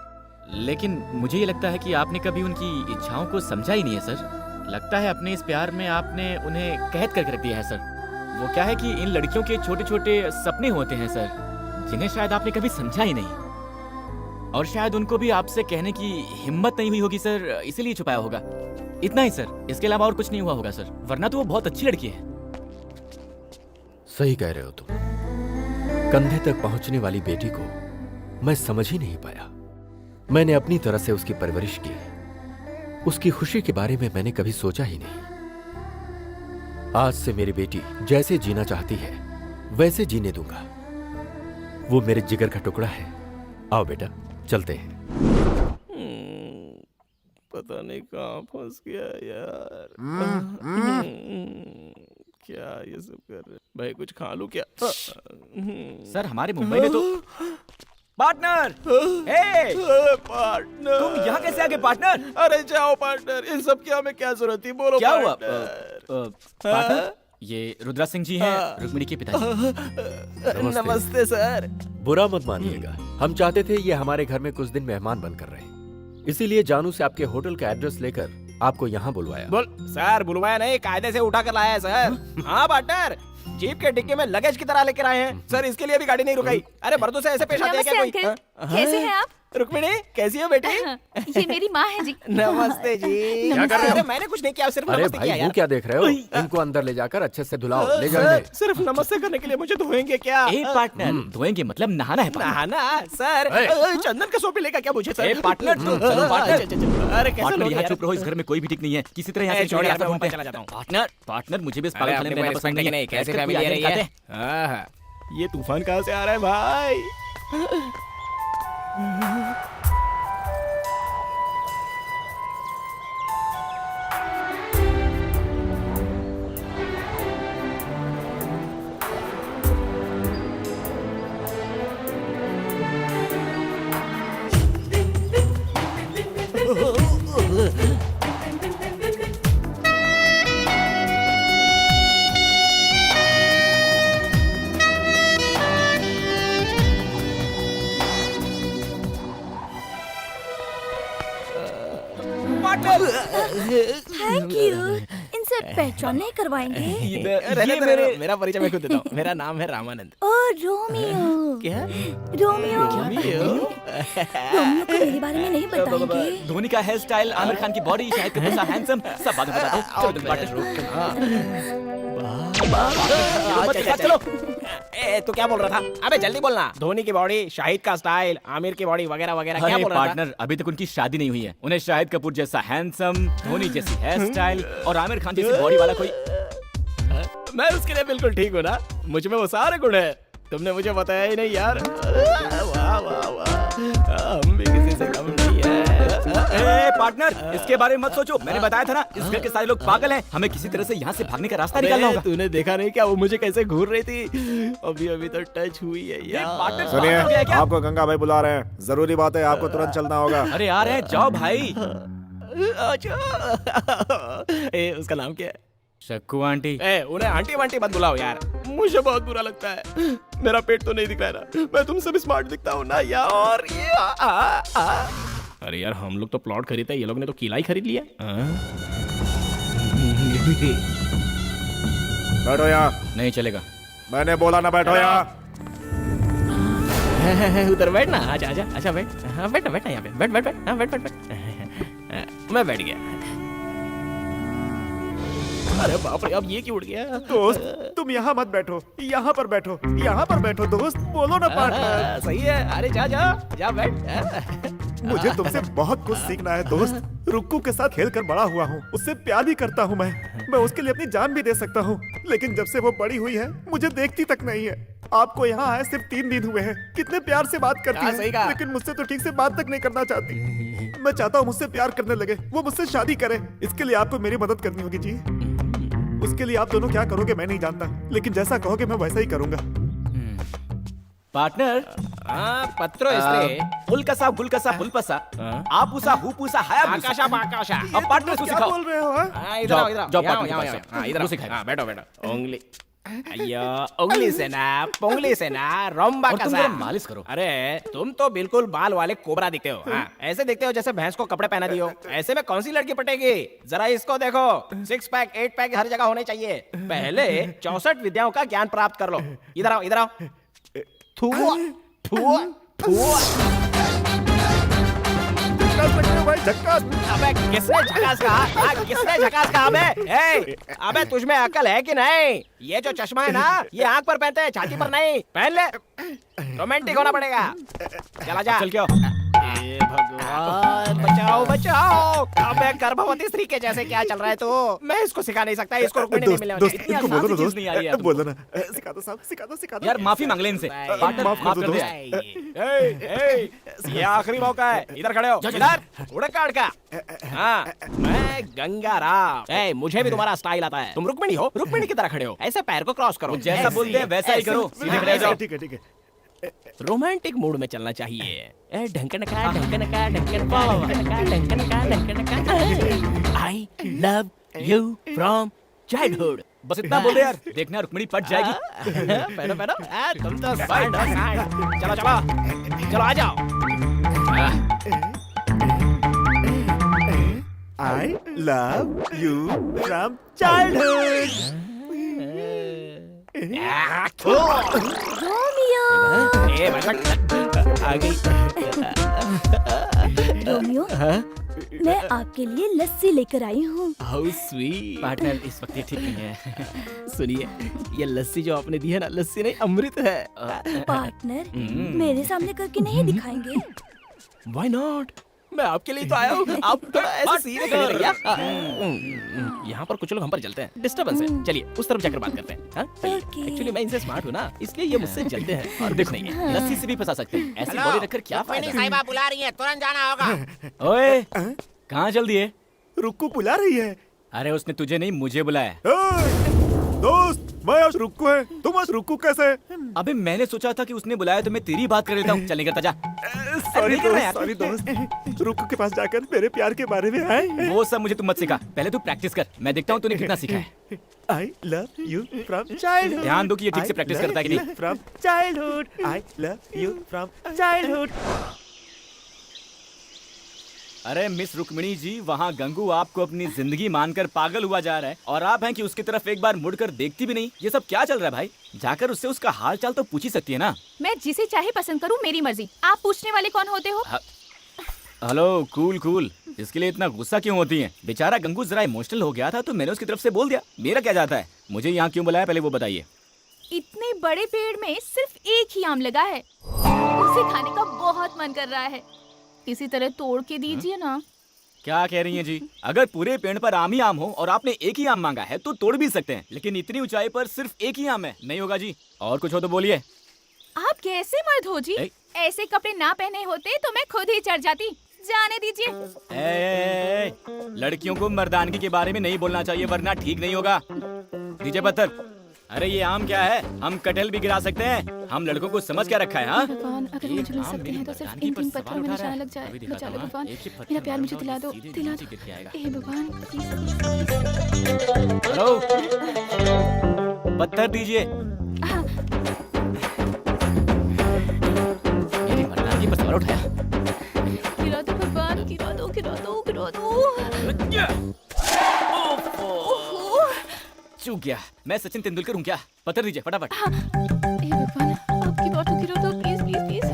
Speaker 1: लेकिन मुझे ये लगता है कि आपने कभी उनकी इच्छाओं को समझा ही नहीं है सर। लगता है अपने इस प्यार में आपने उन्हें कैद करके रख दिया है सर। वो क्या है कि इन लड़कियों के छोटे छोटे सपने होते हैं सर, जिन्हें शायद आपने कभी समझा ही नहीं, और शायद उनको भी आपसे कहने की हिम्मत नहीं हुई होगी सर, इसीलिए छुपाया होगा। इतना ही सर, इसके अलावा और कुछ नहीं हुआ होगा सर, वरना तो वो बहुत अच्छी लड़की है।
Speaker 9: सही कह रहे हो तुम। कंधे तक पहुंचने वाली बेटी को मैं समझ ही नहीं पाया। मैंने अपनी तरह से उसकी परवरिश की। उसकी खुशी के बारे में मैंने कभी सोचा ही नहीं। आज से मेरी बेटी जैसे जीना चाहती है वैसे जीने दूंगा। वो मेरे जिगर का टुकड़ा है। आओ बेटा, चलते हैं।
Speaker 3: पता नहीं कहाँ फंस गया यार। क्या ये सब कर रहे भाई? कुछ खा लूं क्या?
Speaker 1: सर हमारे मुंबई में तो पार्टनर, हे
Speaker 3: पार्टनर,
Speaker 1: तुम यहाँ कैसे आ गए पार्टनर?
Speaker 3: अरे जाओ पार्टनर, इन सब की हमें क्या जरूरत थी? बोलो
Speaker 1: क्या हुआ?
Speaker 3: पार्टनर।
Speaker 1: पार्टनर, ये रुद्रा सिंह जी हैं, रुक्मिणी के पिताजी।
Speaker 3: नमस्ते सर।
Speaker 9: बुरा मत मानिएगा, हम चाहते थे ये हमारे घर में कुछ दिन मेहमान बनकर रहे, इसीलिए जानू से आपके होटल का एड्रेस लेकर आपको यहाँ बुलवाया।
Speaker 3: बोल सर, बुलवाया नहीं, कायदे से उठा कर लाया है सर। हाँ पार्टनर, जीप के डिक्की में लगेज की तरह लेकर आए हैं सर, इसके लिए भी गाड़ी नहीं रुकाई। अरे मर्दों से ऐसे पेश आते हैं क्या कोई?
Speaker 5: नमस्ते अंकल, कैसे हैं आप?
Speaker 3: रुक्मिणी कैसी हो बेटी?
Speaker 5: ये मेरी माँ है जी।
Speaker 3: नमस्ते जी।
Speaker 9: क्या कर रहे हो?
Speaker 3: अरे मैंने कुछ नहीं किया, सिर्फ
Speaker 9: अरे
Speaker 3: नमस्ते
Speaker 9: भाई
Speaker 3: किया
Speaker 9: वो
Speaker 3: यार।
Speaker 9: क्या देख रहे हो? इनको अंदर ले जाकर अच्छे से धुलाओ, ले जाओ
Speaker 3: सर,
Speaker 9: इन्हें।
Speaker 3: सिर्फ नमस्ते करने के लिए मुझे धोएंगे क्या?
Speaker 1: ए पार्टनर, धोएंगे मतलब नहाना है पार्टनर।
Speaker 3: नहाना सर? चंदन का सोप लेगा क्या मुझे सर?
Speaker 1: ए पार्टनर, चलो पार्टनर।
Speaker 3: अरे कैसे
Speaker 1: पार्टनर
Speaker 3: लोग
Speaker 1: यहाँ
Speaker 3: यार?
Speaker 1: चुप रहो, इस घर में कोई भी ठीक नहीं है, किसी तरह यहाँ
Speaker 3: ए,
Speaker 1: से
Speaker 3: छोड़ यार,
Speaker 1: रास्ता
Speaker 3: मैं
Speaker 1: ढूंढते
Speaker 3: ऊपर
Speaker 1: हैं।
Speaker 3: चला जाता हूँ।
Speaker 1: पार्टनर, पार्टनर मुझे भी इस
Speaker 3: अरे
Speaker 1: पागलखाने
Speaker 3: अपने
Speaker 1: में रहना
Speaker 3: को
Speaker 1: पसंद
Speaker 3: respect
Speaker 1: नहीं है।
Speaker 3: कैसे
Speaker 1: बैठकर
Speaker 3: फैमिली
Speaker 1: कोई
Speaker 3: आ रही
Speaker 1: आदमी
Speaker 3: है?
Speaker 1: खाते हैं।
Speaker 3: आहा, ये तूफान कहाँ से आ रहा है भाई?
Speaker 10: Thank you. इनसे पहचान नहीं करवाएंगे?
Speaker 3: रहने मेरा परिचय मैं खुद देता हूँ। मेरा नाम है रामानंद।
Speaker 10: ओ रोमियो।
Speaker 3: क्या?
Speaker 10: रोमियो।
Speaker 3: रोमियो?
Speaker 10: रोमियो को मेरे बारे में नहीं बताएंगे?
Speaker 1: धोनी का हेयर स्टाइल, आमिर खान की बॉडी, शाहिद कपूर सा हैंडसम, सब बाद में बताता हूँ। चलो तुम पार्टनर।
Speaker 3: चलो। ए, तू क्या बोल रहा था? अबे जल्दी बोलना। धोनी की बॉडी, शाहिद का स्टाइल, आमिर की बॉडी वगैरह वगैरह क्या
Speaker 1: अरे
Speaker 3: बोल रहा था?
Speaker 1: पार्टनर, अभी तक उनकी शादी नहीं हुई है। उन्हें शाहिद कपूर जैसा हैंडसम, धोनी जैसी हेयर स्टाइल और आमिर खान जैसी बॉडी वाला कोई।
Speaker 3: मैं उसके लिए बिल्कुल ठीक हूँ ना? मुझ में वो सारे गुण है। तुमने मुझे बताया ही नहीं यार। वाह वाह वाह, हम भी किसी से कम नहीं है।
Speaker 1: ए पार्टनर, इसके बारे में मत सोचो, मैंने बताया था ना, इस घर के सारे लोग पागल हैं, हमें किसी तरह से यहाँ से भागने का रास्ता निकालना होगा।
Speaker 3: तूने देखा नहीं क्या वो मुझे कैसे घूर रही थी? अभी अभी तो टच हुई है यार।
Speaker 1: पार्टनर
Speaker 7: सुनिए,
Speaker 1: पागल हो गया क्या?
Speaker 7: आपको गंगा भाई बुला रहे हैं, जरूरी बात है, आपको तुरंत चलना होगा।
Speaker 1: अरे यार है, जाओ भाई।
Speaker 3: अच्छा। ए, उसका नाम क्या है?
Speaker 1: शक्कू आंटी।
Speaker 3: ए, उन्हें आंटी वांटी मत बुलाओ यार, मुझे बहुत बुरा लगता है। मेरा पेट तो नहीं दिख रहा है ना, मैं तुमसे भी स्मार्ट दिखता हूँ ना यार। अरे यार, हम लोग तो प्लॉट खरीदते हैं, ये लोग ने तो किला ही खरीद लिया।
Speaker 7: बैठो यहाँ।
Speaker 1: नहीं चलेगा।
Speaker 7: मैंने बोला ना बैठो यहाँ।
Speaker 3: उधर बैठ ना। आजा आजा, अच्छा बैठ। हाँ बैठ ना, बैठ ना यहाँ पे, बैठ बैठ बैठ। हाँ बैठ बैठ बैठ। मैं बैठ गया। अरे बाप रे, अब ये क्यों उड़ गया?
Speaker 7: दोस्त, तुम यहाँ मत बैठो, यहाँ पर बैठो, यहाँ पर बैठो दोस्त। बोलो ना पार्टनर।
Speaker 3: सही है। अरे जा जा जा बैठ।
Speaker 7: मुझे तुमसे बहुत कुछ सीखना है दोस्त। रुक्कू के साथ खेल कर बड़ा हुआ हूँ, उससे प्यार भी करता हूँ मैं उसके लिए अपनी जान भी दे सकता हूँ, लेकिन जब से वो बड़ी हुई है मुझे देखती तक नहीं है। आपको यहाँ आए सिर्फ 3 दिन हुए हैं, कितने प्यार से बात करती
Speaker 3: हाँ, सही
Speaker 7: है,
Speaker 3: कहा।
Speaker 7: लेकिन मुझसे तो ठीक से बात तक नहीं करना चाहती। मैं चाहता हूँ मुझसे प्यार करने लगे, वो मुझसे शादी करे। इसके लिए आपको मेरी मदद करनी होगी जी। उसके लिए आप दोनों क्या करोगे मैं नहीं जानता, लेकिन जैसा कहोगे मैं वैसा ही करूंगा।
Speaker 1: पार्टनर,
Speaker 3: पत्रो इस्त्रे
Speaker 1: फुलकसा गुलकसा फुलपसा, आपूसा हुपूसा
Speaker 3: आकाशा आकाशा।
Speaker 1: अब पार्टनर को
Speaker 7: क्या
Speaker 1: सिखाओ।
Speaker 7: बोल रहे हो हाँ?
Speaker 3: हाँ, इधर
Speaker 1: जाओ,
Speaker 3: आओ, इधर आओ।
Speaker 1: जाओ
Speaker 3: यहाँ,
Speaker 1: पार्टनर
Speaker 3: यहाँ,
Speaker 1: के
Speaker 3: यहाँ।
Speaker 1: पास।
Speaker 3: हाँ, इधर
Speaker 1: वो
Speaker 3: आओ।
Speaker 1: सिखाए।
Speaker 3: हाँ, बैठो बैठो। उंगली अय्यो, उंगली से ना, पोंगली से ना, रोम्बा
Speaker 1: और
Speaker 3: का
Speaker 1: तुम
Speaker 3: सा।
Speaker 1: जरा मालिश करो।
Speaker 3: अरे तुम तो बिल्कुल बाल वाले कोबरा दिखते हो। हाँ, ऐसे दिखते हो जैसे भैंस को कपड़े पहना दियो। ऐसे में कौन सी लड़की पटेगी? जरा इसको देखो, 6 पैक 8 पैक हर जगह होने चाहिए। पहले 64 विद्याओं का ज्ञान प्राप्त कर लो। इधर आओ, इधर आओ। थुआ थुआ थुआ।
Speaker 7: भाई झक्कास।
Speaker 3: अबे किसने झकास कहा? किसने झकास कहा? अबे तुझमें अकल है कि नहीं? ये जो चश्मा है ना, ये आंख पर पहनते हैं, छाती पर नहीं। पहन ले, रोमांटिक होना पड़ेगा। चला जा।
Speaker 1: चल क्या?
Speaker 3: हे भगवान, बचाओ बचाओ। अबे गर्भवती स्त्री के जैसे क्या चल रहा है तो मैं इसको सिखा नहीं सकता, इसको रुकने नहीं मिले।
Speaker 7: दोस्त
Speaker 1: इतनी
Speaker 7: इनको
Speaker 1: आसान
Speaker 7: बोलो
Speaker 1: सी
Speaker 7: ना
Speaker 1: चीज
Speaker 7: दोस्त,
Speaker 1: नहीं आ रही है
Speaker 7: बोलो ना, सिखा दो साहब, सिखा दो, सिखा दो
Speaker 1: यार माफी मांग ले इनसे। पार्टनर
Speaker 7: माफ कर
Speaker 1: माफ
Speaker 7: दो
Speaker 1: कर दे
Speaker 7: दोस्त।
Speaker 1: यार।
Speaker 3: ये आखिरी मौका है, इधर खड़े हो। इधर उड़ काट का। हाँ, मैं गंगाराम। मुझे भी तुम्हारा स्टाइल आता है। तुम रुक्मिणी हो, रुक्मिणी की तरह खड़े हो, ऐसे पैर को क्रॉस करो।
Speaker 1: जैसा बोलते हैं वैसा ही करो, सीधे खड़े हो जाओ।
Speaker 7: ठीक है ठीक है।
Speaker 3: रोमांटिक मूड में चलना चाहिए। ढंकन का ढंकन का ढंकन का ढंकन का ढंकन का। आई लव यू फ्रॉम चाइल्डहुड।
Speaker 1: बस इतना बोल दे यार, देखना रुक्मिणी पट जाएगी।
Speaker 3: पहनो पहनो, तुम तो सांड हो, सांड। चलो चलो चलो आ जाओ।
Speaker 7: I love you from childhood.
Speaker 10: Romeo
Speaker 3: ए भाई आ गई।
Speaker 10: रोमियो मैं आपके लिए लस्सी लेकर आई हूँ।
Speaker 3: How sweet.
Speaker 1: पार्टनर इस वक्त ये ठीक नहीं है।
Speaker 3: सुनिए, ये लस्सी जो आपने दी है ना, लस्सी नहीं अमृत है।
Speaker 10: पार्टनर मेरे सामने करके नहीं दिखाएंगे?
Speaker 3: Why not? मैं आपके लिए तो आया हूँ। आप थोड़ा ऐसे सीधे खड़े रहिए। यहाँ पर कुछ लोग हम पर जलते हैं, डिस्टर्बेंस है। चलिए उस तरफ जाकर बात करते हैं।
Speaker 10: Okay.
Speaker 3: एक्चुअली मैं इनसे स्मार्ट हूँ ना, इसलिए ये मुझसे जलते हैं और कुछ नहीं है।
Speaker 1: लस्सी से भी फंसा सकते हैं, ऐसी बॉडी रखकर क्या
Speaker 8: रुक्मिणी
Speaker 1: फायदा।
Speaker 8: साहिबा बुला रही है, तुरंत जाना होगा।
Speaker 1: ओए कहाँ चल दिए?
Speaker 7: रुक्कू बुला रही है।
Speaker 1: अरे उसने तुझे नहीं मुझे बुलाया।
Speaker 7: दोस्त मैं आज रुक्कू है, तुम आज रुक्कू कैसे?
Speaker 1: अबे मैंने सोचा था कि उसने बुलाया तो मैं तेरी बात कर लेता हूँ। चल निकलता जा।
Speaker 7: सॉरी
Speaker 1: नहीं करना
Speaker 7: दोस्त,
Speaker 1: यार।
Speaker 7: सॉरी दोस्त। रुक्कू के पास जाकर मेरे प्यार के बारे में आए।
Speaker 1: वो सब मुझे तुम मत सिखा, पहले तू प्रैक्टिस कर, मैं देखता हूँ तूने कितना सीखा है।
Speaker 7: I love you from childhood.
Speaker 1: ध्यान दो कि ये ठीक से practice करता है कि नहीं।
Speaker 7: From childhood. I love you from childhood.
Speaker 1: अरे मिस रुक्मिणी जी, वहाँ गंगू आपको अपनी जिंदगी मानकर पागल हुआ जा रहा है और आप हैं कि उसकी तरफ एक बार मुड़कर देखती भी नहीं। ये सब क्या चल रहा है भाई? जाकर उससे उसका हाल चाल तो पूछ ही सकती है ना।
Speaker 5: मैं जिसे चाहे पसंद करूं, मेरी मर्जी। आप पूछने वाले कौन होते हो?
Speaker 1: हेलो कूल कूल, इसके लिए इतना गुस्सा क्यों होती हैं? बेचारा गंगू जरा इमोशनल हो गया था तो मैंने उसकी तरफ से बोल दिया। मेरा क्या जाता है? मुझे यहाँ क्यों बुलाया पहले वो बताइए।
Speaker 5: इतने बड़े पेड़ में सिर्फ एक ही आम लगा है, उसे खाने का बहुत मन कर रहा है। इसी तरह तोड़ के दीजिए ना।
Speaker 1: क्या कह रही हैं जी? अगर पूरे पेड़ पर आम ही आम हो और आपने एक ही आम मांगा है तो तोड़ भी सकते हैं, लेकिन इतनी ऊंचाई पर सिर्फ एक ही आम है, नहीं होगा जी। और कुछ हो तो बोलिए।
Speaker 5: आप कैसे मर्द हो जी? ऐसे कपड़े ना पहने होते तो मैं खुद ही चढ़ जाती। जाने दीजिए।
Speaker 1: लड़कियों को मर्दानगी के बारे में नहीं बोलना चाहिए वरना ठीक नहीं होगा। दीजिए पत्थर। अरे ये आम क्या है? हम कटहल भी गिरा सकते हैं। हम लड़कों को समझ क्या रखा है? हाँ,
Speaker 5: भगवान अगर मुझे मिल सकते हैं तो सिर्फ इन 3 पत्थरों में निशाना लग जाए। बचा लो भगवान, मेरा प्यार मुझे दिला दो, दिला दो। हे भगवान
Speaker 1: हेलो, पत्थर दीजिए। मेरी मर्दानगी पर सवाल उठाया।
Speaker 5: गिरा दो भगवान, गिरा दो, गिरा दो, गिरा दो।
Speaker 1: चूक गया। मैं सचिन तेंदुलकर हूँ क्या? पत्थर दीजिए फटाफट।
Speaker 5: हे भगवान, आपकी बात तो गिरा दो, प्लीज प्लीज प्लीज।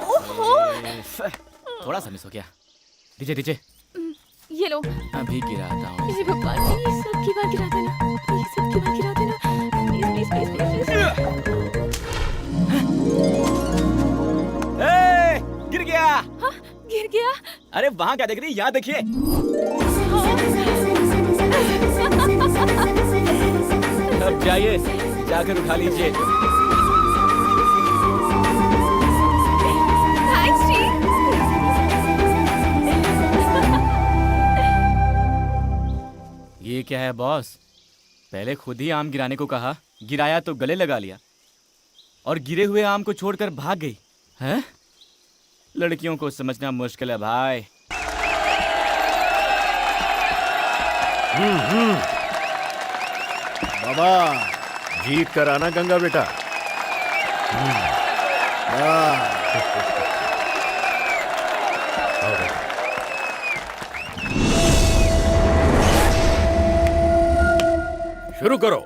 Speaker 5: ओहो,
Speaker 1: थोड़ा सा मिस हो गया। दीजिए दीजिए।
Speaker 5: ये लो।
Speaker 1: अभी गिराता हूँ।
Speaker 5: हे भगवान, ये सब की बार गिरा देना, ये सब की बार गिरा देना, प्लीज प्लीज प्लीज प्लीज।
Speaker 1: गिर गया।
Speaker 5: हाँ, गिर गया।
Speaker 1: अरे वहाँ क्या देख रही है? यहाँ देखिए। अब जाइए, जाकर उठा लीजिए।
Speaker 5: थैंक्स जी।
Speaker 1: ये क्या है बॉस? पहले खुद ही आम गिराने को कहा, गिराया तो गले लगा लिया और गिरे हुए आम को छोड़कर भाग गई। हैं? लड़कियों को समझना मुश्किल है भाई।
Speaker 9: बाबा जीत कर आना गंगा बेटा। शुरू करो।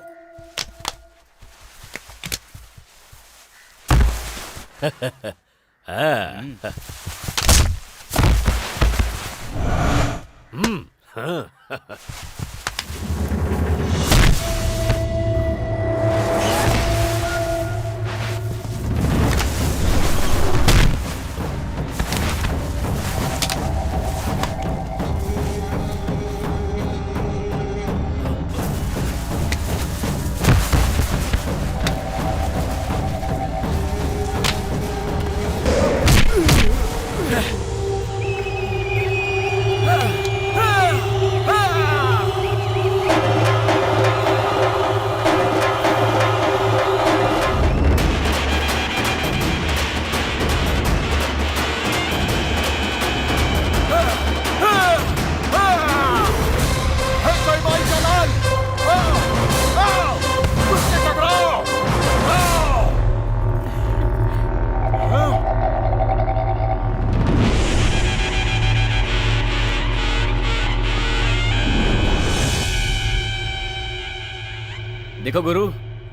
Speaker 1: देखो गुरु,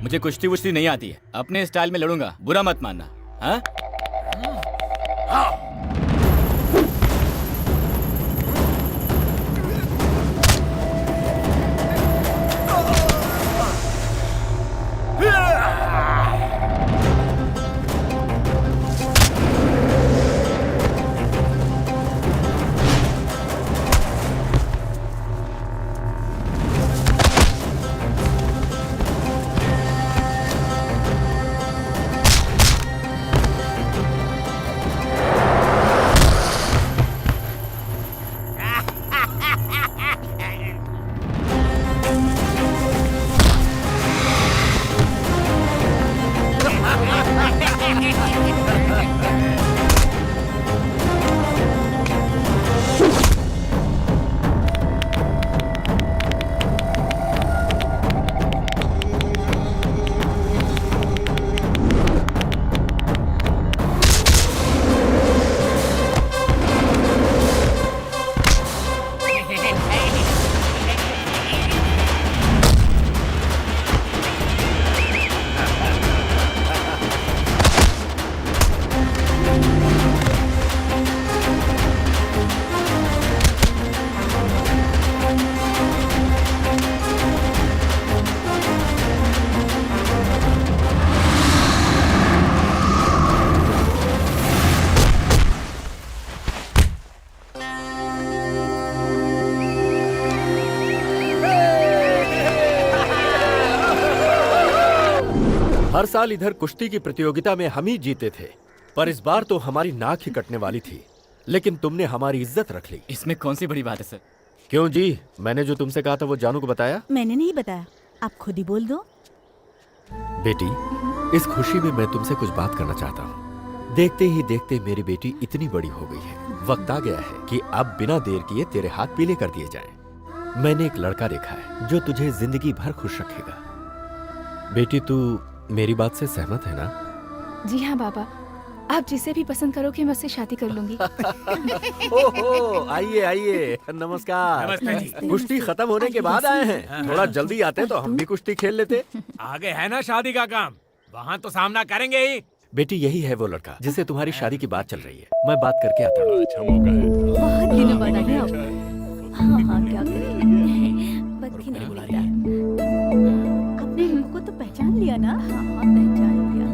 Speaker 1: मुझे कुश्ती वुश्ती नहीं आती है, अपने स्टाइल में लड़ूंगा, बुरा मत मानना। हाँ?
Speaker 9: हर साल इधर कुश्ती की प्रतियोगिता में हम ही जीते थे, पर इस बार तो हमारी नाक ही कटने वाली थी, लेकिन तुमने हमारी इज्जत रख ली।
Speaker 1: इसमें कौन सी बड़ी बात है सर?
Speaker 9: क्यों जी, मैंने जो तुमसे कहा था वो जानू को बताया?
Speaker 11: मैंने नहीं बताया, आप खुद ही बोल दो।
Speaker 9: बेटी, इस खुशी में मैं तुमसे कुछ बात करना चाहता हूँ। देखते ही देखते मेरी बेटी इतनी बड़ी हो गई है, वक्त आ गया है कि अब बिना देर किए तेरे हाथ पीले कर दिए जाएं। मैंने एक लड़का देखा है जो तुझे जिंदगी भर खुश रखेगा। बेटी, तू मेरी बात से सहमत है ना?
Speaker 5: जी हाँ बाबा, आप जिसे भी पसंद करोगे मैं उससे शादी कर लूंगी।
Speaker 9: ओहो, आइए आइए, नमस्कार।
Speaker 6: नमस्ते जी।
Speaker 9: कुश्ती खत्म होने के बाद आए हैं, थोड़ा जल्दी आते तो हम भी कुश्ती खेल लेते।
Speaker 6: आगे है ना शादी का काम, वहाँ तो सामना करेंगे ही।
Speaker 9: बेटी, यही है वो लड़का जिससे तुम्हारी शादी की बात चल रही है। मैं बात करके आता हूँ। अच्छा मौका है।
Speaker 10: बहुत दिनों बाद आए आप। हाँ हाँ, क्या करें, बत्ती नहीं बुला।
Speaker 11: अपने लोगों को तो पहचान लिया ना?
Speaker 10: हाँ हाँ, पहचान लिया।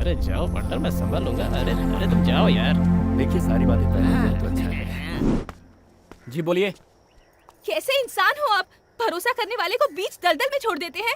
Speaker 3: अरे जाओ पार्टनर, मैं संभाल लूंगा। अरे अरे तुम जाओ यार।
Speaker 9: देखिए, सारी बातें पहले तो अच्छा है।
Speaker 1: जी बोलिए।
Speaker 5: कैसे इंसान हो आप, भरोसा करने वाले को बीच दलदल में छोड़ देते हैं।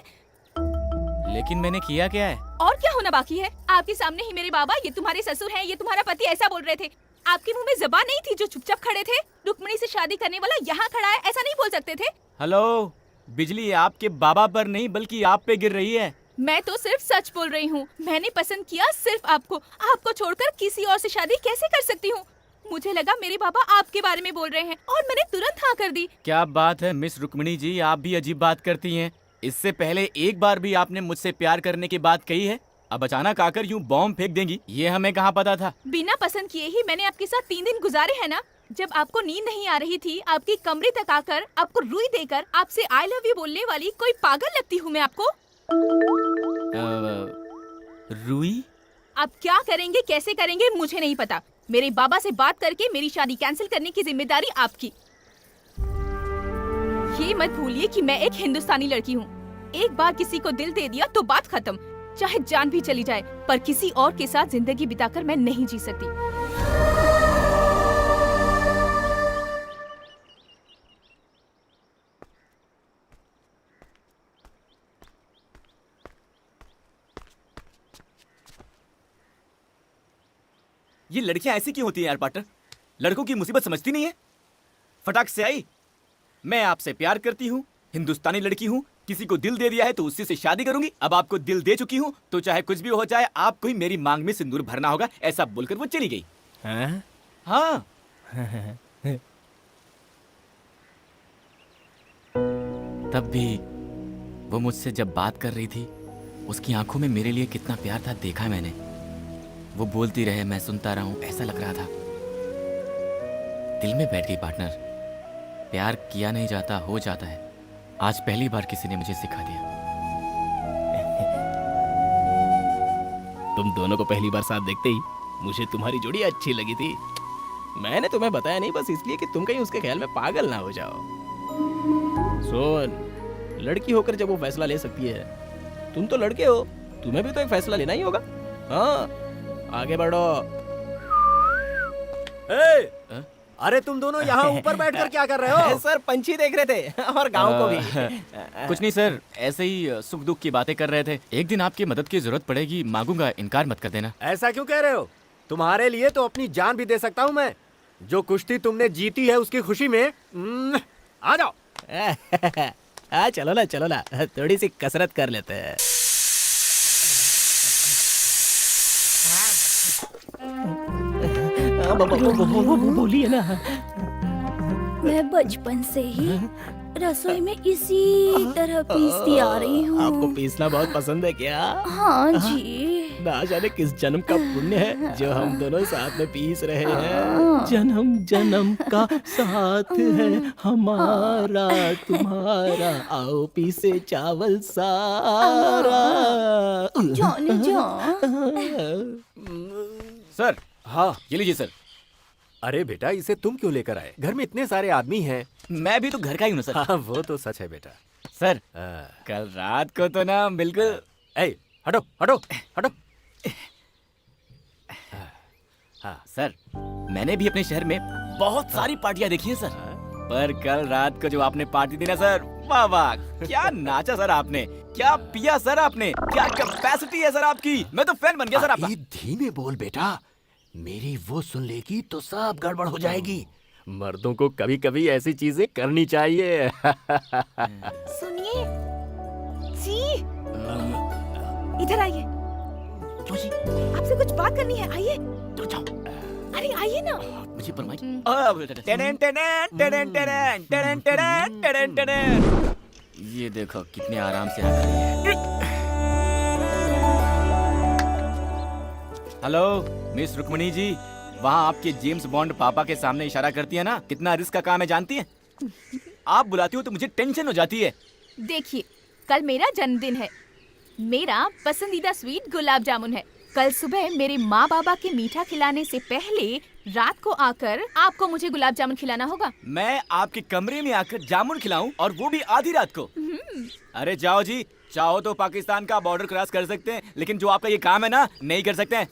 Speaker 1: लेकिन मैंने किया क्या है?
Speaker 5: और क्या होना बाकी है? आपके सामने ही मेरे बाबा, ये तुम्हारे ससुर हैं, ये तुम्हारा पति, ऐसा बोल रहे थे। आपके मुंह में जबान नहीं थी जो चुपचाप खड़े थे? रुक्मणी से शादी करने वाला यहाँ खड़ा है, ऐसा नहीं बोल सकते थे?
Speaker 1: हेलो, बिजली आपके बाबा पर नहीं बल्कि आप पे गिर रही है।
Speaker 5: मैं तो सिर्फ सच बोल रही हूँ। मैंने पसंद किया सिर्फ आपको। आपको छोड़कर किसी और से शादी कैसे कर सकती हूँ? मुझे लगा मेरे बाबा आपके बारे में बोल रहे हैं और मैंने तुरंत हाँ कर दी।
Speaker 1: क्या बात है मिस रुक्मणी जी, आप भी अजीब बात करती हैं। इससे पहले एक बार भी आपने मुझसे प्यार करने की बात कही है? अब अचानक आकर यूं बॉम्ब फेंक देंगी, ये हमें कहाँ पता था।
Speaker 5: बिना पसंद किए ही मैंने आपके साथ 3 दिन गुजारे हैं ना। जब आपको नींद नहीं आ रही थी, आपकी कमरे तक आकर आपको रुई देकर आपसे आई लव यू बोलने वाली कोई पागल लगती हूँ मैं आपको?
Speaker 1: रुई?
Speaker 5: आप क्या करेंगे, कैसे करेंगे, मुझे नहीं पता। मेरे बाबा से बात करके मेरी शादी कैंसिल करने की जिम्मेदारी आपकी। ये मत भूलिए कि मैं एक हिंदुस्तानी लड़की हूँ। एक बार किसी को दिल दे दिया तो बात खत्म, चाहे जान भी चली जाए, पर किसी और के साथ जिंदगी बिताकर मैं नहीं जी सकती।
Speaker 1: ये लड़कियां ऐसी क्यों होती हैं यार पार्टनर? लड़कों की मुसीबत समझती नहीं है। फटाक से आई, मैं आपसे प्यार करती हूँ, हिंदुस्तानी लड़की हूँ, किसी को दिल दे दिया है तो उसी से शादी करूंगी। अब आपको दिल दे चुकी हूँ तो चाहे कुछ भी हो जाए, आपको ही मेरी मांग में सिंदूर भरना होगा, ऐसा बोलकर वो चली गई। हाँ। तब भी वो मुझसे जब बात कर रही थी, उसकी आंखों में मेरे लिए कितना प्यार था देखा मैंने। वो बोलती रहे, मैं सुनता रहा हूं, ऐसा लग रहा था दिल में बैठ गई पार्टनर। प्यार किया नहीं जाता, हो जाता है। आज पहली बार किसी ने मुझे सिखा दिया।
Speaker 3: तुम दोनों को पहली बार साथ देखते ही मुझे तुम्हारी जोड़ी अच्छी लगी थी। मैंने तुम्हें बताया नहीं बस इसलिए कि तुम कहीं उसके ख्याल में पागल ना हो जाओ। सुन, लड़की होकर जब वो फैसला ले सकती है, तुम तो लड़के हो, तुम्हें भी तो एक फैसला लेना ही होगा। हाँ, आगे बढ़ो।
Speaker 2: अरे तुम दोनों यहाँ ऊपर बैठकर क्या कर रहे हो?
Speaker 3: सर पंछी देख रहे थे और गांव को भी।
Speaker 1: कुछ नहीं सर, ऐसे ही सुख दुख की बातें कर रहे थे। एक दिन आपकी मदद की जरूरत पड़ेगी, मांगूंगा, इनकार मत कर देना।
Speaker 2: ऐसा क्यों कह रहे हो? तुम्हारे लिए तो अपनी जान भी दे सकता हूँ मैं। जो कुश्ती तुमने जीती है उसकी खुशी में आ जाओ।
Speaker 3: चलो ना थोड़ी सी कसरत कर लेते हैं। बोलिए ना।
Speaker 10: मैं बचपन से ही रसोई में इसी तरह पीसती आ रही हूँ।
Speaker 3: आपको पीसना बहुत पसंद है क्या?
Speaker 10: हाँ जी।
Speaker 3: ना जाने किस जन्म का पुण्य है जो हम दोनों साथ में पीस रहे हैं। जन्म जन्म का साथ है हमारा तुम्हारा, आओ पीसे चावल सारा।
Speaker 10: जाने जा।
Speaker 1: सर,
Speaker 2: हाँ,
Speaker 1: ये लीजिए सर।
Speaker 2: अरे बेटा, इसे तुम क्यों लेकर आए? घर में इतने सारे आदमी हैं।
Speaker 1: मैं भी तो घर का ही हूँ सर।
Speaker 2: हाँ, वो तो सच है बेटा।
Speaker 1: सर, कल रात को तो ना बिल्कुल।
Speaker 2: ए, हटो हटो हटो।
Speaker 1: हाँ सर, मैंने भी अपने शहर में बहुत सारी पार्टियां देखी हैं सर, पर कल रात को जो आपने पार्टी दी ना सर, वाह वाह, क्या नाचा सर आपने, क्या पिया सर आपने, क्या कैपेसिटी है सर आपकी। मैं तो फैन बन गया सर आपका।
Speaker 2: धीमे बोल बेटा, मेरी वो सुन लेगी तो सब गड़बड़ हो जाएगी। मर्दों को कभी कभी ऐसी चीजें करनी चाहिए।
Speaker 10: सुनिए जी, इधर आइए।
Speaker 1: क्यों जी?
Speaker 10: आपसे कुछ बात करनी है, आइए।
Speaker 1: तो जाओ।
Speaker 10: अरे आइए ना।
Speaker 1: मुझे ये देखो कितने आराम से आ रही है। हेलो मिस रुक्मणी जी, वहाँ आपके जेम्स बॉन्ड पापा के सामने इशारा करती है ना, कितना रिस्क का काम है जानती है? आप बुलाती हो तो मुझे टेंशन हो जाती है।
Speaker 5: देखिए, कल मेरा जन्मदिन है। मेरा पसंदीदा स्वीट गुलाब जामुन है। कल सुबह मेरे माँ बाबा के मीठा खिलाने से पहले रात को आकर आपको मुझे गुलाब जामुन खिलाना होगा।
Speaker 1: मैं आपके कमरे में आकर जामुन खिलाऊं, और वो भी आधी रात को? अरे जाओ जी, चाहो तो पाकिस्तान का बॉर्डर क्रॉस कर सकते हैं, लेकिन जो आपका ये काम है ना, नहीं कर सकते हैं।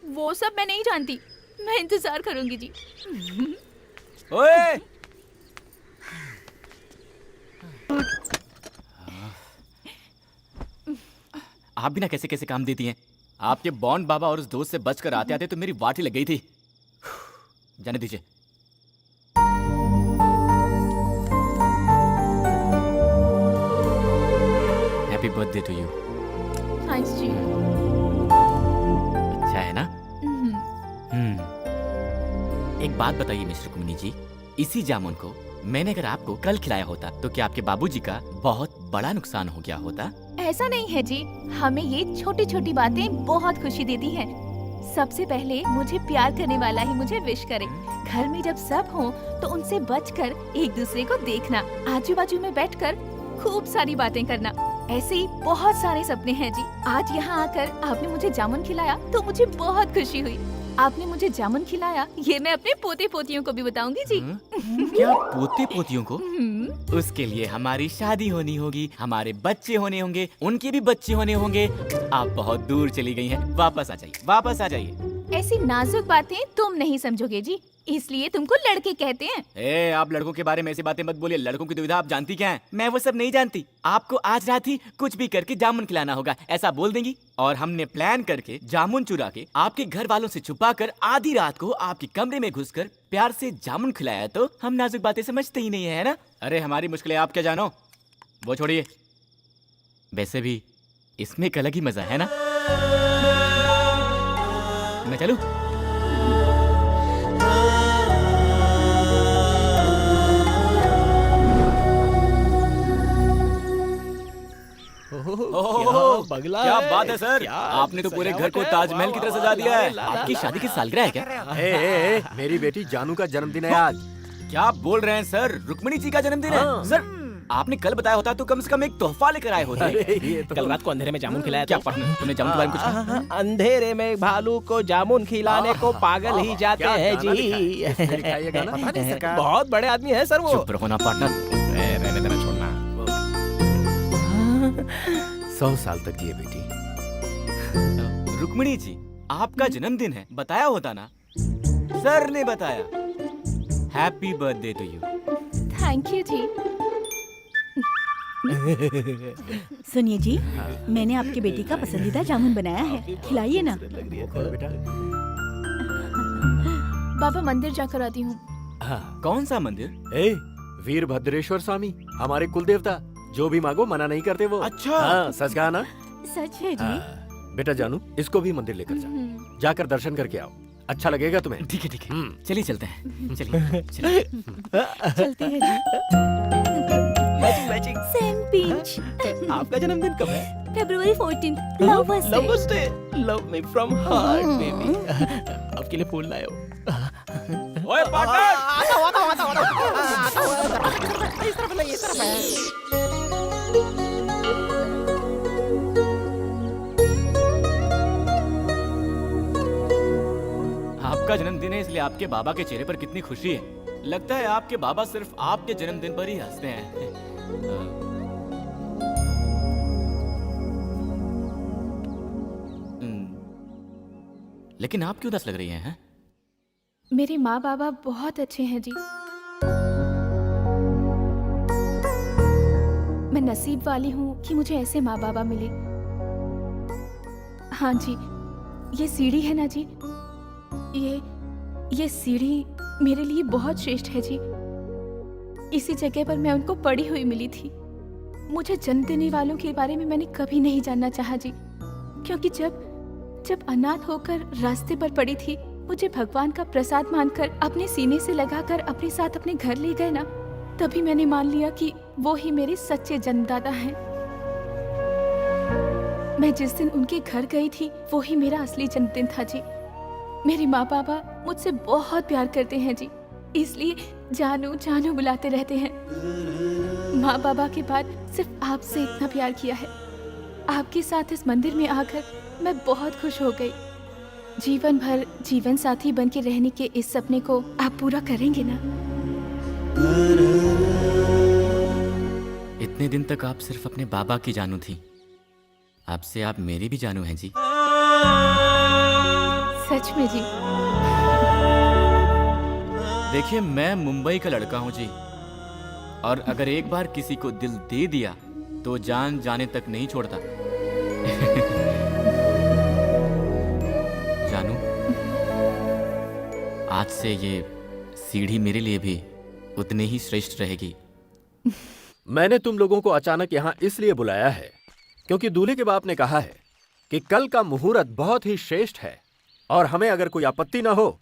Speaker 5: वो सब मैं नहीं जानती, मैं इंतजार करूंगी जी।
Speaker 1: ओए! आप भी ना कैसे कैसे काम देती हैं। आपके बॉन्ड बाबा और उस दोस्त से बचकर आते आते तो मेरी वाटी लग गई थी। जाने दीजिए। Happy birthday to you.
Speaker 5: Thanks ji.
Speaker 1: अच्छा है ना? एक बात बताइए मिस्टर कुमिनी जी, इसी जामुन को मैंने अगर आपको कल खिलाया होता तो क्या आपके बाबूजी का बहुत बड़ा नुकसान हो गया होता?
Speaker 5: ऐसा नहीं है जी, हमें ये छोटी छोटी बातें बहुत खुशी देती हैं। सबसे पहले मुझे प्यार करने वाला ही मुझे विश करे। घर में जब सब हो तो उनसे बचकर एक दूसरे को देखना, आजू बाजू में बैठकर खूब सारी बातें करना, ऐसे ही बहुत सारे सपने हैं जी। आज यहाँ आकर आपने मुझे जामुन खिलाया तो मुझे बहुत खुशी हुई। आपने मुझे जामुन खिलाया, ये मैं अपने पोते पोतियों को भी बताऊंगी जी।
Speaker 1: क्या पोते पोतियों को? उसके लिए हमारी शादी होनी होगी, हमारे बच्चे होने होंगे, उनके भी बच्चे होने होंगे। आप बहुत दूर चली गई हैं, वापस आ जाइए, वापस आ जाइए।
Speaker 5: ऐसी नाजुक बातें तुम नहीं समझोगे जी, इसलिए तुमको लड़के कहते हैं।
Speaker 1: ए, आप लड़कों के बारे में ऐसी बातें मत बोलिए। लड़कों की दुविधा आप जानती क्या है? मैं वो सब नहीं जानती। आपको आज रात ही कुछ भी करके जामुन खिलाना होगा, ऐसा बोल देंगी, और हमने प्लान करके जामुन चुरा के आपके घर वालों से छुपा कर आधी रात को आपके कमरे में घुसकर प्यार से जामुन खिलाया तो हम नाजुक बातें समझते ही नहीं है ना? अरे हमारी मुश्किलें आप क्या जानो, वो छोड़िए। वैसे भी इसमें एक अलग ही मजा है ना? मैं चलूं?
Speaker 3: बगला
Speaker 1: क्या
Speaker 3: है।
Speaker 1: बात है सर,
Speaker 3: क्या
Speaker 1: आपने तो पूरे घर
Speaker 3: सजावट
Speaker 1: को
Speaker 3: है।
Speaker 1: ताजमहल की तरह सजा दिया है।
Speaker 3: वाह,
Speaker 1: आपकी
Speaker 3: वाह,
Speaker 1: शादी की सालगिरह है क्या?
Speaker 2: मेरी बेटी जानू का जन्मदिन है आज।
Speaker 1: क्या बोल रहे हैं सर? रुक्मिणी जी का जन्मदिन है?
Speaker 2: हाँ।
Speaker 1: सर आपने कल बताया होता तो कम से कम एक तोहफा लेकर आए होते।
Speaker 3: ये तो कल रात को अंधेरे में जामुन खिलाया
Speaker 1: क्या
Speaker 3: था।
Speaker 1: तुमने जामुन के बारे में कुछ कहा?
Speaker 3: अंधेरे में भालू को जामुन खिलाने को पागल ही जाते हैं जी।
Speaker 7: पता नहीं सरकार।
Speaker 3: बहुत बड़े आदमी है सर वो।
Speaker 1: चुप रहो ना पार्टनर।
Speaker 3: रहने देना, छोड़ना।
Speaker 9: 100 साल तक जिए बेटी।
Speaker 1: रुक्मिणी जी, आपका जन्मदिन है, बताया होता ना। सर ने बताया। Happy birthday to you.
Speaker 5: Thank you ji.
Speaker 11: सुनिए जी, मैंने आपकी बेटी का पसंदीदा जामुन बनाया है, खिलाइए ना।
Speaker 5: बाबा मंदिर जाकर आती हूँ।
Speaker 1: कौन सा मंदिर?
Speaker 9: ए, वीरभद्रेश्वर स्वामी, हमारे कुलदेवता। जो भी मांगो मना नहीं करते वो।
Speaker 1: अच्छा।
Speaker 9: हाँ, सच कहा ना?
Speaker 11: सच है जी।
Speaker 9: हाँ, बेटा जानू, इसको भी मंदिर लेकर जा। जाकर दर्शन करके आओ, अच्छा लगेगा तुम्हें।
Speaker 1: ठीक है ठीक है, चलिए चलते हैं। चलिए चलिए।
Speaker 11: चलते हैं जी।
Speaker 3: मैचिंग।
Speaker 10: Same pinch.
Speaker 3: आपका जन्मदिन कब है?
Speaker 10: February 14th, Lovers Day।
Speaker 3: Lovers day. Love me from heart baby. आपके लिए फूल लाए हो।
Speaker 1: ओए पार्टनर!
Speaker 3: इस तरफ नहीं, इस तरफ है।
Speaker 1: आपका जन्मदिन है इसलिए आपके बाबा के चेहरे पर कितनी खुशी है। लगता है आपके बाबा सिर्फ आपके जन्मदिन पर ही हंसते हैं। लेकिन आप क्यों उदास लग रही हैं?
Speaker 5: मेरे माँ बाबा बहुत अच्छे हैं जी। मैं नसीब वाली हूँ कि मुझे ऐसे माँ बाबा मिले। हाँ जी, ये सीढ़ी है ना जी, ये सीढ़ी मेरे लिए बहुत श्रेष्ठ है जी। इसी जगह पर मैं उनको पड़ी हुई मिली थी। मुझे जन्म देने वालों के बारे में मैंने कभी नहीं जानना चाहा जी, क्योंकि जब अनाथ होकर रास्ते पर पड़ी थी, मुझे भगवान का प्रसाद मानकर अपने सीने से लगाकर अपने साथ अपने घर ले गए ना, तभी मैंने मान लिया कि वो ही मेरे सच्चे जन्मदाता हैं। मैं जिस दिन उनके घर गई थी, वो ही मेरा असली जन्मदिन था जी। मेरे माँ बाबा मुझसे बहुत प्यार करते हैं जी, इसलिए जानू जानू बुलाते रहते हैं। माँ बाबा के बाद सिर्फ आपसे इतना प्यार किया है। आपके साथ इस मंदिर में आकर मैं बहुत खुश हो गई। जीवन भर जीवन साथी बन के रहने के इस सपने को आप पूरा करेंगे ना?
Speaker 1: इतने दिन तक आप सिर्फ अपने बाबा की जानू थी, अब से आप मेरी भी जानू हैं जी।
Speaker 5: सच में जी?
Speaker 1: देखिए, मैं मुंबई का लड़का हूँ जी, और अगर एक बार किसी को दिल दे दिया तो जान जाने तक नहीं छोड़ता। जानू, आज से ये सीढ़ी मेरे लिए भी उतनी ही श्रेष्ठ रहेगी।
Speaker 9: मैंने तुम लोगों को अचानक यहाँ इसलिए बुलाया है क्योंकि दूल्हे के बाप ने कहा है कि कल का मुहूर्त बहुत ही श्रेष्ठ है, और हमें अगर कोई आपत्ति ना हो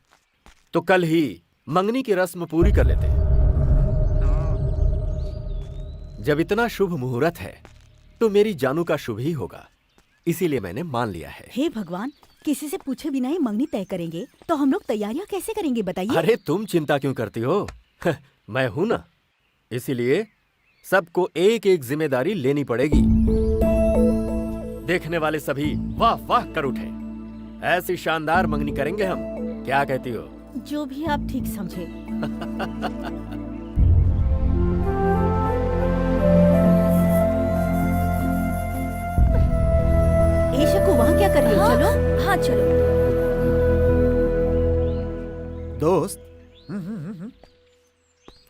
Speaker 9: तो कल ही मंगनी की रस्म पूरी कर लेते। जब इतना शुभ मुहूर्त है तो मेरी जानू का शुभ ही होगा, इसीलिए मैंने मान लिया है।
Speaker 11: हे भगवान, किसी से पूछे बिना ही मंगनी तय करेंगे तो हम लोग तैयारियां कैसे करेंगे बताइए?
Speaker 9: अरे तुम चिंता क्यों करती हो? मैं हूं ना, इसीलिए सबको एक एक जिम्मेदारी लेनी पड़ेगी। देखने वाले सभी वाह वाह कर उठे। ऐसी शानदार मंगनी करेंगे हम, क्या कहती हो?
Speaker 11: जो भी आप ठीक समझे। को वहाँ क्या कर रही हो? चलो।
Speaker 10: हाँ चलो।
Speaker 7: दोस्त,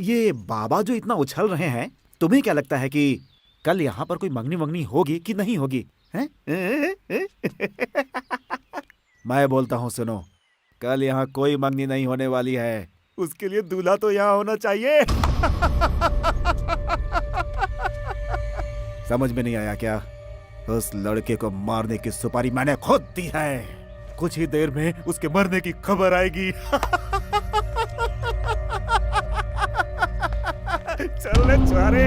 Speaker 7: ये बाबा जो इतना उछल रहे हैं, तुम्हें क्या लगता है कि कल यहाँ पर कोई मंगनी वंगनी होगी कि नहीं होगी? हैं? मैं बोलता हूँ, सुनो, कल यहाँ कोई मंगनी नहीं होने वाली है। उसके लिए दूल्हा तो यहाँ होना चाहिए। समझ में नहीं आया क्या? उस लड़के को मारने की सुपारी मैंने खुद दी है। कुछ ही देर में उसके मरने की खबर आएगी। चल ले छुआरे।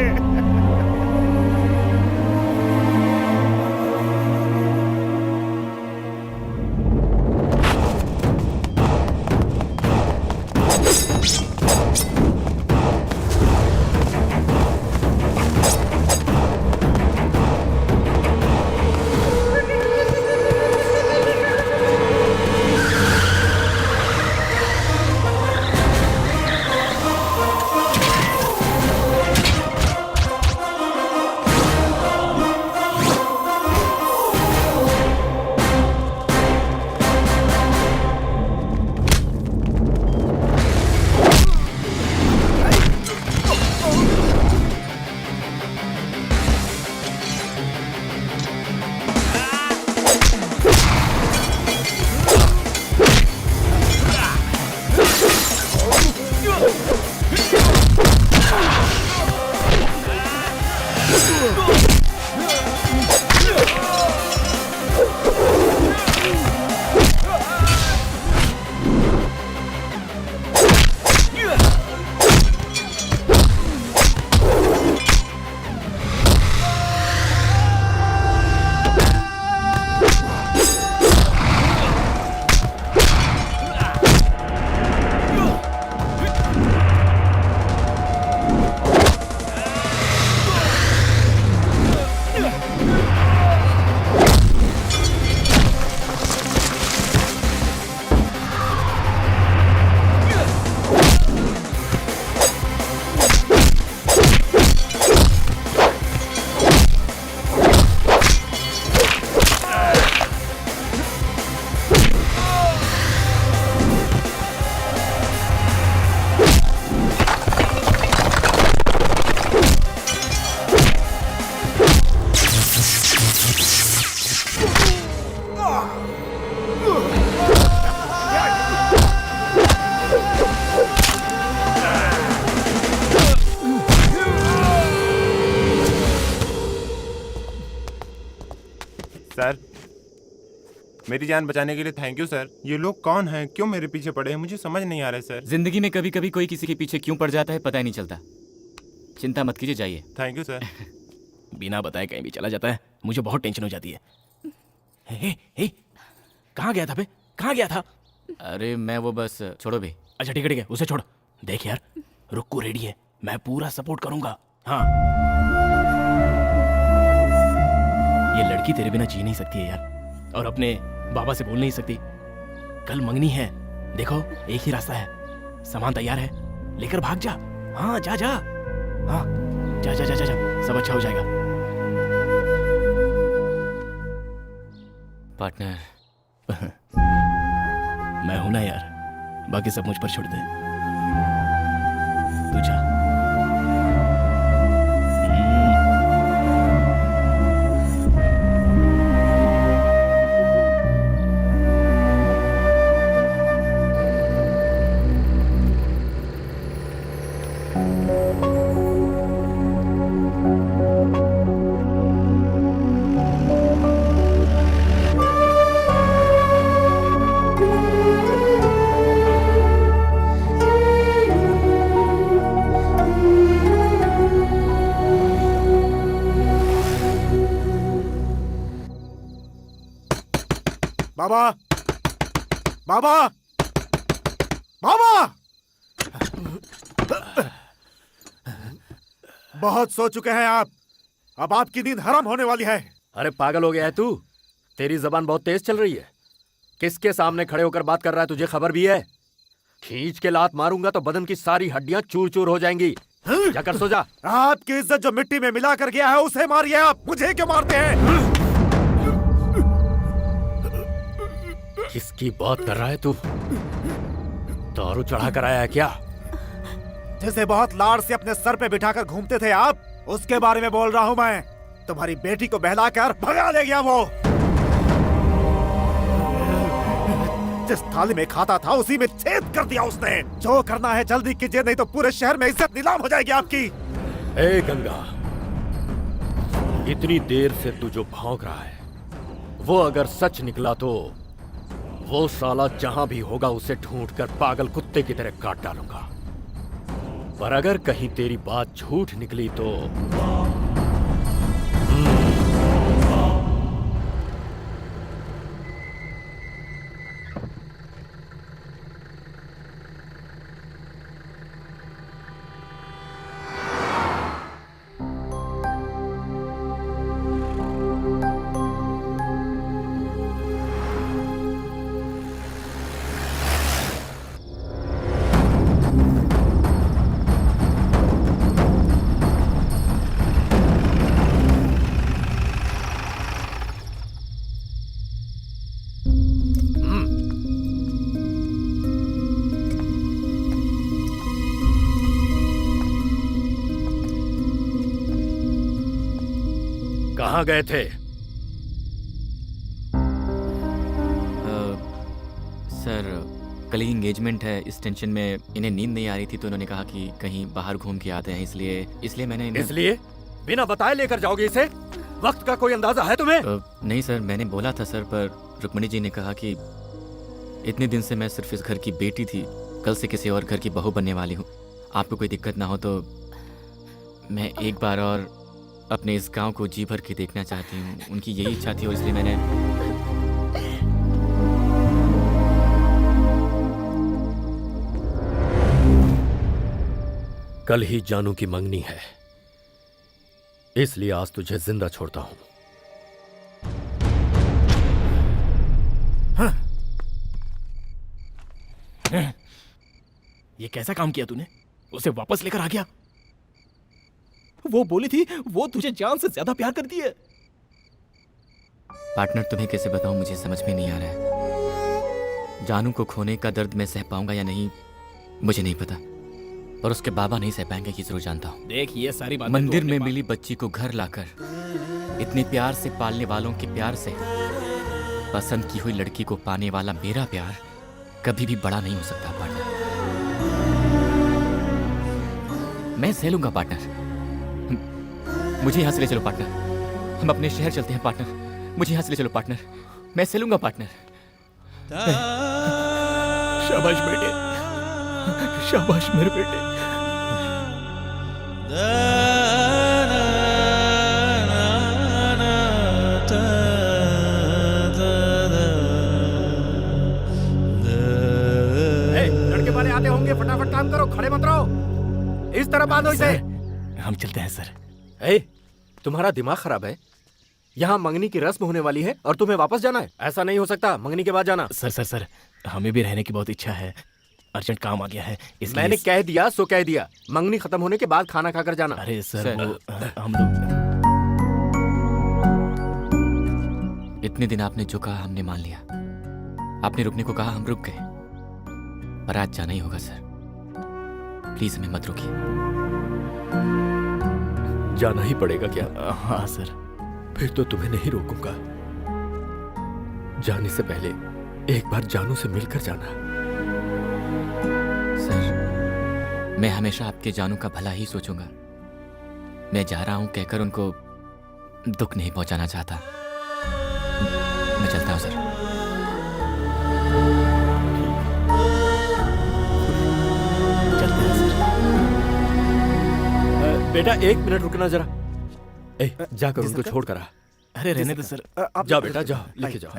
Speaker 12: सर, मेरी जान बचाने के लिए थैंक यू सर। ये लोग कौन हैं, क्यों मेरे पीछे पड़े हैं, मुझे समझ नहीं आ रहा है सर।
Speaker 1: जिंदगी में कभी कभी कोई किसी के पीछे क्यों पड़ जाता है पता ही नहीं चलता। चिंता मत कीजिए, जाइए।
Speaker 12: Thank you sir.
Speaker 3: बिना बताए कहीं भी चला जाता है, मुझे बहुत टेंशन हो जाती है। हे, कहाँ गया था बे? कहाँ गया था?
Speaker 1: अरे मैं वो बस छोड़ो भी।
Speaker 3: अच्छा ठीक है, उसे छोड़। देख यार, रुक्कू रेडी है, मैं पूरा सपोर्ट करूंगा। हाँ, ये लड़की तेरे बिना जी नहीं सकती है यार, और अपने बाबा से बोल नहीं सकती। कल मंगनी है, देखो एक ही रास्ता है, सामान तैयार है, लेकर भाग जा। हाँ जा जा, हाँ जा जा जा जा, जा। सब अच्छा हो जाएगा।
Speaker 1: पार्टनर
Speaker 3: मैं हूं ना यार, बाकी सब मुझ पर छोड़ दे। तू जा।
Speaker 7: बाबा, बाबा, बाबा! बहुत सो चुके हैं आप, अब आपकी नींद हराम होने वाली है।
Speaker 9: अरे पागल हो गया है तू? तेरी जबान बहुत तेज चल रही है। किसके सामने खड़े होकर बात कर रहा है, तुझे खबर भी है? खींच के लात मारूंगा तो बदन की सारी हड्डियां चूर चूर हो जाएंगी। जाकर सो जा।
Speaker 7: आपकी इज्जत जो मिट्टी में मिला कर गया है उसे मारिए आप, मुझे क्यों मारते हैं?
Speaker 9: किसकी बात कर रहा है तू? दारू चढ़ा कर आया है क्या?
Speaker 7: जिसे बहुत लाड़ से अपने सर पे बिठाकर घूमते थे आप, उसके बारे में बोल रहा हूं मैं। तुम्हारी बेटी को बहलाकर भगा ले गया वो। जिस थाली में खाता था उसी में छेद कर दिया उसने। जो करना है जल्दी कीजिए, नहीं तो पूरे शहर में इज्जत नीलाम हो जाएगी आपकी।
Speaker 9: ए गंगा, इतनी देर से तू जो भौंक रहा है वो अगर सच निकला तो वो साला जहां भी होगा उसे ढूंढकर पागल कुत्ते की तरह काट डालूंगा। पर अगर कहीं तेरी बात झूठ निकली तो कहाँ गए थे?
Speaker 1: सर कल ही एंगेजमेंट है, इस टेंशन में इन्हें नींद नहीं आ रही थी तो उन्होंने कहा कि कहीं बाहर घूम के आते हैं, इसलिए मैंने
Speaker 9: इसलिए बिना बताए लेकर जाओगे इसे? वक्त का कोई अंदाजा है तुम्हें?
Speaker 1: नहीं सर, मैंने बोला था सर, पर रुक्मणी जी ने कहा कि इतने दिन से मैं सिर्फ इस घर की बेटी थी, कल से किसी और घर की बहू बनने वाली हूँ। आपको कोई दिक्कत ना हो तो मैं एक बार और अपने इस गांव को जी भर के देखना चाहती हूँ। उनकी यही इच्छा थी और इसलिए मैंने
Speaker 9: कल ही जानू की मंगनी है, इसलिए आज तुझे जिंदा छोड़ता हूं।
Speaker 3: ये कैसा काम किया तूने? उसे वापस लेकर आ गया। वो बोली थी वो तुझे जान से ज्यादा प्यार करती है।
Speaker 1: पार्टनर तुम्हें कैसे बताऊं, मुझे समझ में नहीं आ रहा है। जानू को खोने का दर्द मैं सह पाऊंगा या नहीं मुझे नहीं पता, पर उसके बाबा नहीं सह पाएंगे कि जरूर जानता हूँ।
Speaker 3: देख ये सारी बातें
Speaker 1: मंदिर में मिली बच्ची को घर लाकर इतने प्यार से पालने वालों के प्यार से पसंद की हुई लड़की को पाने वाला मेरा प्यार कभी भी बड़ा नहीं हो सकता पार्टनर। मैं सह लूंगा पार्टनर, मुझे यहां से ले चलो पार्टनर, हम अपने शहर चलते हैं पार्टनर। मुझे यहाँ से ले चलो पार्टनर, मैं चलूंगा पार्टनर।
Speaker 3: शाबाश बेटे, शाबाश मेरे बेटे।
Speaker 2: लड़के वाले आते होंगे, फटाफट काम करो, खड़े मत रहो। इस तरह बांधो इसे।
Speaker 3: हम चलते हैं सर।
Speaker 9: ए, तुम्हारा दिमाग खराब है? यहाँ मंगनी की रस्म होने वाली है और तुम्हें वापस जाना है? ऐसा नहीं हो सकता, मंगनी के बाद जाना।
Speaker 3: सर हमें भी रहने की बहुत इच्छा है, अर्जेंट काम आ गया है इसलिए।
Speaker 9: मैंने कह दिया सो कह दिया, मंगनी खत्म होने के बाद खाना खाकर जाना।
Speaker 3: अरे सर वो हम लोग
Speaker 1: इतने दिन आपने जो कहा हमने मान लिया, आपने रुकने को कहा हम रुक गए, पर आज जाना ही होगा सर। प्लीज हमें मत रोकिए।
Speaker 9: जाना ही पड़ेगा क्या?
Speaker 3: हाँ सर।
Speaker 9: फिर तो तुम्हें नहीं रोकूंगा। जाने से पहले एक बार जानू से मिलकर जाना।
Speaker 1: सर मैं हमेशा आपके जानू का भला ही सोचूंगा। मैं जा रहा हूं कहकर उनको दुख नहीं पहुंचाना चाहता। मैं चलता हूं सर।
Speaker 3: चलते हैं सर।
Speaker 9: बेटा 1 मिनट रुकना जरा। जाकर उनको छोड़ कर आ।
Speaker 3: अरे रहने दो सर।
Speaker 9: जा बेटा जाओ, लेके जाओ।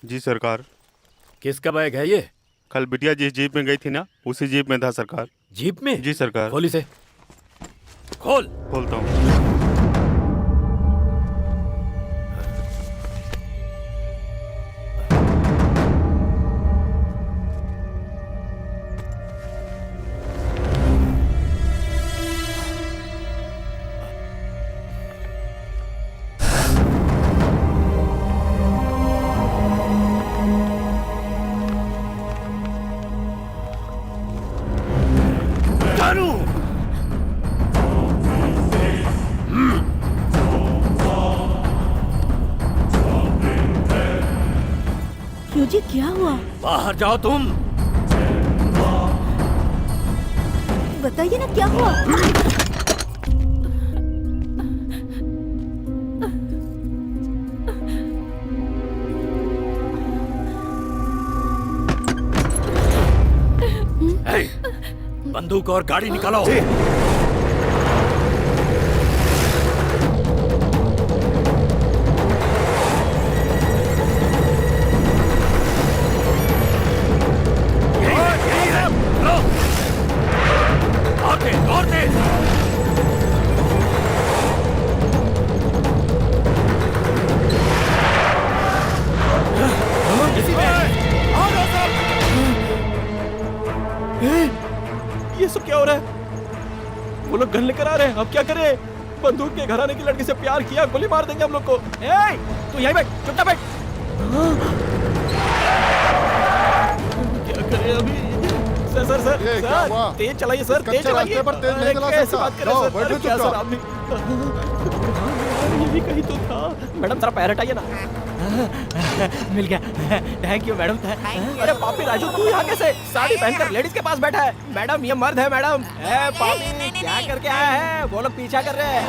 Speaker 12: जी सरकार।
Speaker 9: किसका बैग है ये?
Speaker 12: कल बिटिया जिस जीप में गई थी ना, उसी जीप में था सरकार।
Speaker 9: जीप में?
Speaker 12: जी सरकार।
Speaker 9: खोल इसे, खोल।
Speaker 12: खोलता हूँ।
Speaker 11: जी क्या हुआ?
Speaker 9: बाहर जाओ तुम।
Speaker 11: बताइए ना क्या हुआ?
Speaker 9: बंदूक और गाड़ी निकालो।
Speaker 3: ये सब क्या हो रहा है? वो लोग गन लेकर आ रहे हैं, अब क्या करें? बंदूक के घराने की लड़की से प्यार किया, गोली मार देंगे हम लोग को। तू यहीं बैठ, चुपचाप बैठ। क्या करें अभी? सर तेज चलाइए सर, तेज चलाइए। कैसे बात कर रहे हैं सर? क्या सर आप भी? ये भी कहीं तो था। मैडम जरा पैर हटाइए ना। मिल गया, थैंक यू मैडम। अरे पापी राजू तू यहाँ कैसे? साड़ी पहनकर लेडीज के पास बैठा है। मैडम ये मर्द है मैडम। पापी क्या करके आया है? वो लोग पीछा कर रहे हैं।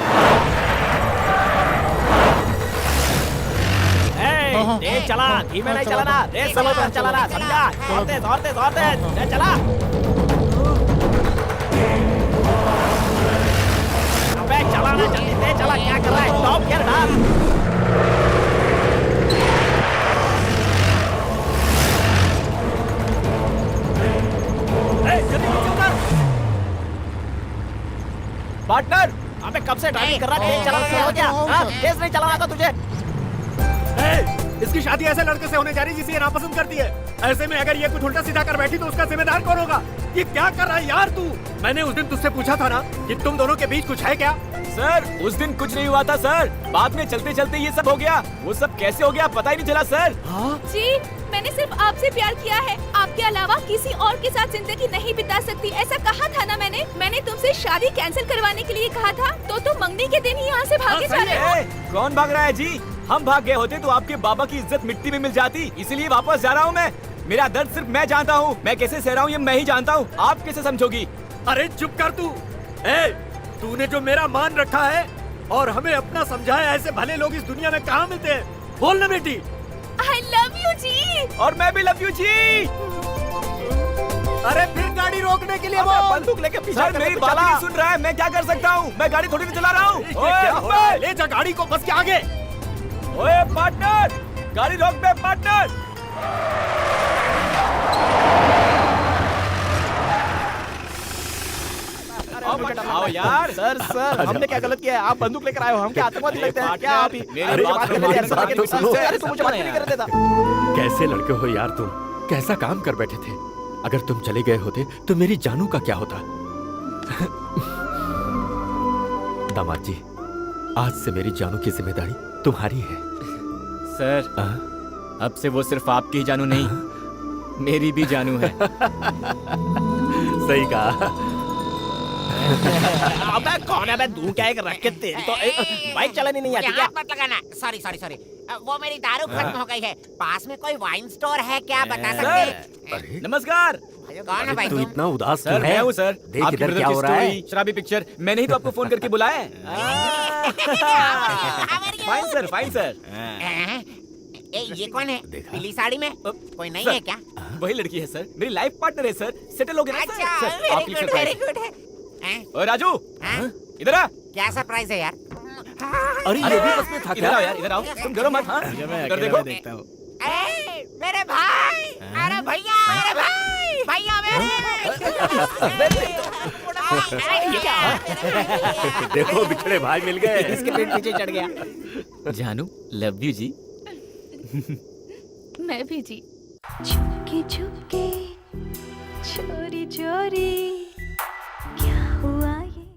Speaker 3: तेज चला, धीमे नहीं चलाना, रेस समझ कर चलाना, समझा? जोर दे, चला। अबे चला ना, जल्दी तेज चला, क्या कर रहा है? टॉप गियर डाल। पार्टनर, अबे कब से ड्राइविंग कर रहा है? तेज चला हो गया? तेज नहीं चलाना था तुझे?
Speaker 2: इसकी शादी ऐसे लड़के से होने जा रही जिसे ये नापसंद करती है। ऐसे में अगर ये कुछ उल्टा सीधा कर बैठी तो उसका जिम्मेदार कौन होगा? ये क्या कर रहा है यार तू? मैंने उस दिन तुझसे पूछा था ना कि तुम दोनों के बीच कुछ है क्या?
Speaker 1: सर उस दिन कुछ नहीं हुआ था सर, बाद में चलते चलते ये सब हो गया। वो सब कैसे हो गया पता ही नहीं चला सर।
Speaker 5: जी मैंने सिर्फ आपसे प्यार किया है, आपके अलावा किसी और के साथ जिंदगी नहीं बिता सकती, ऐसा कहा था ना मैंने तुमसे शादी कैंसिल करवाने के लिए कहा था, तो तुम मंगनी के दिन ही यहाँ से भागे जा रहे हो।
Speaker 1: कौन भाग रहा है जी? हम भाग गए होते तो आपके बाबा की इज्जत मिट्टी में मिल जाती, इसीलिए वापस जा रहा हूँ मैं। मेरा दर्द सिर्फ मैं जानता हूँ, मैं कैसे सह रहा हूँ ये मैं ही जानता हूँ, आप कैसे समझोगी?
Speaker 2: अरे चुप कर तू। तूने जो मेरा मान रखा है और हमें अपना समझा है, ऐसे भले लोग इस दुनिया में कहाँ मिलते हैं? बोल ना बेटी।
Speaker 5: आई लव यू जी।
Speaker 1: और मैं भी लव यू जी।
Speaker 2: अरे फिर गाड़ी रोकने के लिए
Speaker 3: अब
Speaker 2: बोल।
Speaker 3: बंदूक लेके पीछे
Speaker 1: सर
Speaker 3: करने
Speaker 1: मेरी
Speaker 3: को
Speaker 1: बात
Speaker 3: चला।
Speaker 1: नहीं सुन रहा है, मैं क्या कर सकता हूँ? मैं गाड़ी थोड़ी नहीं चला रहा हूँ।
Speaker 2: ये क्या हो रहा है? ले जा गाड़ी को बस के आगे।
Speaker 1: ओए पार्टनर, गाड़ी रोक बे पार्टनर। आओ यार।
Speaker 3: सर हमने क्या गलत किया है? आप बंदूक लेकर आए हो, हम क्या आतंकवादी लगते हैं क्या? आप ही
Speaker 1: मेरी बात
Speaker 3: करने
Speaker 1: हमारी
Speaker 3: देते
Speaker 1: बात तो सुनो।
Speaker 3: अरे तुम मुझे बात नहीं कर देता।
Speaker 9: कैसे लड़के हो यार तुम, कैसा काम कर बैठे थे। अगर तुम चले गए होते तो मेरी जानू का क्या होता। दामाद जी, आज से मेरी जानू की जिम्मेदारी तुम्हारी है।
Speaker 1: सर अब से वो सिर्फ आपकी ही जानू नहीं, मेरी भी जानू है।
Speaker 9: सही कहा।
Speaker 3: अबे कौन है? दूं क्या एक रख के तेरी तो बाइक चलानी नहीं आती क्या?
Speaker 8: हाथ मत लगाना। सॉरी वो मेरी दारू खत्म हो गई है, पास में कोई वाइन स्टोर है क्या बता सकते?
Speaker 9: अरे
Speaker 1: नमस्कार
Speaker 8: कौन है भाई
Speaker 9: तू
Speaker 8: तुम?
Speaker 9: इतना उदास
Speaker 1: सर
Speaker 9: क्यों
Speaker 1: मैं
Speaker 9: है?
Speaker 1: हूँ सर,
Speaker 9: देख
Speaker 1: आपकी
Speaker 9: इधर
Speaker 1: ब्रदर
Speaker 9: क्या
Speaker 1: की
Speaker 9: हो रहा है।
Speaker 1: स्टोरी, शराबी पिक्चर, मैंने ही तो आपको फोन करके बुलाया है। Fine sir, fine sir.
Speaker 8: ये कौन है पीली साड़ी में? कोई नहीं है क्या?
Speaker 1: वही लड़की है सर, मेरी लाइफ पार्टनर है सर, सेटल हो गया ना
Speaker 8: अच्छा
Speaker 1: सर। सर, आपके लिए
Speaker 8: वेरी
Speaker 1: surprise।
Speaker 8: गुड है।
Speaker 1: ओए राजू,
Speaker 8: हाँ?
Speaker 1: इधर आ।
Speaker 8: क्या सरप्राइज है यार?
Speaker 9: अरे ये भी बस में था
Speaker 1: इधर आओ यार, इधर आओ, तुम डरो मत। हाँ इधर देखो।
Speaker 3: देखता हूँ।
Speaker 8: मेरे भाई, अरे भैया, अरे भाई, भैया मेरे।
Speaker 9: देखो बिछड़े भाई मिल गए।
Speaker 3: इसके पेट पीछे चढ़ गया।
Speaker 1: जानू लव यू जी।
Speaker 5: मैं भी जी।
Speaker 4: छुपके छुपके चोरी चोरी